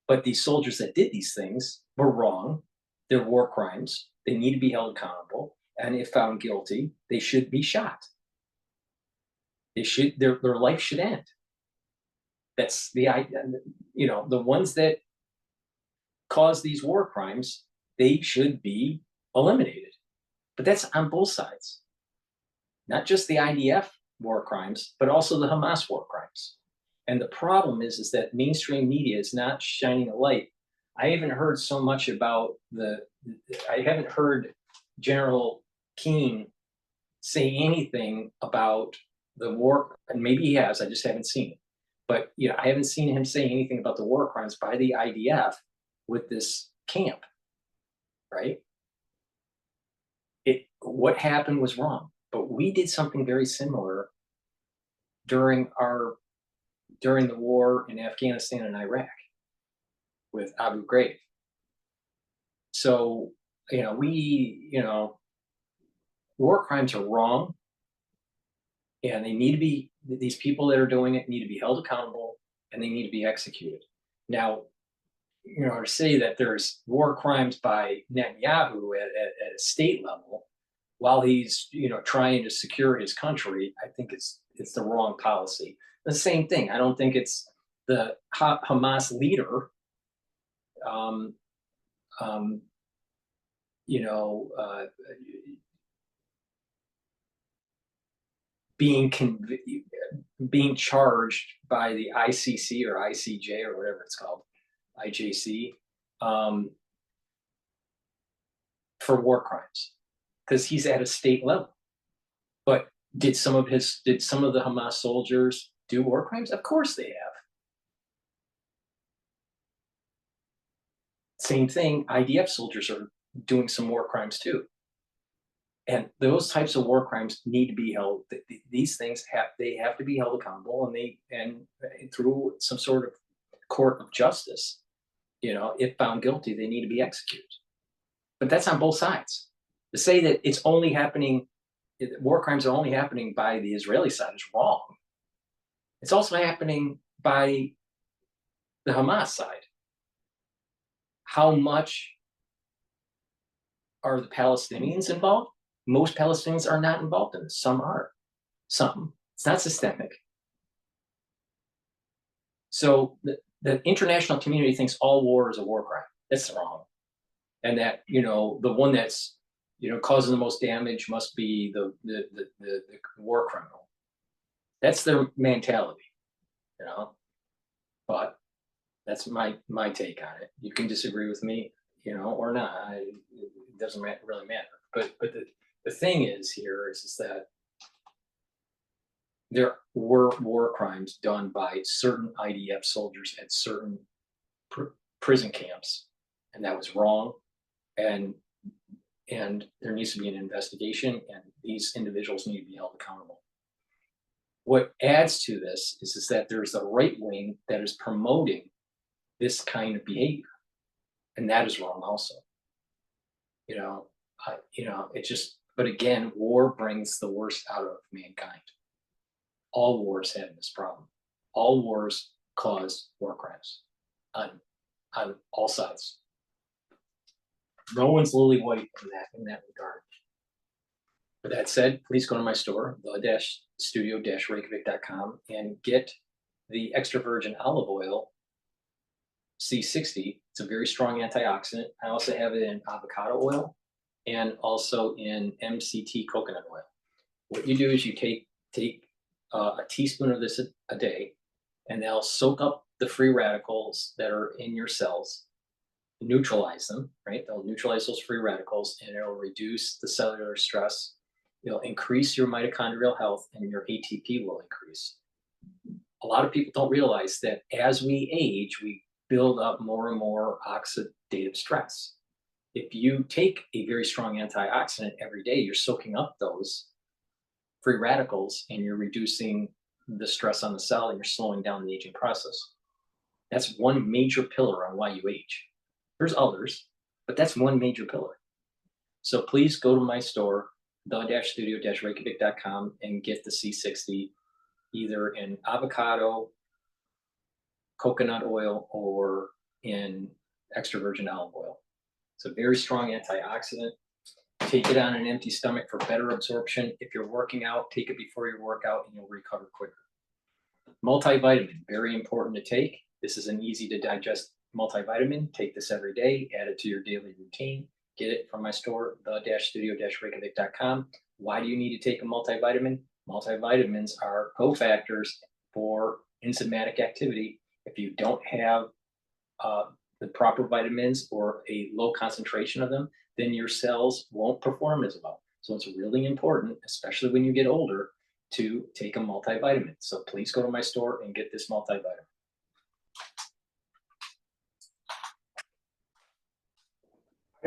But these soldiers that did these things were wrong. They're war crimes. They need to be held accountable. And if found guilty, they should be shot. Their life should end. That's the idea. You know, the ones that cause these war crimes, they should be eliminated. But that's on both sides. Not just the IDF war crimes, but also the Hamas war crimes. And the problem is that mainstream media is not shining a light. I haven't heard so much about I haven't heard General Keane say anything about the war, and maybe he has, I just haven't seen it. But you know, I haven't seen him say anything about the war crimes by the IDF with this camp, right? What happened was wrong, but we did something very similar during the war in Afghanistan and Iraq with Abu Ghraib. So, you know, war crimes are wrong, and they need to be, these people that are doing it need to be held accountable, and they need to be executed. Now, you know, to say that there's war crimes by Netanyahu at a state level while he's, you know, trying to secure his country, I think it's the wrong policy. The same thing. I don't think it's the Hamas leader, you know, being charged by the ICC or ICJ or whatever it's called, IJC, for war crimes, because he's at a state level. But did some of the Hamas soldiers do war crimes? Of course they have. Same thing, IDF soldiers are doing some war crimes too. And those types of war crimes need to be held. These things have to be held accountable, and through some sort of court of justice, you know, if found guilty, they need to be executed. But that's on both sides. To say that it's only happening, war crimes are only happening by the Israeli side is wrong. It's also happening by the Hamas side. How much are the Palestinians involved? Most Palestinians are not involved in this. Some are. Some. It's not systemic. So the international community thinks all war is a war crime. That's wrong. And that, you know, the one that's, you know, causing the most damage must be the war criminal. That's their mentality, you know. But that's my take on it. You can disagree with me, you know, or not. It doesn't really matter. But the thing is that there were war crimes done by certain IDF soldiers at certain prison camps, and that was wrong. And there needs to be an investigation, and these individuals need to be held accountable. What adds to this is that there's a right wing that is promoting this kind of behavior, and that is wrong also. You know, it just. But again, war brings the worst out of mankind. All wars have this problem. All wars cause war crimes on all sides. No one's lily white in that regard. With that said, please go to my store, the-studio-reykjavik.com, and get the extra virgin olive oil C60. It's a very strong antioxidant. I also have it in avocado oil and also in MCT coconut oil. What you do is you take a teaspoon of this a day, and they'll soak up the free radicals that are in your cells, neutralize them, right? They'll neutralize those free radicals and it'll reduce the cellular stress. It'll increase your mitochondrial health and your ATP will increase. A lot of people don't realize that as we age, we build up more and more oxidative stress. If you take a very strong antioxidant every day, you're soaking up those free radicals and you're reducing the stress on the cell and you're slowing down the aging process. That's one major pillar on why you age. There's others, but that's one major pillar. So please go to my store, the-studio-reykjavik.com, and get the C60 either in avocado, coconut oil, or in extra virgin olive oil. It's a very strong antioxidant. Take it on an empty stomach for better absorption. If you're working out, take it before your workout and you'll recover quicker. Multivitamin, very important to take. This is an easy to digest multivitamin. Take this every day, add it to your daily routine. Get it from my store, the-studio-reykjavik.com. Why do you need to take a multivitamin? Multivitamins are cofactors for enzymatic activity. If you don't have the proper vitamins or a low concentration of them, then your cells won't perform as well. So it's really important, especially when you get older, to take a multivitamin. So please go to my store and get this multivitamin.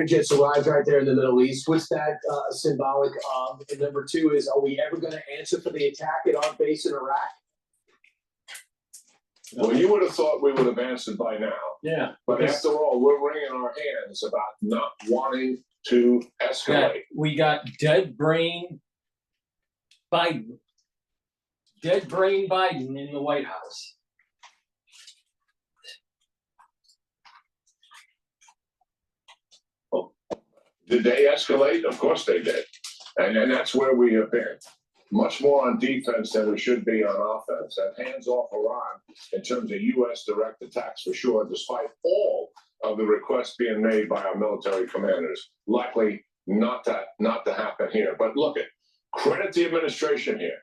Just arrived right there in the Middle East. What's that symbolic of? And number two is, are we ever going to answer for the attack at our base in Iraq? Well, you would have thought we would have answered by now. Yeah. But after all, we're wringing our hands about not wanting to escalate. We got dead brain Biden. Dead brain Biden in the White House. Did they escalate? Of course they did. And that's where we have been. Much more on defense than we should be on offense. And hands off Iran in terms of U.S. direct attacks for sure, despite all of the requests being made by our military commanders. Likely not to happen here. But look, credit the administration here.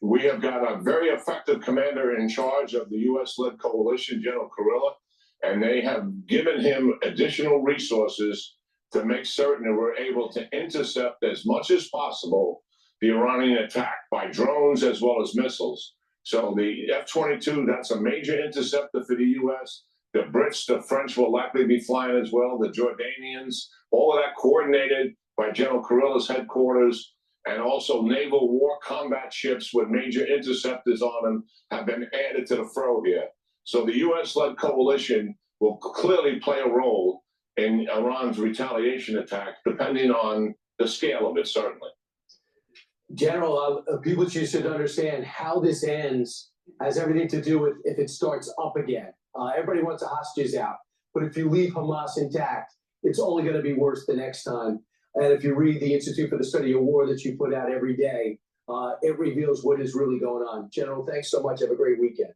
We have got a very effective commander in charge of the U.S.-led coalition, General Cottrell, and they have given him additional resources to make certain that we're able to intercept as much as possible the Iranian attack by drones as well as missiles. So the F-22, that's a major interceptor for the U.S. The Brits, the French will likely be flying as well, the Jordanians, all of that coordinated by General Cottrell's headquarters, and also naval war combat ships with major interceptors on them have been added to the fray here. So the U.S.-led coalition will clearly play a role in Iran's retaliation attack, depending on the scale of it, certainly. General, people should understand how this ends has everything to do with if it starts up again. Everybody wants the hostages out, but if you leave Hamas intact, it's only going to be worse the next time. And if you read the Institute for the Study of War that you put out every day, it reveals what is really going on. General, thanks so much. Have a great weekend.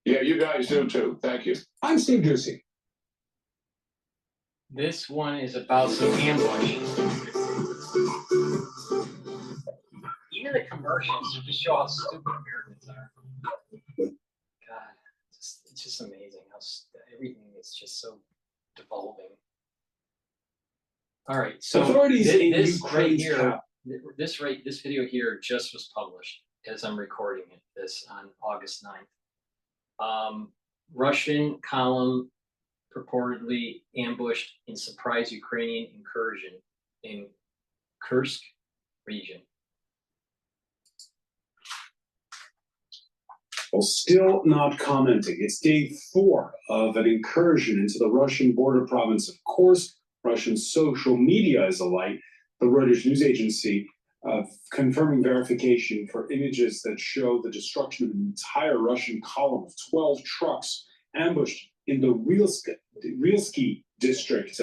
Yeah, you guys do too. Thank you. I'm Steve Ducey. This one is about some ambush. Even the commercials just show how stupid Americans are. God, it's just amazing how everything is just so devolving. All right, so Authorities in this Ukraine's this video here just was published as I'm recording this on August 9th. Russian column purportedly ambushed in surprise Ukrainian incursion in Kursk region. Well, still not commenting. It's day 4 of an incursion into the Russian border province of Kursk. Russian social media is alight. The Reuters news agency confirming verification for images that show the destruction of an entire Russian column of 12 trucks ambushed in the Rilsky district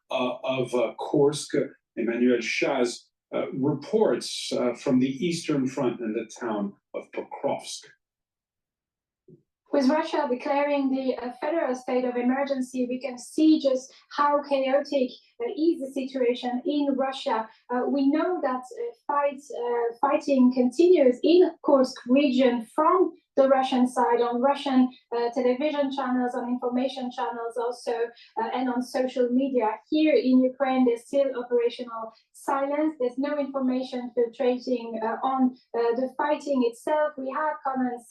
of Kursk. Emmanuel Shaz reports from the Eastern Front in the town of Pokrovsk. With Russia declaring the federal state of emergency, we can see just how chaotic is the situation in Russia. We know that fighting continues in Kursk region from the Russian side, on Russian television channels, on information channels also, and on social media. Here in Ukraine, there's still operational silence. There's no information filtrating on the fighting itself. We had comments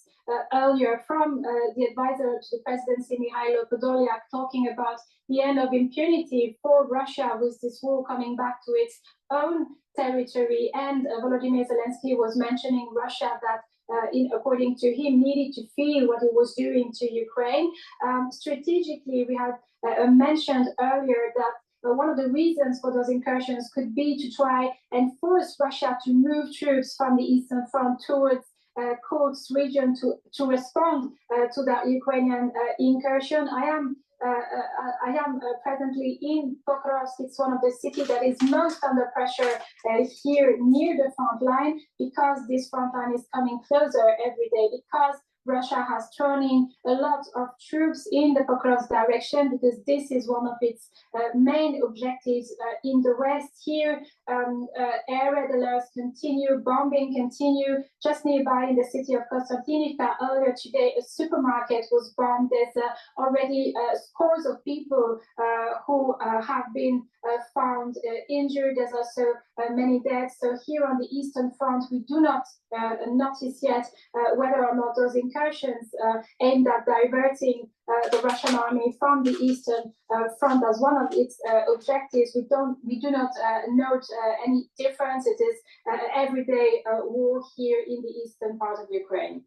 earlier from the advisor to the presidency, Mikhailo Podolyak, talking about the end of impunity for Russia with this war coming back to its own territory. And Volodymyr Zelensky was mentioning Russia that, according to him, needed to feel what it was doing to Ukraine. Strategically, we had mentioned earlier that one of the reasons for those incursions could be to try and force Russia to move troops from the Eastern Front towards Kursk region to respond to that Ukrainian incursion. I am presently in Pokrovsk. It's one of the cities that is most under pressure here near the front line, because this front line is coming closer every day, because Russia has thrown in a lot of troops in the Pokrovsk direction, because this is one of its main objectives in the west. Here, air red alerts continue, bombing continue. Just nearby in the city of Konstantinivka, earlier today, a supermarket was bombed. There's already scores of people who have been found injured. There's also many deaths. So here on the Eastern Front, we do not notice yet whether or not those incursions aimed at diverting the Russian army from the Eastern Front as one of its objectives. We do not note any difference. It is everyday war here in the eastern part of Ukraine.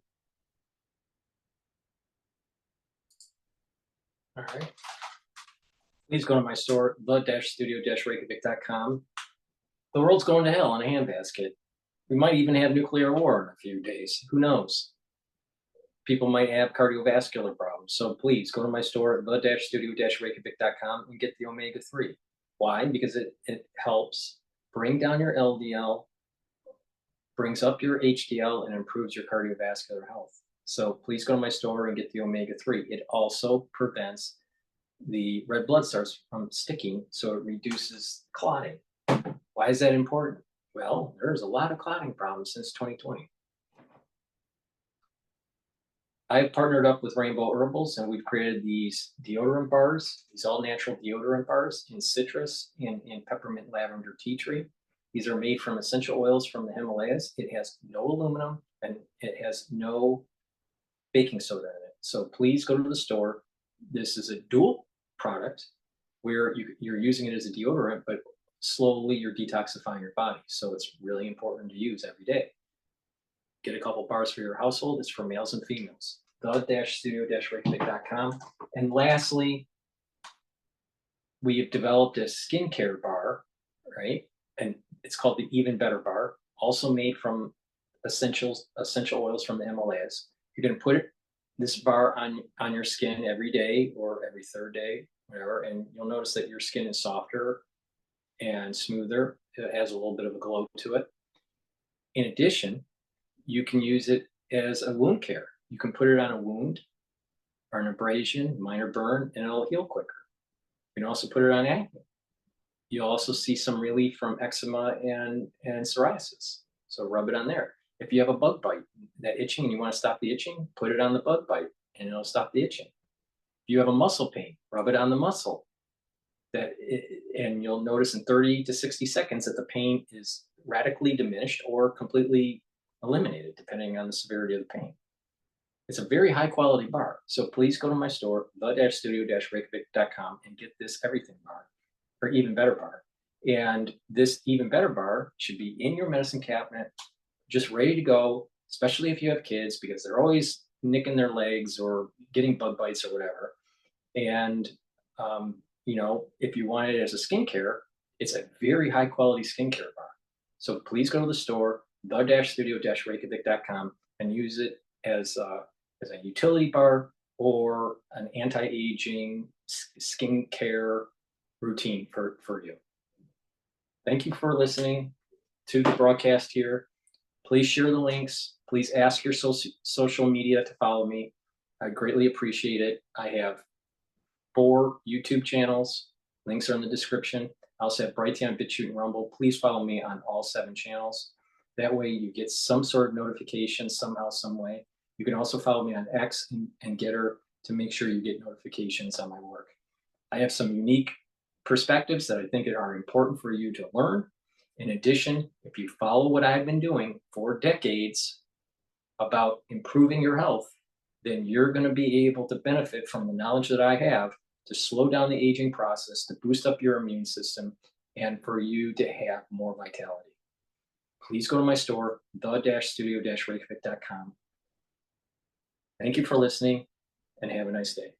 All right. Please go to my store, the-studio-reykjavik.com. The world's going to hell in a handbasket. We might even have nuclear war in a few days. Who knows? People might have cardiovascular problems. So please go to my store, the-studio-reykjavik.com, and get the omega-3. Why? Because it helps bring down your LDL, brings up your HDL, and improves your cardiovascular health. So please go to my store and get the omega-3. It also prevents the red blood cells from sticking, so it reduces clotting. Why is that important? Well, there's a lot of clotting problems since 2020. I've partnered up with Rainbow Herbals, and we've created these deodorant bars, these all-natural deodorant bars in citrus and in peppermint lavender tea tree. These are made from essential oils from the Himalayas. It has no aluminum, and it has no baking soda in it. So please go to the store. This is a dual product where you're using it as a deodorant, but slowly you're detoxifying your body. So it's really important to use every day. Get a couple bars for your household. It's for males and females. The-studio-reykjavik.com. And lastly, we have developed a skincare bar, right? And it's called the Even Better Bar, also made from essential oils from the Himalayas. You're going to put this bar on your skin every day or every third day, whatever, and you'll notice that your skin is softer and smoother. It has a little bit of a glow to it. In addition, you can use it as a wound care. You can put it on a wound or an abrasion, minor burn, and it'll heal quicker. You can also put it on acne. You'll also see some relief from eczema and psoriasis. So rub it on there. If you have a bug bite, that itching, and you want to stop the itching, put it on the bug bite, and it'll stop the itching. If you have a muscle pain, rub it on the muscle. And you'll notice in 30 to 60 seconds that the pain is radically diminished or completely eliminated, depending on the severity of the pain. It's a very high quality bar. So please go to my store, the-studio-reykjavik.com, and get this everything bar, or Even Better Bar. And this Even Better Bar should be in your medicine cabinet, just ready to go, especially if you have kids, because they're always nicking their legs or getting bug bites or whatever. And, you know, if you want it as a skincare, it's a very high quality skincare bar. So please go to the store, the-studio-reykjavik.com, and use it as a utility bar or an anti-aging skincare routine for you. Thank you for listening to the broadcast here. Please share the links. Please ask your social media to follow me. I greatly appreciate it. I have 4 YouTube channels. Links are in the description. I also have Brighteon, Bitchute, and Rumble. Please follow me on all 7 channels. That way you get some sort of notification somehow, some way. You can also follow me on X and GETTR to make sure you get notifications on my work. I have some unique perspectives that I think are important for you to learn. In addition, if you follow what I've been doing for decades about improving your health, then you're going to be able to benefit from the knowledge that I have to slow down the aging process, to boost up your immune system, and for you to have more vitality. Please go to my store, the-studio-reykjavik.com. Thank you for listening, and have a nice day.